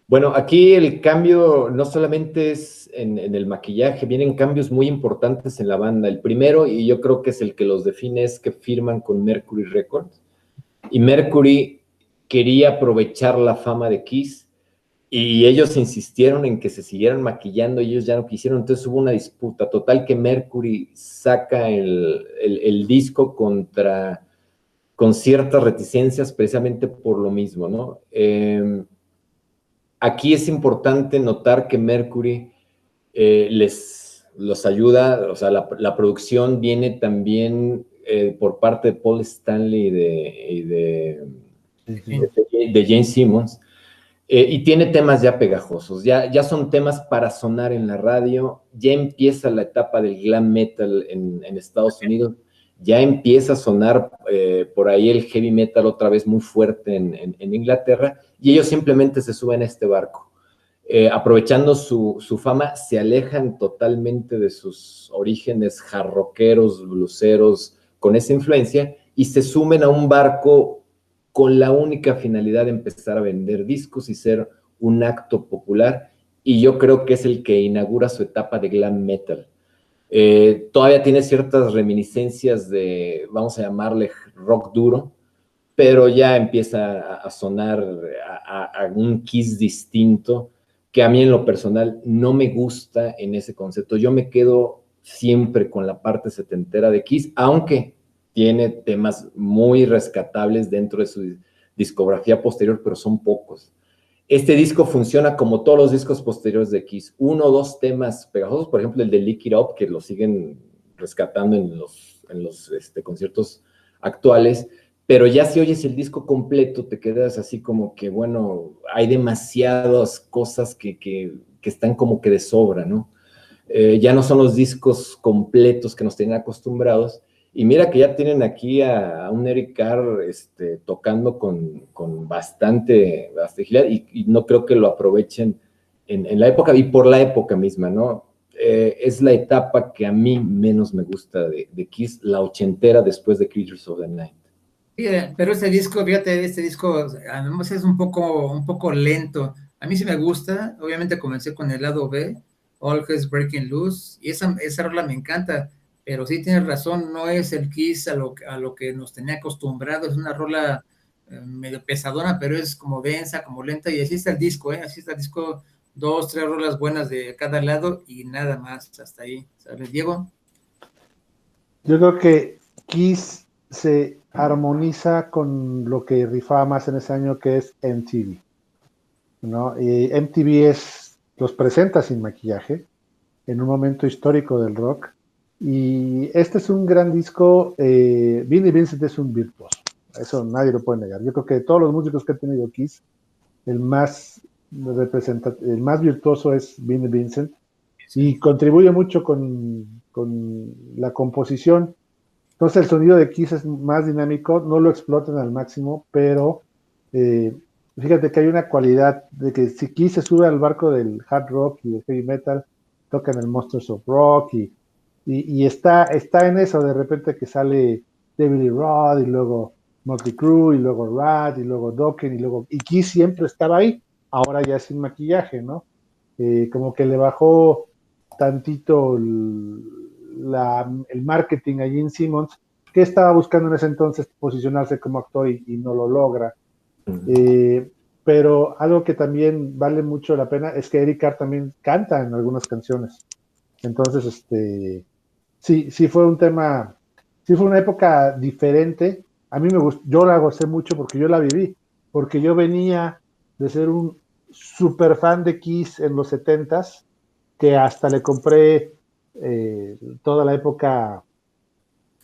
Bueno, aquí el cambio no solamente es en el maquillaje, vienen cambios muy importantes en la banda. El primero, y yo creo que es el que los define, es que firman con Mercury Records. Y Mercury quería aprovechar la fama de Kiss y ellos insistieron en que se siguieran maquillando y ellos ya no quisieron, entonces hubo una disputa total que Mercury saca el disco con ciertas reticencias precisamente por lo mismo, ¿no? Aquí es importante notar que Mercury los ayuda, o sea, la producción viene también por parte de Paul Stanley y de Gene Simmons. Y tiene temas ya pegajosos, ya son temas para sonar en la radio, ya empieza la etapa del glam metal en Estados Unidos, ya empieza a sonar por ahí el heavy metal otra vez muy fuerte en Inglaterra, y ellos simplemente se suben a este barco. Aprovechando su fama, se alejan totalmente de sus orígenes jarroqueros, bluseros, con esa influencia, y se sumen a un barco con la única finalidad de empezar a vender discos y ser un acto popular, y yo creo que es el que inaugura su etapa de glam metal. Todavía tiene ciertas reminiscencias de, vamos a llamarle, rock duro, pero ya empieza a sonar a un Kiss distinto, que a mí en lo personal no me gusta en ese concepto. Yo me quedo siempre con la parte setentera de Kiss, aunque tiene temas muy rescatables dentro de su discografía posterior, pero son pocos. Este disco funciona como todos los discos posteriores de Kiss. 1 o 2 temas pegajosos, por ejemplo, el de Lick It Up, que lo siguen rescatando en los conciertos actuales, pero ya si oyes el disco completo, te quedas así como que, bueno, hay demasiadas cosas que están como que de sobra, ¿no? Ya no son los discos completos que nos tenían acostumbrados, Y mira que ya tienen aquí a un Eric Carr tocando con bastante agilidad y no creo que lo aprovechen en la época y por la época misma, ¿no? Es la etapa que a mí menos me gusta de Kiss, la ochentera después de Creatures of the Night. Sí, pero este disco, fíjate, este disco además es un poco lento. A mí sí me gusta, obviamente comencé con el lado B, All Hell's Breaking Loose, y esa rola me encanta, pero sí tienes razón, no es el Kiss a lo que nos tenía acostumbrado, es una rola medio pesadona, pero es como densa, como lenta, y así está el disco, así está el disco, 2, 3 rolas buenas de cada lado y nada más, hasta ahí, ¿sabes, Diego? Yo creo que Kiss se armoniza con lo que rifaba más en ese año, que es MTV, ¿no? Y MTV los presenta sin maquillaje en un momento histórico del rock. Y este es un gran disco. Vinnie Vincent es un virtuoso, eso nadie lo puede negar. Yo creo que de todos los músicos que ha tenido Kiss, el más el más virtuoso es Vinnie Vincent y contribuye mucho con la composición. Entonces el sonido de Kiss es más dinámico, no lo explotan al máximo, pero fíjate que hay una cualidad de que si Kiss se sube al barco del hard rock y del heavy metal, tocan el Monsters of Rock y está en eso, de repente que sale David Lee Roth y luego Motley Crue y luego Rat y luego Dokken y Kiss siempre estaba ahí, ahora ya sin maquillaje, ¿no? Como que le bajó tantito el marketing a Gene Simmons, que estaba buscando en ese entonces posicionarse como actor y no lo logra. Pero algo que también vale mucho la pena es que Eric Carr también canta en algunas canciones. Entonces, sí fue un tema, sí fue una época diferente. A mí me gustó, yo la gocé mucho porque yo la viví, porque yo venía de ser un super fan de Kiss en los 70s, que hasta le compré toda la época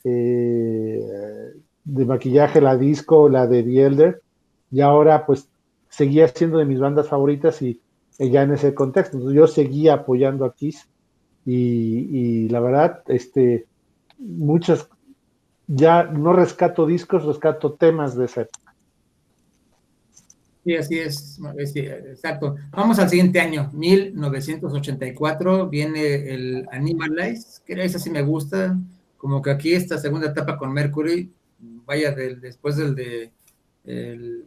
de maquillaje, la disco, la de The Elder, y ahora pues seguía siendo de mis bandas favoritas y ya en ese contexto. Entonces, yo seguía apoyando a Kiss y la verdad, muchas, ya no rescato discos, rescato temas de esa época. Sí, así es, sí, exacto. Vamos al siguiente año, 1984, viene el Animalize, que esa sí me gusta, como que aquí esta segunda etapa con Mercury, vaya, después el, el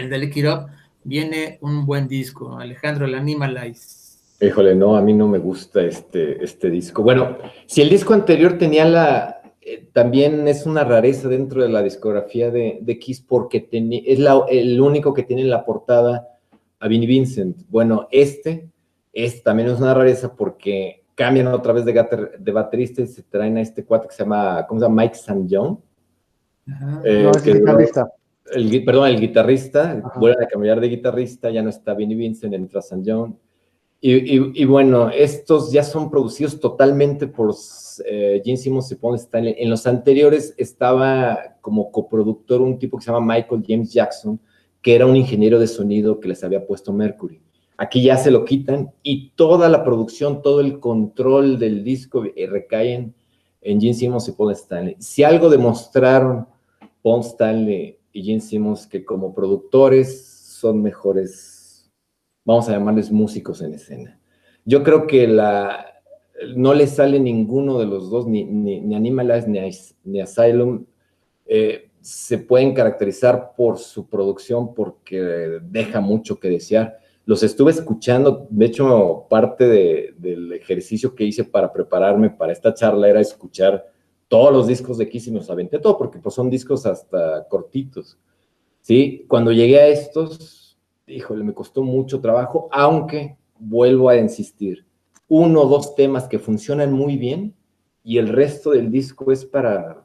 de Lick It Up, viene un buen disco, Alejandro, el Animalize. Híjole, no, a mí no me gusta este disco. Bueno, si el disco anterior tenía también es una rareza dentro de la discografía de Kiss porque es el único que tiene en la portada a Vinnie Vincent. Bueno, también es una rareza porque cambian otra vez de baterista y se traen a este cuate que se llama, ¿cómo se llama? Mike St. John. No, es el guitarrista. Perdón, el guitarrista, vuelven a cambiar de guitarrista, ya no está Vinnie Vincent, entra St. John. Y bueno, estos ya son producidos totalmente por Gene Simmons y Paul Stanley. En los anteriores estaba como coproductor un tipo que se llama Michael James Jackson, que era un ingeniero de sonido que les había puesto Mercury. Aquí ya se lo quitan y toda la producción, todo el control del disco recae en Gene Simmons y Paul Stanley. Si algo demostraron Paul Stanley y Gene Simmons, que como productores son mejores, vamos a llamarles músicos en escena. Yo creo que no le sale ninguno de los dos, ni Animalize ni Asylum, se pueden caracterizar por su producción porque deja mucho que desear. Los estuve escuchando, de hecho, parte del ejercicio que hice para prepararme para esta charla era escuchar todos los discos de Kiss y me los aventé todo, porque pues, son discos hasta cortitos, ¿sí? Cuando llegué a estos, híjole, me costó mucho trabajo, aunque vuelvo a insistir, 1 o 2 temas que funcionan muy bien y el resto del disco es para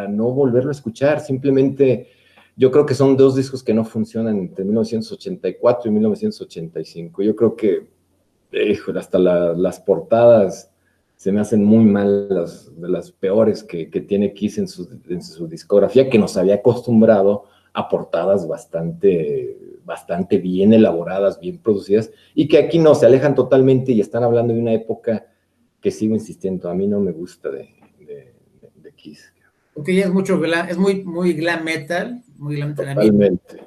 no volverlo a escuchar. Simplemente, yo creo que son 2 discos que no funcionan entre 1984 y 1985. Yo creo que, híjole, hasta las portadas se me hacen muy mal, de las peores que tiene Kiss en su discografía, que nos había acostumbrado a portadas bastante bien elaboradas, bien producidas, y que aquí no, se alejan totalmente y están hablando de una época que sigo insistiendo, a mí no me gusta de Kiss. Porque ya es mucho glam, es muy glam metal, muy glam metal. Totalmente.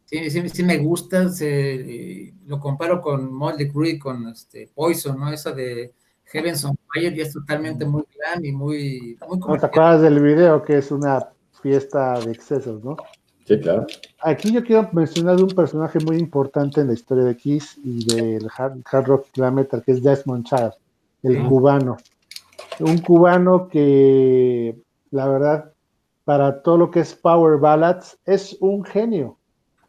Sí me gusta, lo comparo con Motley Crue y con Poison, ¿no? Esa de Heavens on Fire, y es totalmente muy glam y muy ¿No te comercial. acuerdas del video que es una fiesta de excesos, no? Sí, claro. Aquí yo quiero mencionar un personaje muy importante en la historia de Kiss y del hard rock y glam metal, que es Desmond Child, el cubano. Un cubano que, la verdad, para todo lo que es power ballads, es un genio.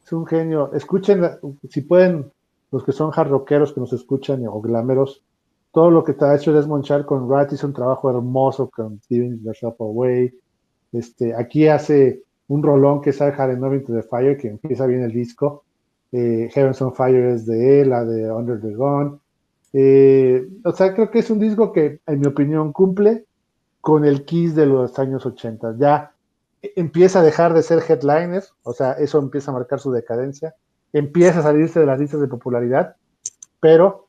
Es un genio. Escuchen, si pueden, los que son hard rockeros que nos escuchan o glameros, todo lo que te ha hecho Desmond Child con Rat hizo un trabajo hermoso con Giving Yourself Away. Aquí hace un rolón que es Hard Enough Into the Fire, que empieza bien el disco. Heavens on Fire es de él, la de Under the Gun. O sea, creo que es un disco que, en mi opinión, cumple con el Kiss de los años 80. Ya empieza a dejar de ser headliner, o sea, eso empieza a marcar su decadencia. Empieza a salirse de las listas de popularidad, pero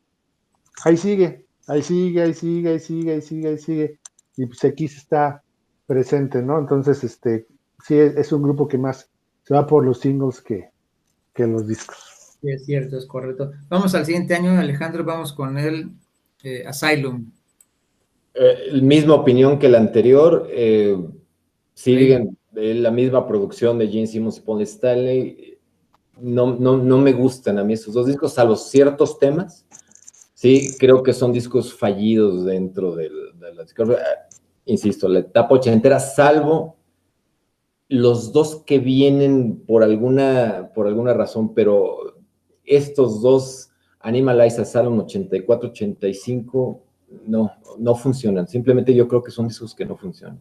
ahí sigue, ahí sigue, ahí sigue, ahí sigue, ahí sigue, ahí sigue. Y pues Kiss está presente, ¿no? Entonces, sí, es un grupo que más se va por los singles que los discos. Sí, es cierto, es correcto. Vamos al siguiente año, Alejandro, vamos con el Asylum. Misma opinión que la anterior. Siguen Sí. la misma producción de Gene Simmons y Paul Stanley. No me gustan a mí esos dos discos, salvo ciertos temas. Sí, creo que son discos fallidos dentro de la discografía. Insisto, la etapa ochentera, salvo los dos que vienen por alguna razón, pero estos dos, Animal Eyes Asylum 84-85, no funcionan. Simplemente yo creo que son discos que no funcionan.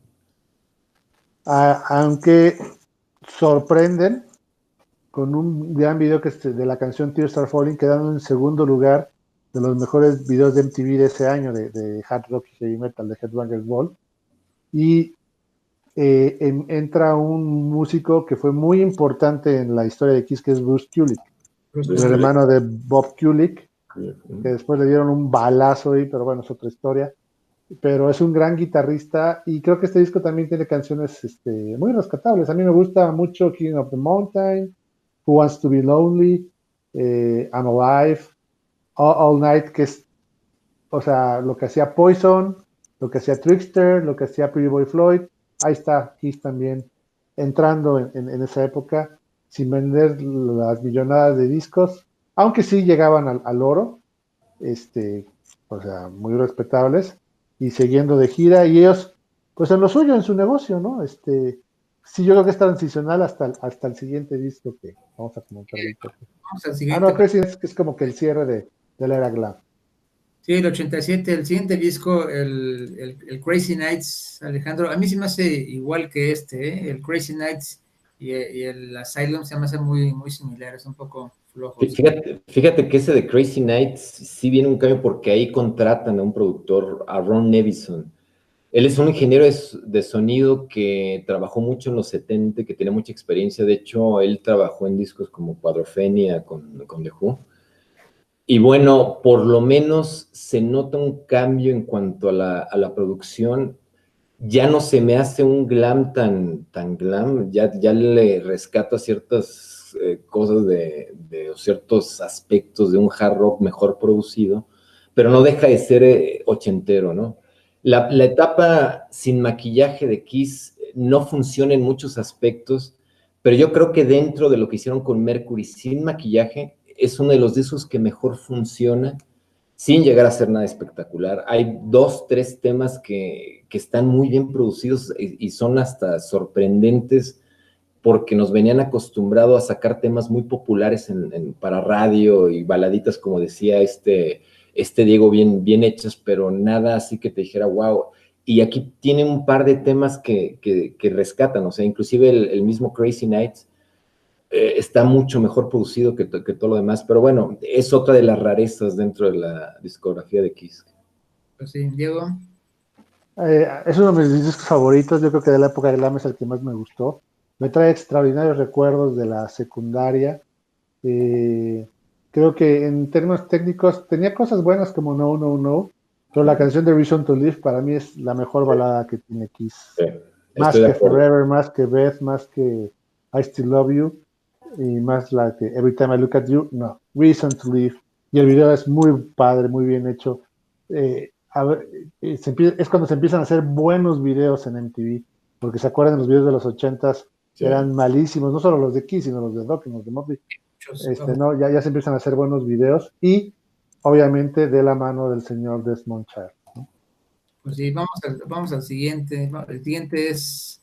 Aunque sorprenden con un gran video que es de la canción Tears Are Falling, quedando en segundo lugar de los mejores videos de MTV de ese año, de hard rock y heavy metal, de Headbangers Ball. Y entra un músico que fue muy importante en la historia de Kiss, que es Bruce Kulick, el hermano de Bob Kulick, que después le dieron un balazo ahí, pero bueno, es otra historia. Pero es un gran guitarrista y creo que este disco también tiene canciones muy rescatables. A mí me gusta mucho King of the Mountain, Who Wants to Be Lonely, I'm Alive, All Night, que es, o sea, lo que hacía Poison, lo que hacía Trickster, lo que hacía Pretty Boy Floyd. Ahí está Kiss también entrando en esa época, sin vender las millonadas de discos, aunque sí llegaban al oro, o sea, muy respetables, y siguiendo de gira, y ellos, pues en lo suyo, en su negocio, ¿no? Sí, yo creo que es transicional hasta el siguiente disco que vamos a comentar un poco. Vamos al siguiente. No, Crazy es que es como que el cierre de la era glam. Sí, el 87, el siguiente disco, el Crazy Nights, Alejandro, a mí sí me hace igual que el Crazy Nights y el Asylum se me hacen muy similares, un poco flojos. Fíjate que ese de Crazy Nights sí viene un cambio porque ahí contratan a un productor, a Ron Nevison. Él es un ingeniero de sonido que trabajó mucho en los 70, que tiene mucha experiencia. De hecho, él trabajó en discos como Quadrophenia con The Who. Y bueno, por lo menos se nota un cambio en cuanto a la producción. Ya no se me hace un glam tan glam, ya le rescato ciertas cosas o ciertos aspectos de un hard rock mejor producido, pero no deja de ser ochentero, ¿no? La etapa sin maquillaje de Kiss no funciona en muchos aspectos, pero yo creo que dentro de lo que hicieron con Mercury sin maquillaje, es uno de los discos que mejor funciona, sin llegar a ser nada espectacular. Hay 2, 3 temas que están muy bien producidos y son hasta sorprendentes porque nos venían acostumbrados a sacar temas muy populares para radio y baladitas, como decía este Diego, bien hechos, pero nada así que te dijera, wow. Y aquí tiene un par de temas que rescatan, o sea, inclusive el mismo Crazy Nights está mucho mejor producido que todo lo demás, pero bueno, es otra de las rarezas dentro de la discografía de Kiss. Pues sí, Diego. Es uno de mis discos favoritos, yo creo que de la época de glam es el que más me gustó. Me trae extraordinarios recuerdos de la secundaria. Creo que en términos técnicos tenía cosas buenas como No, No, No, pero la canción de Reason to Live para mí es la mejor balada que tiene Kiss. Sí. Más que Forever, más que Beth, más que I Still Love You, y más la que Every Time I Look at You, no, Reason to Live. Y el video es muy padre, muy bien hecho. Es cuando se empiezan a hacer buenos videos en MTV, porque se acuerdan los videos de los 80s, eran malísimos, no solo los de Kiss, sino los de Dokken, los de Motley. No, ya se empiezan a hacer buenos videos, y obviamente de la mano del señor Desmond Child, ¿no? Pues sí, vamos al siguiente. El siguiente es,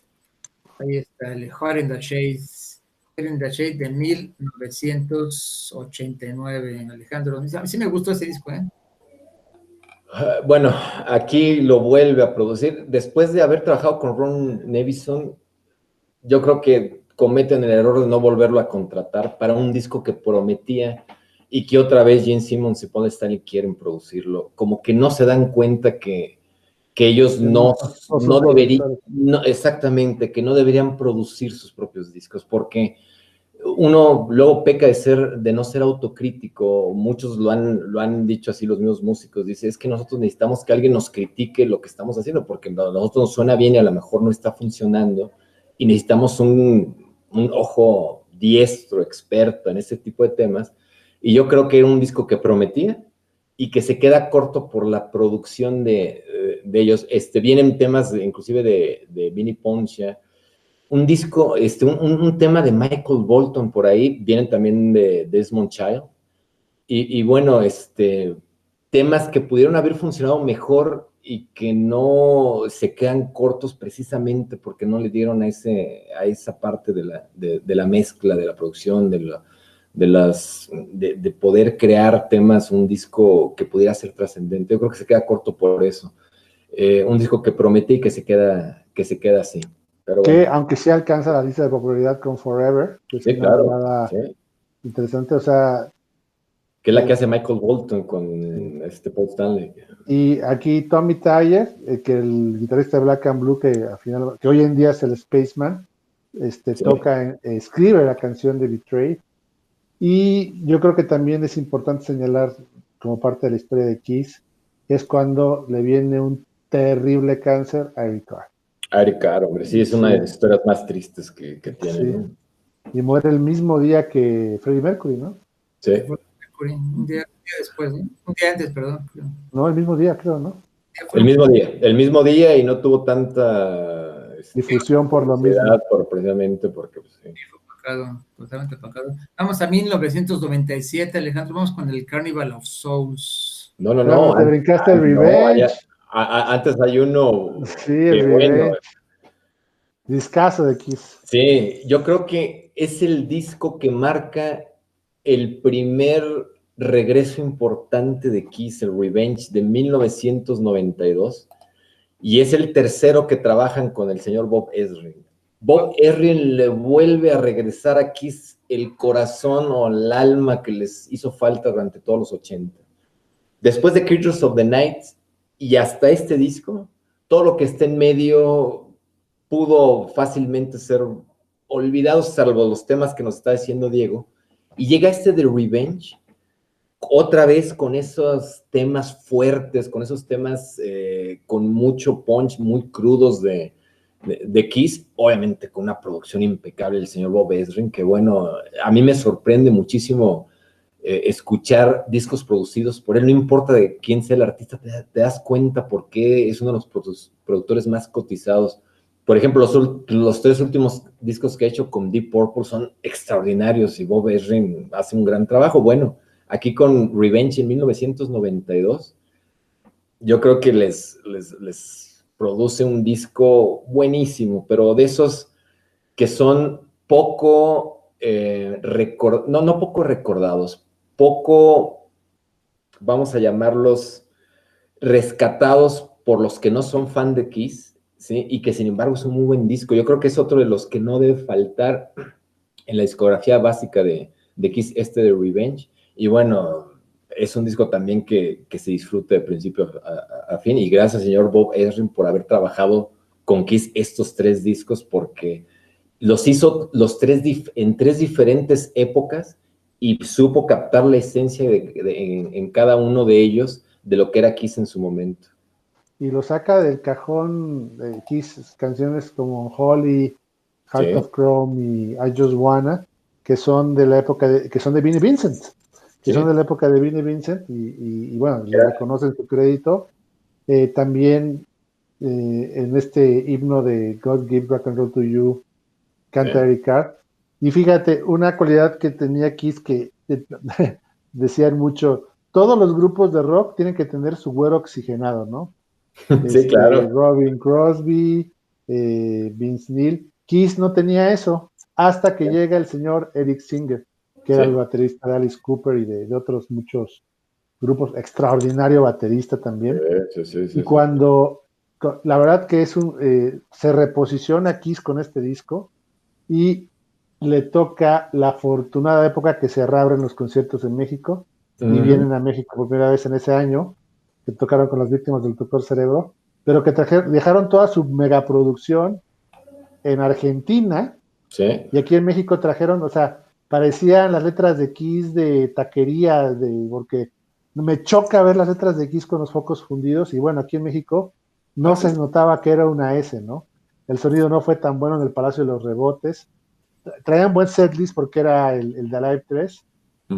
ahí está, el Hot in the Shades. Hot in the Shade de 1989, Alejandro. A mí sí me gustó ese disco, ¿eh? Bueno, aquí lo vuelve a producir. Después de haber trabajado con Ron Nevison, yo creo que cometen el error de no volverlo a contratar para un disco que prometía y que otra vez Gene Simmons y Paul Stanley quieren producirlo. Como que no se dan cuenta que ellos no deberían, exactamente, que no deberían producir sus propios discos, porque uno luego peca de no ser autocrítico. Muchos lo han dicho así, los mismos músicos. Dice, es que nosotros necesitamos que alguien nos critique lo que estamos haciendo, porque a nosotros nos suena bien y a lo mejor no está funcionando, y necesitamos un ojo diestro, experto en este tipo de temas. Y yo creo que era un disco que prometía y que se queda corto por la producción de ellos. Vienen temas inclusive de Vinnie Poncia, un disco, un tema de Michael Bolton por ahí, vienen también de Desmond Child, y bueno, temas que pudieron haber funcionado mejor y que no se quedan cortos precisamente porque no le dieron a esa parte de la mezcla, de la producción, de poder crear temas, un disco que pudiera ser trascendente. Yo creo que se queda corto por eso. Un disco que promete y que se queda así. Pero bueno. Que aunque sí alcanza la lista de popularidad con Forever, pues sí, claro, sí. Interesante, o sea, que es la que hace Michael Bolton con Paul Stanley. Y aquí Tommy Thayer, que el guitarrista de Black and Blue, que hoy en día es el Spaceman, escribe la canción de Betray. Y yo creo que también es importante señalar, como parte de la historia de Kiss, es cuando le viene un terrible cáncer a Eric Carr. A Eric Carr, hombre, sí, es una de las historias más tristes que tiene, sí. ¿no? Y muere el mismo día que Freddie Mercury, ¿no? Sí. Un día después, ¿no? Un día antes, perdón. No, el mismo día, creo, ¿no? El mismo día, y no tuvo tanta difusión por lo mismo. Precisamente porque, pues, sí. Totalmente apagado. Vamos a 1997, Alejandro, vamos con el Carnival of Souls. No. Te brincaste el Revenge. Antes hay uno. Sí, el Revenge. Bueno. Discazo de Kiss. Sí, yo creo que es el disco que marca el primer regreso importante de Kiss, el Revenge de 1992, y es el tercero que trabajan con el señor Bob Ezrin. Bob Ezrin le vuelve a regresar a Kiss el corazón o el alma que les hizo falta durante todos los 80. Después de Creatures of the Night y hasta este disco, todo lo que está en medio pudo fácilmente ser olvidado, salvo los temas que nos está diciendo Diego, y llega de Revenge, otra vez con esos temas fuertes, con esos temas con mucho punch, muy crudos de Kiss, obviamente con una producción impecable del señor Bob Ezrin, que bueno, a mí me sorprende muchísimo escuchar discos producidos por él, no importa de quién sea el artista, te das cuenta por qué es uno de los productores más cotizados. Por ejemplo, los 3 últimos discos que ha hecho con Deep Purple son extraordinarios y Bob Ezrin hace un gran trabajo. Bueno, aquí con Revenge en 1992, yo creo que les produce un disco buenísimo, pero de esos que son poco, no poco recordados, poco, vamos a llamarlos, rescatados por los que no son fan de Kiss, ¿sí? Y que sin embargo es un muy buen disco. Yo creo que es otro de los que no debe faltar en la discografía básica de Kiss, de Revenge. Y bueno, es un disco también que se disfruta de principio a fin, y gracias señor Bob Ezrin por haber trabajado con Kiss estos 3 discos, porque los hizo en 3 diferentes épocas y supo captar la esencia en cada uno de ellos de lo que era Kiss en su momento. y lo saca del cajón de Kiss, canciones como Holly, Heart Sí. of Chrome y I Just Wanna, que son de la época que son de Vinnie Vincent, que Sí. son de la época de Vinnie Vincent, y bueno, le reconocen su crédito. También en este himno de God Give Rock and Roll to You, canta Eric Carr. Y fíjate, una cualidad que tenía Kiss que decían mucho, todos los grupos de rock tienen que tener su güero oxigenado, ¿no? Sí, claro. Robin Crosby, Vince Neil. Kiss no tenía eso hasta que llega el señor Eric Singer, que era el baterista de Alice Cooper y de otros muchos grupos, extraordinario baterista también. Sí. Y cuando, la verdad que se reposiciona Kiss con este disco y le toca la afortunada época que se reabren los conciertos en México y vienen a México por primera vez en ese año, que tocaron con las víctimas del Doctor Cerebro, pero que dejaron toda su megaproducción en Argentina, y aquí en México trajeron, o sea, parecían las letras de Kiss de taquería, porque me choca ver las letras de Kiss con los focos fundidos, y bueno, aquí en México no se notaba que era una S, ¿no? El sonido no fue tan bueno en el Palacio de los Rebotes. Traían buen setlist porque era el de Alive 3,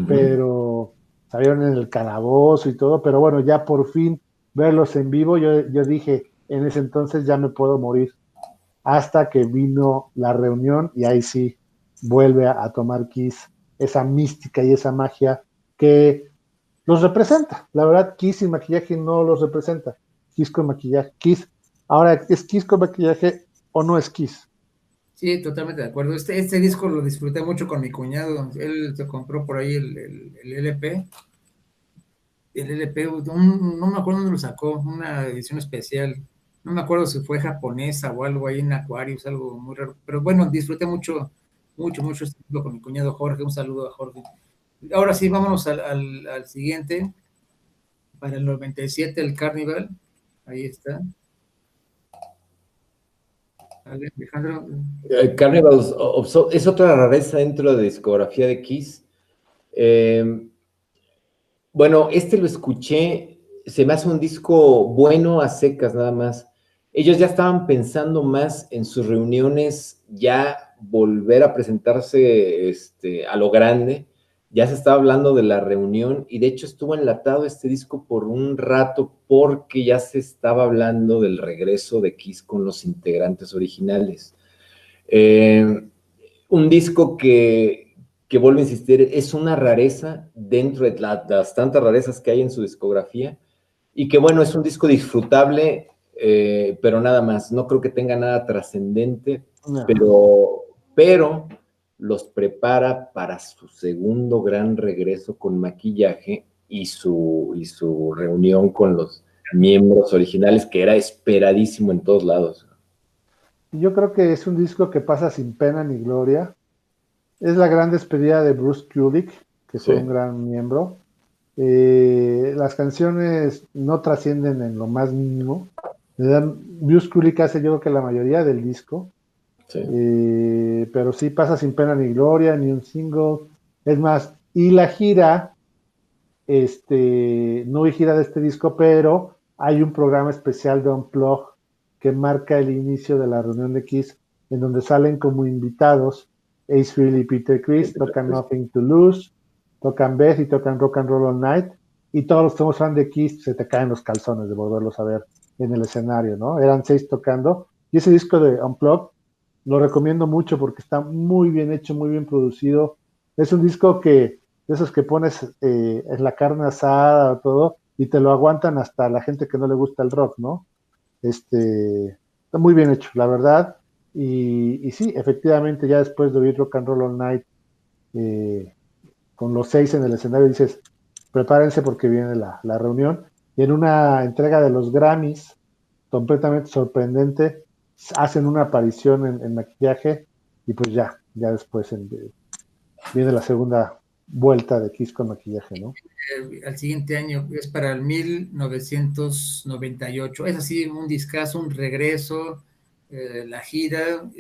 pero salieron en el calabozo y todo, pero bueno, ya por fin verlos en vivo, yo dije, en ese entonces ya me puedo morir, hasta que vino la reunión y ahí sí vuelve a tomar Kiss esa mística y esa magia que los representa. La verdad, Kiss sin maquillaje no los representa. Kiss con maquillaje, Kiss. Ahora, ¿es Kiss con maquillaje o no es Kiss? Sí, totalmente de acuerdo. Este disco lo disfruté mucho con mi cuñado. Él se compró por ahí el LP. El LP, no me acuerdo dónde lo sacó, una edición especial. No me acuerdo si fue japonesa o algo ahí en Aquarius, algo muy raro. Pero bueno, disfruté mucho este disco con mi cuñado Jorge. Un saludo a Jorge. Ahora sí, vámonos al siguiente. Para el 97, el Carnival. Ahí está. Alejandro. Carnival es otra rareza dentro de la discografía de Kiss. Bueno, lo escuché, se me hace un disco bueno a secas nada más. Ellos ya estaban pensando más en sus reuniones, ya volver a presentarse a lo grande. Ya se estaba hablando de la reunión y de hecho estuvo enlatado este disco por un rato porque ya se estaba hablando del regreso de Kiss con los integrantes originales. Un disco que vuelvo a insistir, es una rareza dentro de las tantas rarezas que hay en su discografía y que bueno, es un disco disfrutable, pero nada más, no creo que tenga nada trascendente, no. pero los prepara para su segundo gran regreso con maquillaje y su reunión con los miembros originales, que era esperadísimo en todos lados. Yo creo que es un disco que pasa sin pena ni gloria. Es la gran despedida de Bruce Kulick, que fue un gran miembro. Las canciones no trascienden en lo más mínimo. Bruce Kulick hace yo creo que la mayoría del disco. Pero sí pasa sin pena ni gloria, ni un single. Es más, y la gira, no hay gira de este disco, pero hay un programa especial de Unplugged que marca el inicio de la reunión de Kiss, en donde salen como invitados Ace Frehley y Peter Criss, tocan Nothing to Lose, tocan Beth y tocan Rock and Roll All Night, y todos los que somos fan de Kiss se te caen los calzones de volverlos a ver en el escenario, ¿no? Eran 6 tocando, y ese disco de Unplugged lo recomiendo mucho porque está muy bien hecho, muy bien producido. Es un disco de esos que pones en la carne asada o todo, y te lo aguantan hasta la gente que no le gusta el rock, ¿no? Está muy bien hecho, la verdad. Y sí, efectivamente, ya después de oír Rock and Roll All Night, con los 6 en el escenario, dices, prepárense porque viene la reunión. Y en una entrega de los Grammys, completamente sorprendente, hacen una aparición en maquillaje, y pues ya después viene la segunda vuelta de Kiss con maquillaje, ¿no? Al siguiente año, es para el 1998. Es así, un discazo, un regreso, la gira.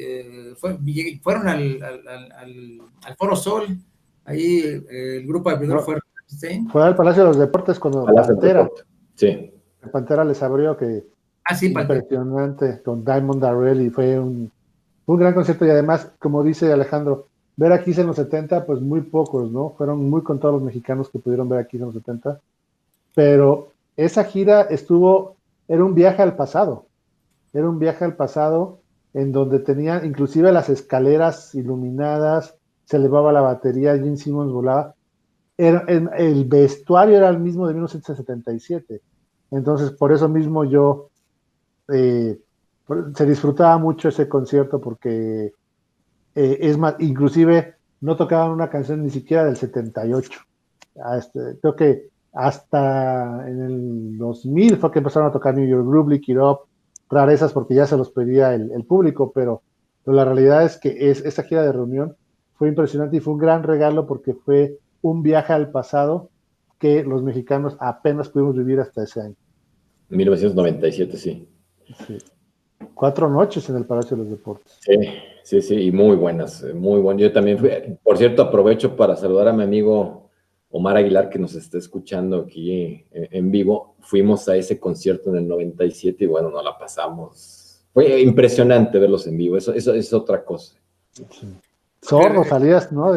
Fueron al Foro Sol, ahí el grupo abridor fue Rammstein. Fue al Palacio de los Deportes cuando Pantera les abrió, que Sí, Paltepe. Impresionante, con Diamond Darrell, y fue un gran concierto. Y además, como dice Alejandro, ver a Kiss en los 70, pues muy pocos, ¿no? Fueron muy contados los mexicanos que pudieron ver a Kiss en los 70, pero esa gira era un viaje al pasado, en donde tenían inclusive las escaleras iluminadas, se elevaba la batería, Gene Simmons volaba. El vestuario era el mismo de 1977. Entonces, por eso mismo eh, se disfrutaba mucho ese concierto, porque es más, inclusive no tocaban una canción ni siquiera del 78. Creo que hasta en el 2000 fue que empezaron a tocar New York Groove, Lick It Up, rarezas porque ya se los pedía el público, pero la realidad es que esta gira de reunión fue impresionante y fue un gran regalo, porque fue un viaje al pasado que los mexicanos apenas pudimos vivir hasta ese año. 1997, sí. Sí. 4 noches en el Palacio de los Deportes. Sí, y muy buenas, muy buenas. Yo también fui, por cierto, aprovecho para saludar a mi amigo Omar Aguilar, que nos está escuchando aquí en vivo. Fuimos a ese concierto en el 97 y bueno, nos la pasamos. Fue impresionante verlos en vivo, eso es otra cosa. Sí. Zorro, salías, ¿no?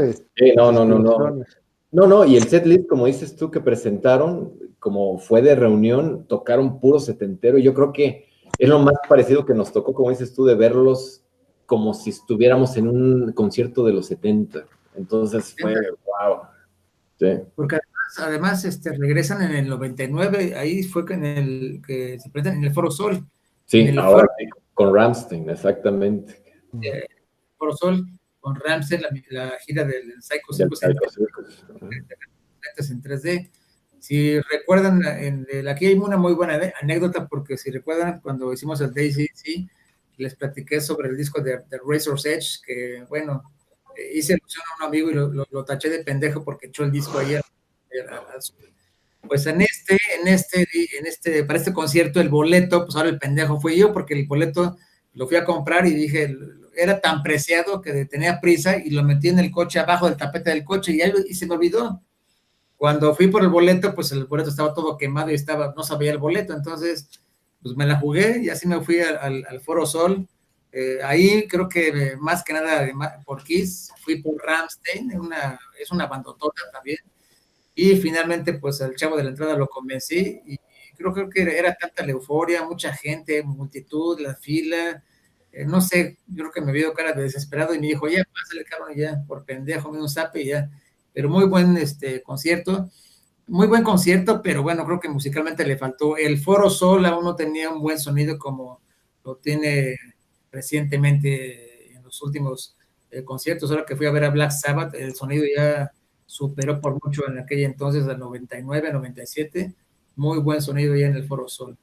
No, y el setlist, como dices tú, que presentaron, como fue de reunión, tocaron puro setentero, y yo creo que es lo más parecido que nos tocó, como dices tú, de verlos como si estuviéramos en un concierto de los 70. Entonces fue, wow. Sí. Porque además regresan en el 99, ahí fue que se presentan en el Foro Sol. Sí, ahora con Rammstein, exactamente. Foro Sol, con Rammstein, la gira del Psycho Circus en 3D. Si recuerdan, aquí hay una muy buena anécdota, porque si recuerdan, cuando hicimos el Daisy, les platiqué sobre el disco de Razor's Edge, que bueno, hice ilusión a un amigo y lo taché de pendejo porque echó el disco ayer. Pues para este concierto, el boleto, pues ahora el pendejo fui yo, porque el boleto lo fui a comprar y dije, era tan preciado que tenía prisa y lo metí en el coche, abajo del tapete del coche, y se me olvidó. Cuando fui por el boleto, pues el boleto estaba todo quemado y no sabía el boleto, entonces pues me la jugué y así me fui al Foro Sol. Ahí creo que más que nada por Kiss, fui por Rammstein, es una bandotota también, y finalmente pues al chavo de la entrada lo convencí, y creo que era tanta la euforia, mucha gente, multitud, la fila, no sé, yo creo que me vio cara de desesperado y me dijo, ya, pásale, cabrón, ya, por pendejo, me dio un zape y ya. Pero muy buen concierto, muy buen concierto, pero bueno, creo que musicalmente le faltó. El Foro Sol aún no tenía un buen sonido como lo tiene recientemente en los últimos conciertos. Ahora que fui a ver a Black Sabbath, el sonido ya superó por mucho en aquella entonces, del 99, 97, muy buen sonido ya en el Foro Sol.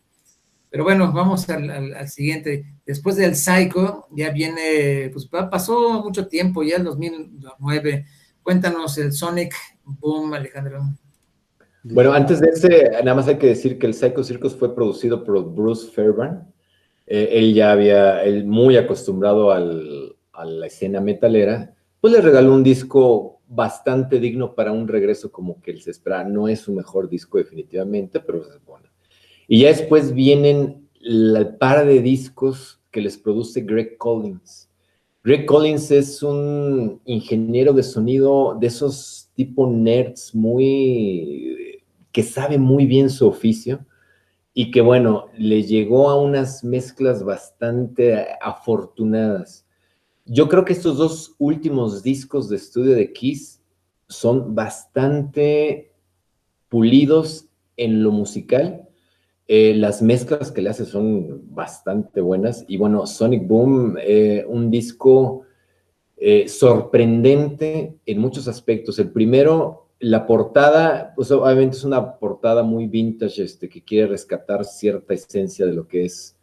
Pero bueno, vamos al siguiente. Después del Psycho, ya viene, pues pasó mucho tiempo, ya en 2009. Cuéntanos el Sonic Boom, Alejandro. Bueno, antes de ese, nada más hay que decir que el Psycho Circus fue producido por Bruce Fairbairn. Él muy acostumbrado a la escena metalera, pues le regaló un disco bastante digno para un regreso como que él se espera. No es su mejor disco definitivamente, pero es bueno. Y ya después vienen el par de discos que les produce Greg Collins. Greg Collins es un ingeniero de sonido de esos tipo nerds que sabe muy bien su oficio y que, bueno, le llegó a unas mezclas bastante afortunadas. Yo creo que estos dos últimos discos de estudio de Kiss son bastante pulidos en lo musical. Las mezclas que le hace son bastante buenas. Y bueno, Sonic Boom, un disco sorprendente en muchos aspectos. El primero, la portada, pues obviamente es una portada muy vintage, que quiere rescatar cierta esencia de lo que es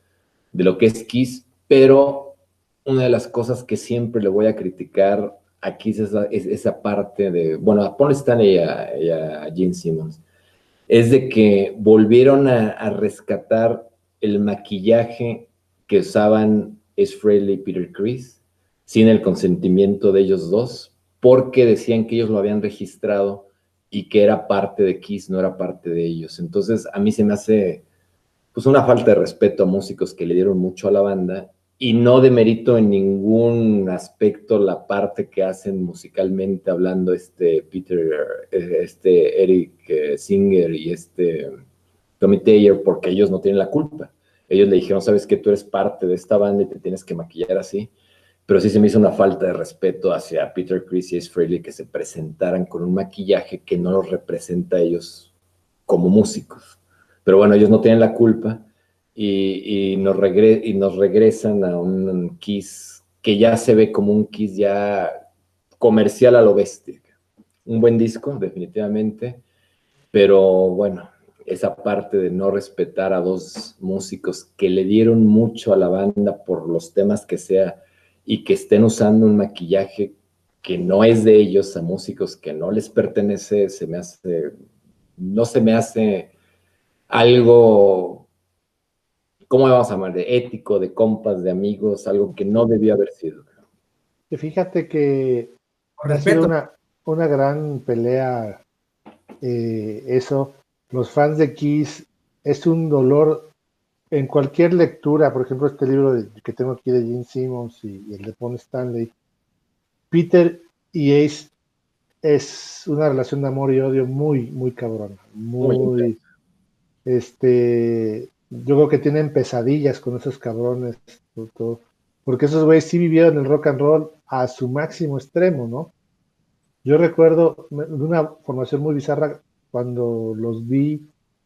Kiss, pero una de las cosas que siempre le voy a criticar a Kiss es esa parte de, bueno, a Paul Stanley y a Gene Simmons, es de que volvieron a rescatar el maquillaje que usaban Ace Frehley y Peter Criss sin el consentimiento de ellos dos, porque decían que ellos lo habían registrado y que era parte de Kiss, no era parte de ellos. Entonces, a mí se me hace pues una falta de respeto a músicos que le dieron mucho a la banda, y no demerito en ningún aspecto la parte que hacen musicalmente hablando Eric Singer y Tommy Thayer, porque ellos no tienen la culpa. Ellos le dijeron, sabes que tú eres parte de esta banda y te tienes que maquillar así, pero sí se me hizo una falta de respeto hacia Peter Criss y Ace Frehley que se presentaran con un maquillaje que no los representa a ellos como músicos. Pero bueno, ellos no tienen la culpa y nos regresan a un Kiss que ya se ve como un Kiss ya comercial a lo bestia. Un buen disco, definitivamente, pero bueno, esa parte de no respetar a dos músicos que le dieron mucho a la banda por los temas que sea y que estén usando un maquillaje que no es de ellos, a músicos que no les pertenece, no se me hace algo, ¿cómo vamos a llamar? De ético, de compas, de amigos, algo que no debió haber sido. Y fíjate que Con ha sido respeto. una gran pelea eso. Los fans de Kiss es un dolor en cualquier lectura, por ejemplo, este libro que tengo aquí de Gene Simmons y el de Paul Stanley. Peter y Ace es una relación de amor y odio muy, muy cabrona. Muy, yo creo que tienen pesadillas con esos cabrones, todo, porque esos güeyes sí vivieron el rock and roll a su máximo extremo, ¿no? Yo recuerdo de una formación muy bizarra cuando los vi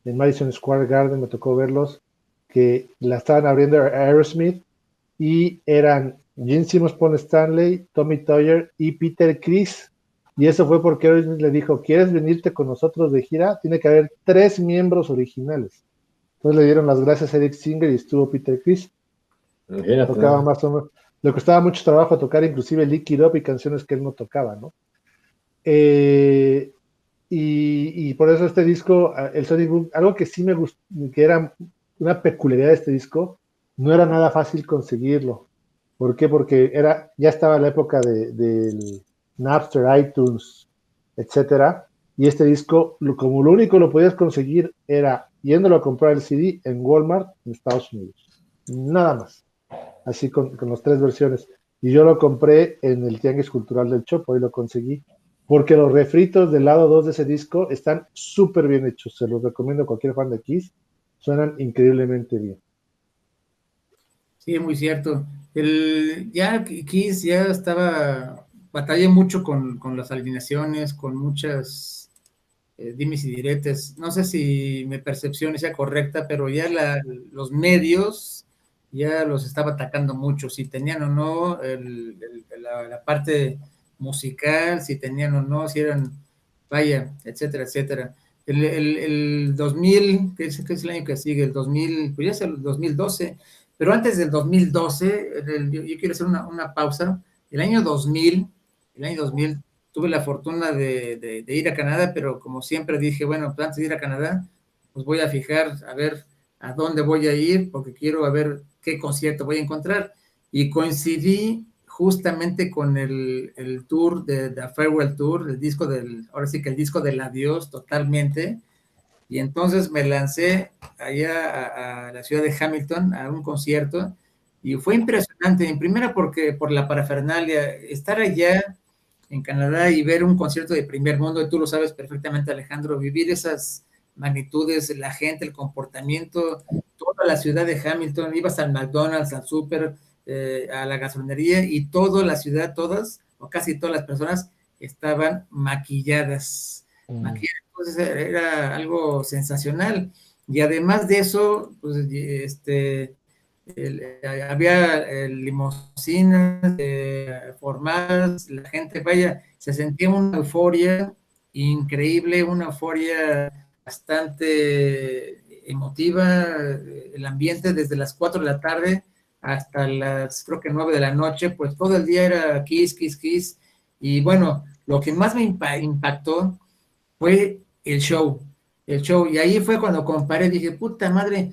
en Madison Square Garden, me tocó verlos, que la estaban abriendo Aerosmith y eran Gene Simmons, Paul Stanley, Tommy Thayer y Peter Criss. Y eso fue porque Aerosmith le dijo, ¿quieres venirte con nosotros de gira? Tiene que haber 3 miembros originales. Entonces le dieron las gracias a Eric Singer y estuvo Peter Criss. Imagínate. Tocaba más o menos, le costaba mucho trabajo tocar inclusive Lick It Up y canciones que él no tocaba, ¿no? Y por eso este disco, el Sonic Boom, algo que sí me gustó, que era una peculiaridad de este disco, no era nada fácil conseguirlo. ¿Por qué? Porque ya estaba la época del Napster, iTunes, etcétera, y este disco, como lo único lo podías conseguir era yéndolo a comprar el CD en Walmart en Estados Unidos. Nada más. Así con las 3 versiones. Y yo lo compré en el Tianguis Cultural del Chopo y lo conseguí. Porque los refritos del lado 2 de ese disco están súper bien hechos. Se los recomiendo a cualquier fan de Kiss. Suenan increíblemente bien. Sí, muy cierto. Ya Kiss ya batallé mucho con las alineaciones, con muchas dimes y diretes. No sé si mi percepción sea correcta, pero ya los medios ya los estaba atacando mucho, si tenían o no la parte musical, si tenían o no, si eran, vaya, etcétera, etcétera. El 2000, que es el año que sigue, el 2000, pues ya es el 2012, pero antes del 2012, yo quiero hacer una pausa. El año 2000, tuve la fortuna de ir a Canadá, pero como siempre dije, bueno, pues antes de ir a Canadá, pues voy a fijar a ver a dónde voy a ir, porque quiero a ver qué concierto voy a encontrar. Y coincidí justamente con el tour de Farewell Tour, ahora sí que el disco del adiós totalmente. Y entonces me lancé allá a la ciudad de Hamilton a un concierto y fue impresionante, en primera porque por la parafernalia, estar allá en Canadá y ver un concierto de primer mundo, y tú lo sabes perfectamente, Alejandro, vivir esas magnitudes, la gente, el comportamiento, toda la ciudad de Hamilton, ibas al McDonald's, al súper, a la gasolinería y toda la ciudad, todas o casi todas las personas estaban maquilladas. Entonces era algo sensacional. Y además de eso, pues había limusinas formadas, la gente, vaya, se sentía una euforia increíble, una euforia bastante emotiva, el ambiente desde las 4 de la tarde hasta las, creo que 9 de la noche, pues todo el día era Kiss, Kiss, Kiss, y bueno, lo que más me impactó fue el show, y ahí fue cuando comparé, dije, puta madre,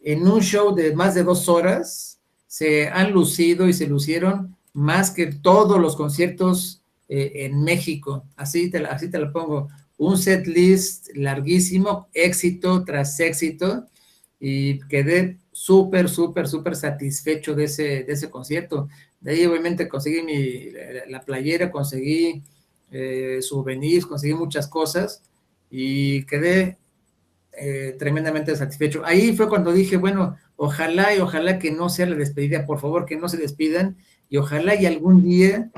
en un show de más de 2 horas, se han lucido y se lucieron más que todos los conciertos en México, así te lo pongo, un set list larguísimo, éxito tras éxito, y quedé súper satisfecho de ese concierto. De ahí obviamente conseguí la playera, conseguí souvenirs, conseguí muchas cosas y quedé tremendamente satisfecho. Ahí fue cuando dije, bueno, ojalá que no sea la despedida, por favor, que no se despidan, y ojalá algún día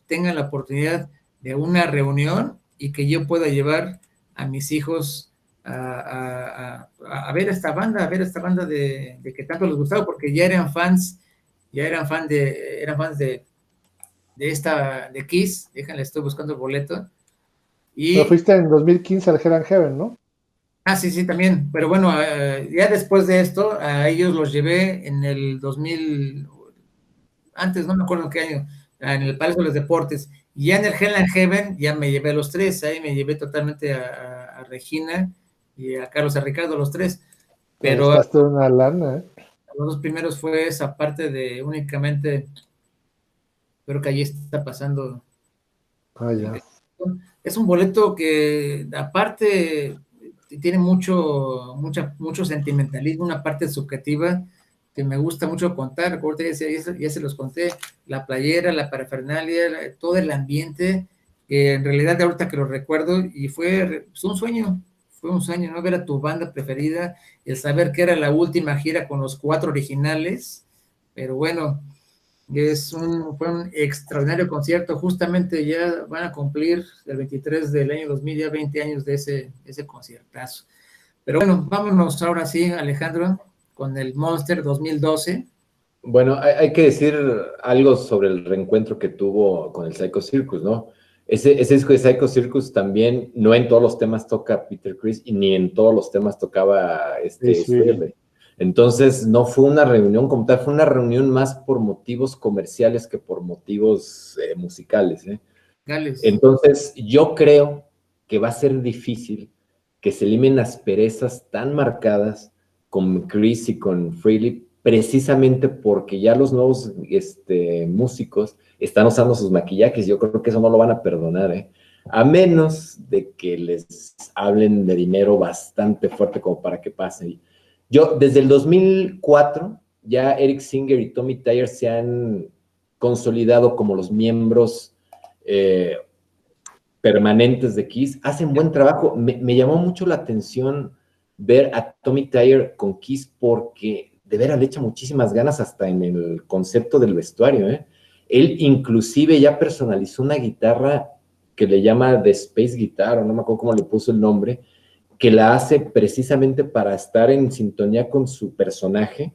tengan la oportunidad de una reunión y que yo pueda llevar a mis hijos a ver esta banda, de que tanto les gustaba, porque eran fans de Kiss. Déjenle, estoy buscando el boleto. Pero Y fuiste en 2015 al Hell and Heaven, ¿no? sí, también. Pero bueno, ya después de esto, a ellos los llevé en el 2000, antes no me acuerdo en qué año, en el Palacio de los Deportes. Y ya en el Hell and Heaven ya me llevé a los tres. Ahí me llevé totalmente a Regina y a Carlos, a Ricardo, los tres. Te Pero gastaste una lana, ¿eh? los dos primeros fue esa parte de únicamente, creo que ahí está pasando. Ah, ya. Es un boleto que aparte tiene mucho sentimentalismo, una parte subjetiva que me gusta mucho contar. Ahorita ya se los conté, la playera, la parafernalia, todo el ambiente, en realidad ahorita que lo recuerdo, y fue un sueño, ¿no? Ver a tu banda preferida, el saber que era la última gira con los 4 originales, pero bueno, fue un extraordinario concierto. Justamente ya van a cumplir el 23 del año 2000, ya 20 años de ese conciertazo. Pero bueno, vámonos ahora sí, Alejandro, con el Monster 2012. Bueno, hay que decir algo sobre el reencuentro que tuvo con el Psycho Circus, ¿no? Ese disco de Psycho Circus también, no en todos los temas toca Peter Criss y ni en todos los temas tocaba Sí. Frehley. Entonces, no fue una reunión como tal, fue una reunión más por motivos comerciales que por motivos musicales, ¿eh? Gales. Entonces, yo creo que va a ser difícil que se eliminen asperezas tan marcadas con Chris y con Frehley, precisamente porque ya los nuevos músicos están usando sus maquillajes. Yo creo que eso no lo van a perdonar, ¿eh? A menos de que les hablen de dinero bastante fuerte como para que pase. Yo, desde el 2004, ya Eric Singer y Tommy Thayer se han consolidado como los miembros permanentes de Kiss, hacen buen trabajo. Me llamó mucho la atención ver a Tommy Thayer con Kiss porque de veras le echa muchísimas ganas hasta en el concepto del vestuario, ¿eh? Él inclusive ya personalizó una guitarra que le llama The Space Guitar, o no me acuerdo cómo le puso el nombre, que la hace precisamente para estar en sintonía con su personaje,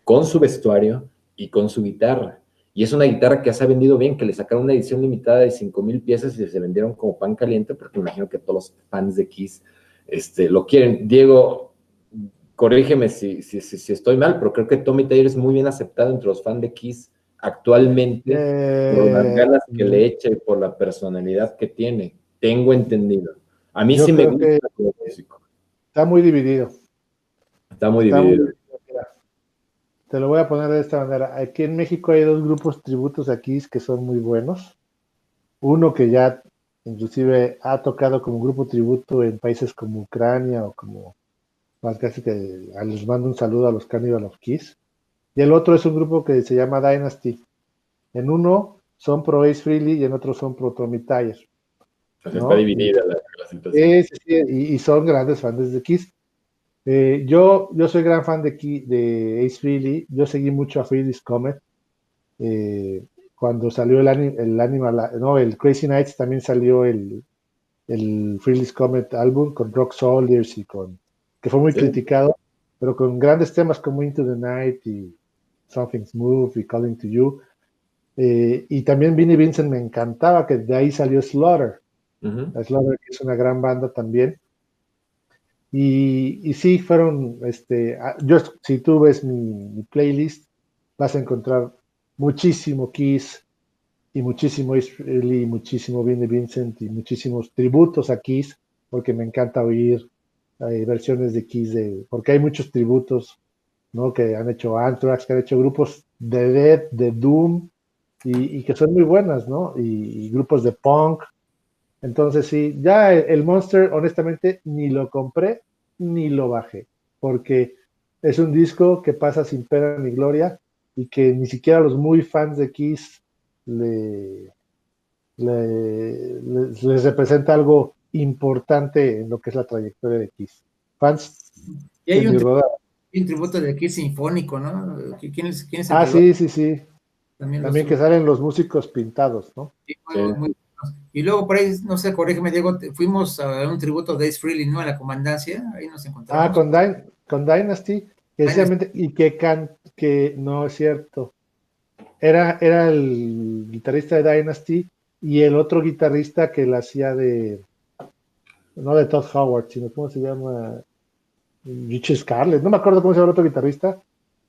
con su vestuario y con su guitarra. Y es una guitarra que se ha vendido bien, que le sacaron una edición limitada de 5,000 piezas y se vendieron como pan caliente, porque imagino que todos los fans de Kiss lo quieren. Diego, corrígeme si estoy mal, pero creo que Tommy Thayer es muy bien aceptado entre los fans de Kiss actualmente por las ganas que le echa y por la personalidad que tiene. Tengo entendido. A mí sí me gusta como músico. Está muy dividido. Está muy dividido. Mira, te lo voy a poner de esta manera. Aquí en México hay 2 grupos tributos a Kiss que son muy buenos. Uno que ya inclusive ha tocado como grupo tributo en países como Ucrania o como casi que les mando un saludo a los Cannibal of Kiss. Y el otro es un grupo que se llama Dynasty. En uno son pro Ace Frehley y en otro son pro Tommy Thayer. ¿No? Está dividida la situación. Sí, y son grandes fans de Kiss. Yo soy gran fan de Ace Frehley. Yo seguí mucho a Frehley's Comet. Cuando salió el Crazy Nights, también salió el Frehley's Comet álbum con Rock Soldiers que fue muy criticado, pero con grandes temas como Into the Night y Something Smooth y Calling to You. Y también Vinnie Vincent me encantaba, que de ahí salió Slaughter. Slaughter, que es una gran banda también. Y sí, fueron, si tú ves mi playlist, vas a encontrar muchísimo Kiss y muchísimo Ace Frehley, muchísimo Vinnie Vincent y muchísimos tributos a Kiss, porque me encanta oír versiones de Kiss, porque hay muchos tributos, ¿no? Que han hecho Anthrax, que han hecho grupos de Death, de Doom, y que son muy buenas, ¿no? Y grupos de punk. Entonces sí, ya el Monster, honestamente, ni lo compré ni lo bajé. porque es un disco que pasa sin pena ni gloria y que ni siquiera los muy fans de Kiss les representa algo importante en lo que es la trayectoria de Kiss. Fans Y hay de mi rodada. un tributo de Kiss sinfónico, ¿no? ¿Quién es el que lo Sí, sí, sí. También También que salen los músicos pintados, ¿no? Sí, muy buenos. Y luego por ahí, no sé, corrígeme, Diego, fuimos a un tributo de Ace Frehley, ¿no? A la comandancia, ahí nos encontramos. Con Dynasty, precisamente, y que no es cierto. Era el guitarrista de Dynasty y el otro guitarrista que la hacía no de Todd Howard, sino ¿cómo se llama? Richie Scarlett, no me acuerdo cómo se llama el otro guitarrista.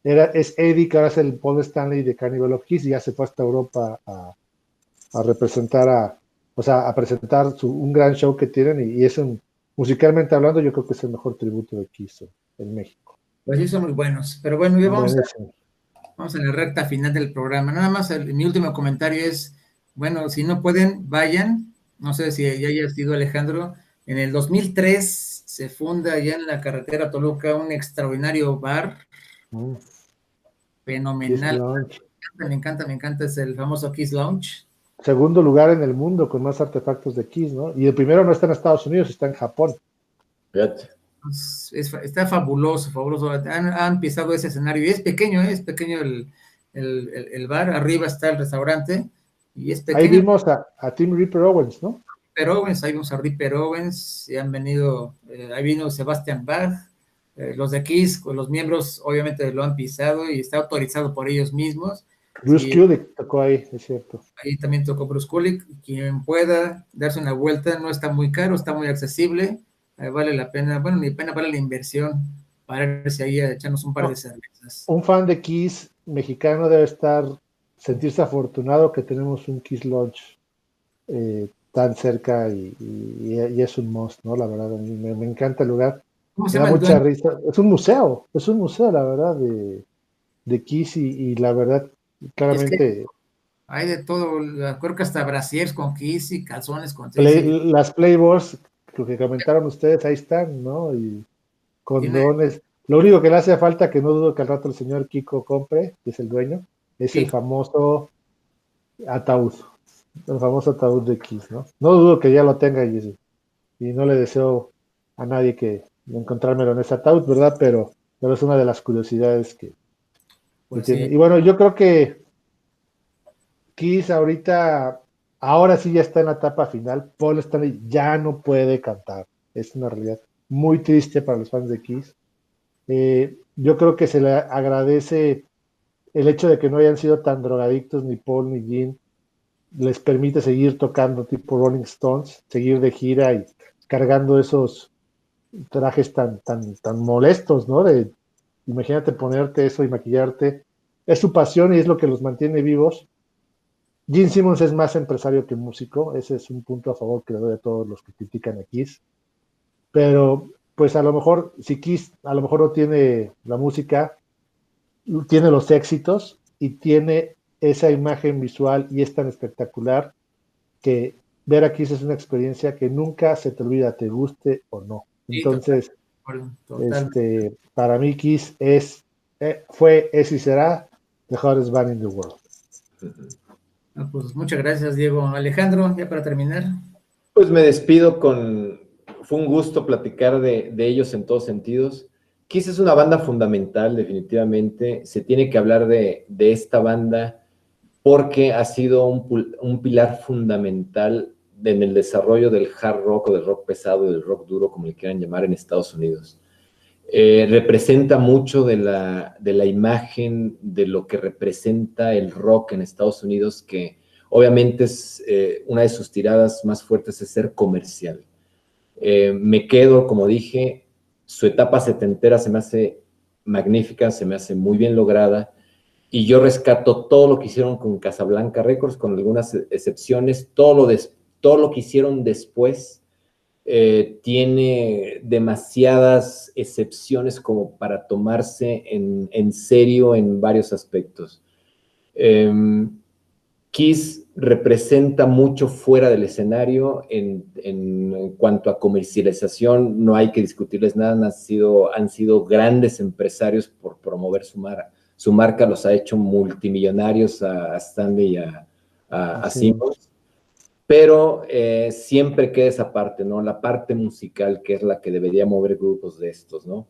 Es Eddie, que ahora es el Paul Stanley de Cannibal of Kiss, y ya se fue hasta Europa a representar a presentar un gran show que tienen, y es musicalmente hablando, yo creo que es el mejor tributo de Kiss en México. Pues sí, son muy buenos. Pero bueno, ya vamos a la recta final del programa. Nada más, mi último comentario es, bueno, si no pueden, vayan. No sé si ya haya sido Alejandro. En el 2003 se funda allá en la carretera Toluca un extraordinario bar. Fenomenal. Me encanta. Es el famoso Kiss Lounge. Segundo lugar en el mundo con más artefactos de Kiss, ¿no? Y el primero no está en Estados Unidos, está en Japón. Fíjate. Está fabuloso. Han pisado ese escenario y es pequeño el bar. Arriba está el restaurante y es pequeño. Ahí vimos a Tim Ripper Owens, ¿no? Ahí vimos a Ripper Owens, y han venido, ahí vino Sebastian Bach, los de Kiss, los miembros obviamente lo han pisado y está autorizado por ellos mismos. Bruce Kulick tocó ahí, es cierto. Ahí también tocó Bruce Kulick. Quien pueda darse una vuelta, no está muy caro, está muy accesible, vale la pena, bueno, ni pena vale la inversión para irse ahí a echarnos un par de cervezas. Un fan de Kiss mexicano debe sentirse afortunado que tenemos un Kiss Lounge tan cerca y es un must, ¿no? La verdad, a mí me encanta el lugar. ¿Cómo se me da llama? mucha risa. Es un museo, la verdad, de Kiss y la verdad, claramente. Hay de todo, creo que hasta brasiers con Kiss y calzones con Kiss. Las Playboys, lo que comentaron ustedes, ahí están, ¿no? Y condones. Lo único que le hace falta, que no dudo que al rato el señor Kiko compre, que es el dueño, es el famoso ataúd. El famoso ataúd de Kiss, ¿no? No dudo que ya lo tenga y no le deseo a nadie que encontrármelo en ese ataúd, ¿verdad? Pero es una de las curiosidades que tiene. Y bueno, yo creo que Kiss ahora sí ya está en la etapa final. Paul Stanley ya no puede cantar. Es una realidad muy triste para los fans de Kiss. Yo creo que se le agradece el hecho de que no hayan sido tan drogadictos ni Paul ni Gene. Les permite seguir tocando tipo Rolling Stones, seguir de gira y cargando esos trajes tan molestos, ¿no? Imagínate ponerte eso y maquillarte. Es su pasión y es lo que los mantiene vivos. Gene Simmons es más empresario que músico. Ese es un punto a favor que le doy a todos los que critican a Kiss. Pero, pues a lo mejor, si Kiss a lo mejor no tiene la música, tiene los éxitos y tiene esa imagen visual y es tan espectacular que ver a Kiss es una experiencia que nunca se te olvida, te guste o no. Entonces, total. Para mí Kiss es y será the hottest band in the world. Pues muchas gracias, Diego. Alejandro, ya para terminar. Pues me despido fue un gusto platicar de ellos en todos sentidos. Kiss es una banda fundamental, definitivamente. Se tiene que hablar de esta banda porque ha sido un pilar fundamental en el desarrollo del hard rock o del rock pesado, del rock duro, como le quieran llamar, en Estados Unidos. Representa mucho de la imagen de lo que representa el rock en Estados Unidos, que obviamente es una de sus tiradas más fuertes es ser comercial. Me quedo, como dije, su etapa setentera se me hace magnífica, se me hace muy bien lograda, y yo rescato todo lo que hicieron con Casablanca Records, con algunas excepciones, todo lo que hicieron después. Tiene demasiadas excepciones como para tomarse en serio en varios aspectos. Kiss representa mucho fuera del escenario en cuanto a comercialización, no hay que discutirles nada, han sido grandes empresarios por promover su marca, los ha hecho multimillonarios a Stanley y a Simmons, pero siempre queda esa parte, ¿no? La parte musical, que es la que debería mover grupos de estos, ¿no?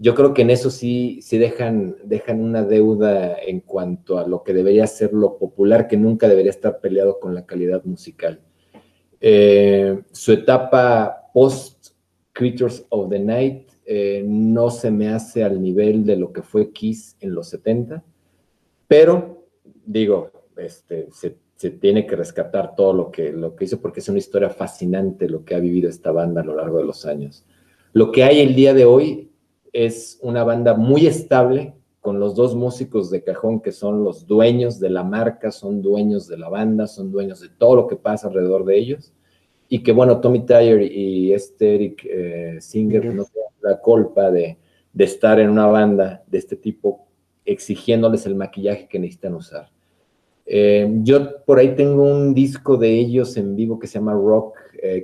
Yo creo que en eso sí dejan una deuda en cuanto a lo que debería ser lo popular, que nunca debería estar peleado con la calidad musical. Su etapa post-Creatures of the Night no se me hace al nivel de lo que fue Kiss en los 70, pero, digo, se tiene que rescatar todo lo que hizo, porque es una historia fascinante lo que ha vivido esta banda a lo largo de los años. Lo que hay el día de hoy es una banda muy estable, con los dos músicos de cajón que son los dueños de la marca, son dueños de la banda, son dueños de todo lo que pasa alrededor de ellos, y que, bueno, Tommy Tyer y Eric Singer no tienen la culpa de estar en una banda de este tipo exigiéndoles el maquillaje que necesitan usar. Yo por ahí tengo un disco de ellos en vivo que se llama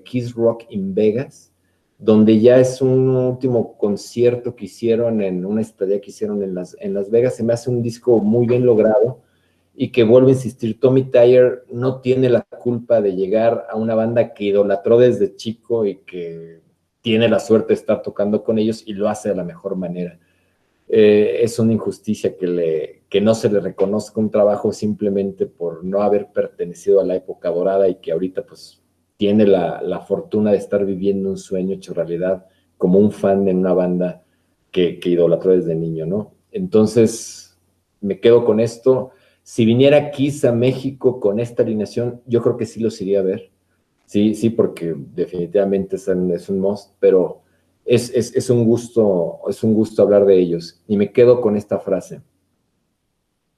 Kiss Rock in Vegas, donde ya es un último concierto que hicieron en una estadía que hicieron en Las Vegas. Se me hace un disco muy bien logrado y que, vuelvo a insistir, Tommy Tyer no tiene la culpa de llegar a una banda que idolatró desde chico y que tiene la suerte de estar tocando con ellos y lo hace de la mejor manera. Es una injusticia que no se le reconozca un trabajo simplemente por no haber pertenecido a la época dorada y que ahorita pues tiene la fortuna de estar viviendo un sueño hecho realidad como un fan de una banda que idolatró desde niño, ¿no? Entonces, me quedo con esto. Si viniera Kiss a México con esta alineación, yo creo que sí los iría a ver. Sí, porque definitivamente es un must, pero es un gusto hablar de ellos. Y me quedo con esta frase.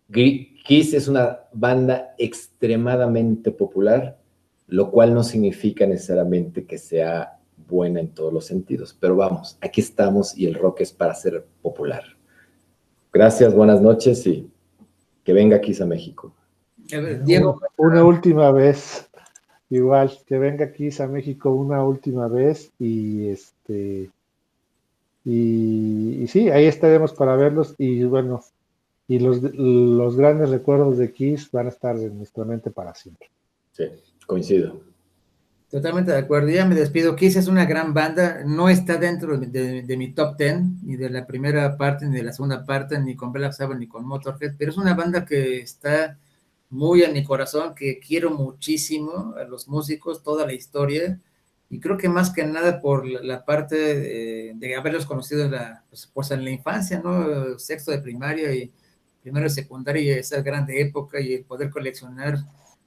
Kiss es una banda extremadamente popular, lo cual no significa necesariamente que sea buena en todos los sentidos. Pero vamos, aquí estamos y el rock es para ser popular. Gracias, buenas noches y que venga Kiss a México. Diego. Una última vez, igual, que venga Kiss a México una última vez y sí, ahí estaremos para verlos y bueno, y los grandes recuerdos de Kiss van a estar en nuestra mente para siempre. Sí, coincido. Totalmente de acuerdo. Ya me despido. Kiss es una gran banda. No está dentro de mi top 10, ni de la primera parte, ni de la segunda parte, ni con Black Sabbath, ni con Motorhead, pero es una banda que está muy en mi corazón, que quiero muchísimo a los músicos, toda la historia, y creo que más que nada por la parte de haberlos conocido pues en la infancia, ¿no? Sexto de primaria y primero de secundaria, y esa grande época, y el poder coleccionar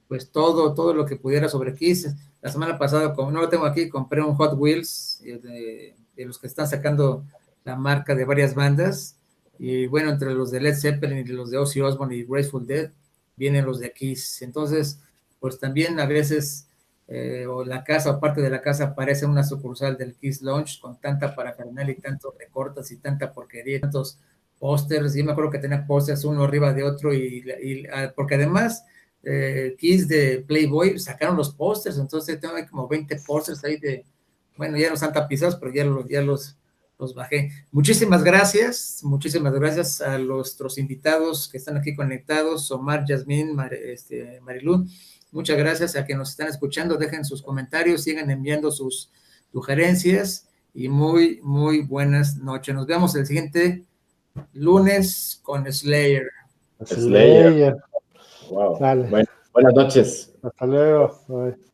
pues todo lo que pudiera sobre Kiss. La semana pasada, como no lo tengo aquí, compré un Hot Wheels de los que están sacando la marca de varias bandas, y bueno, entre los de Led Zeppelin y los de Ozzy Osbourne y Grateful Dead, vienen los de Kiss. Entonces, pues también a veces, o la casa o parte de la casa parece una sucursal del Kiss Lounge, con tanta parafernalia y tantos recortes y tanta porquería, tantos pósters. Yo me acuerdo que tenía pósters uno arriba de otro, porque además Kiss de Playboy sacaron los pósters, entonces tengo como 20 pósters ahí bueno, ya no están tapizados, pero ya los bajé. Muchísimas gracias a nuestros invitados que están aquí conectados, Omar, Yasmín, Marilú. Muchas gracias a que nos están escuchando. Dejen sus comentarios, sigan enviando sus sugerencias y muy, muy buenas noches. Nos vemos el siguiente lunes con Slayer. Slayer. Wow. Bueno, buenas noches. Hasta luego. Bye.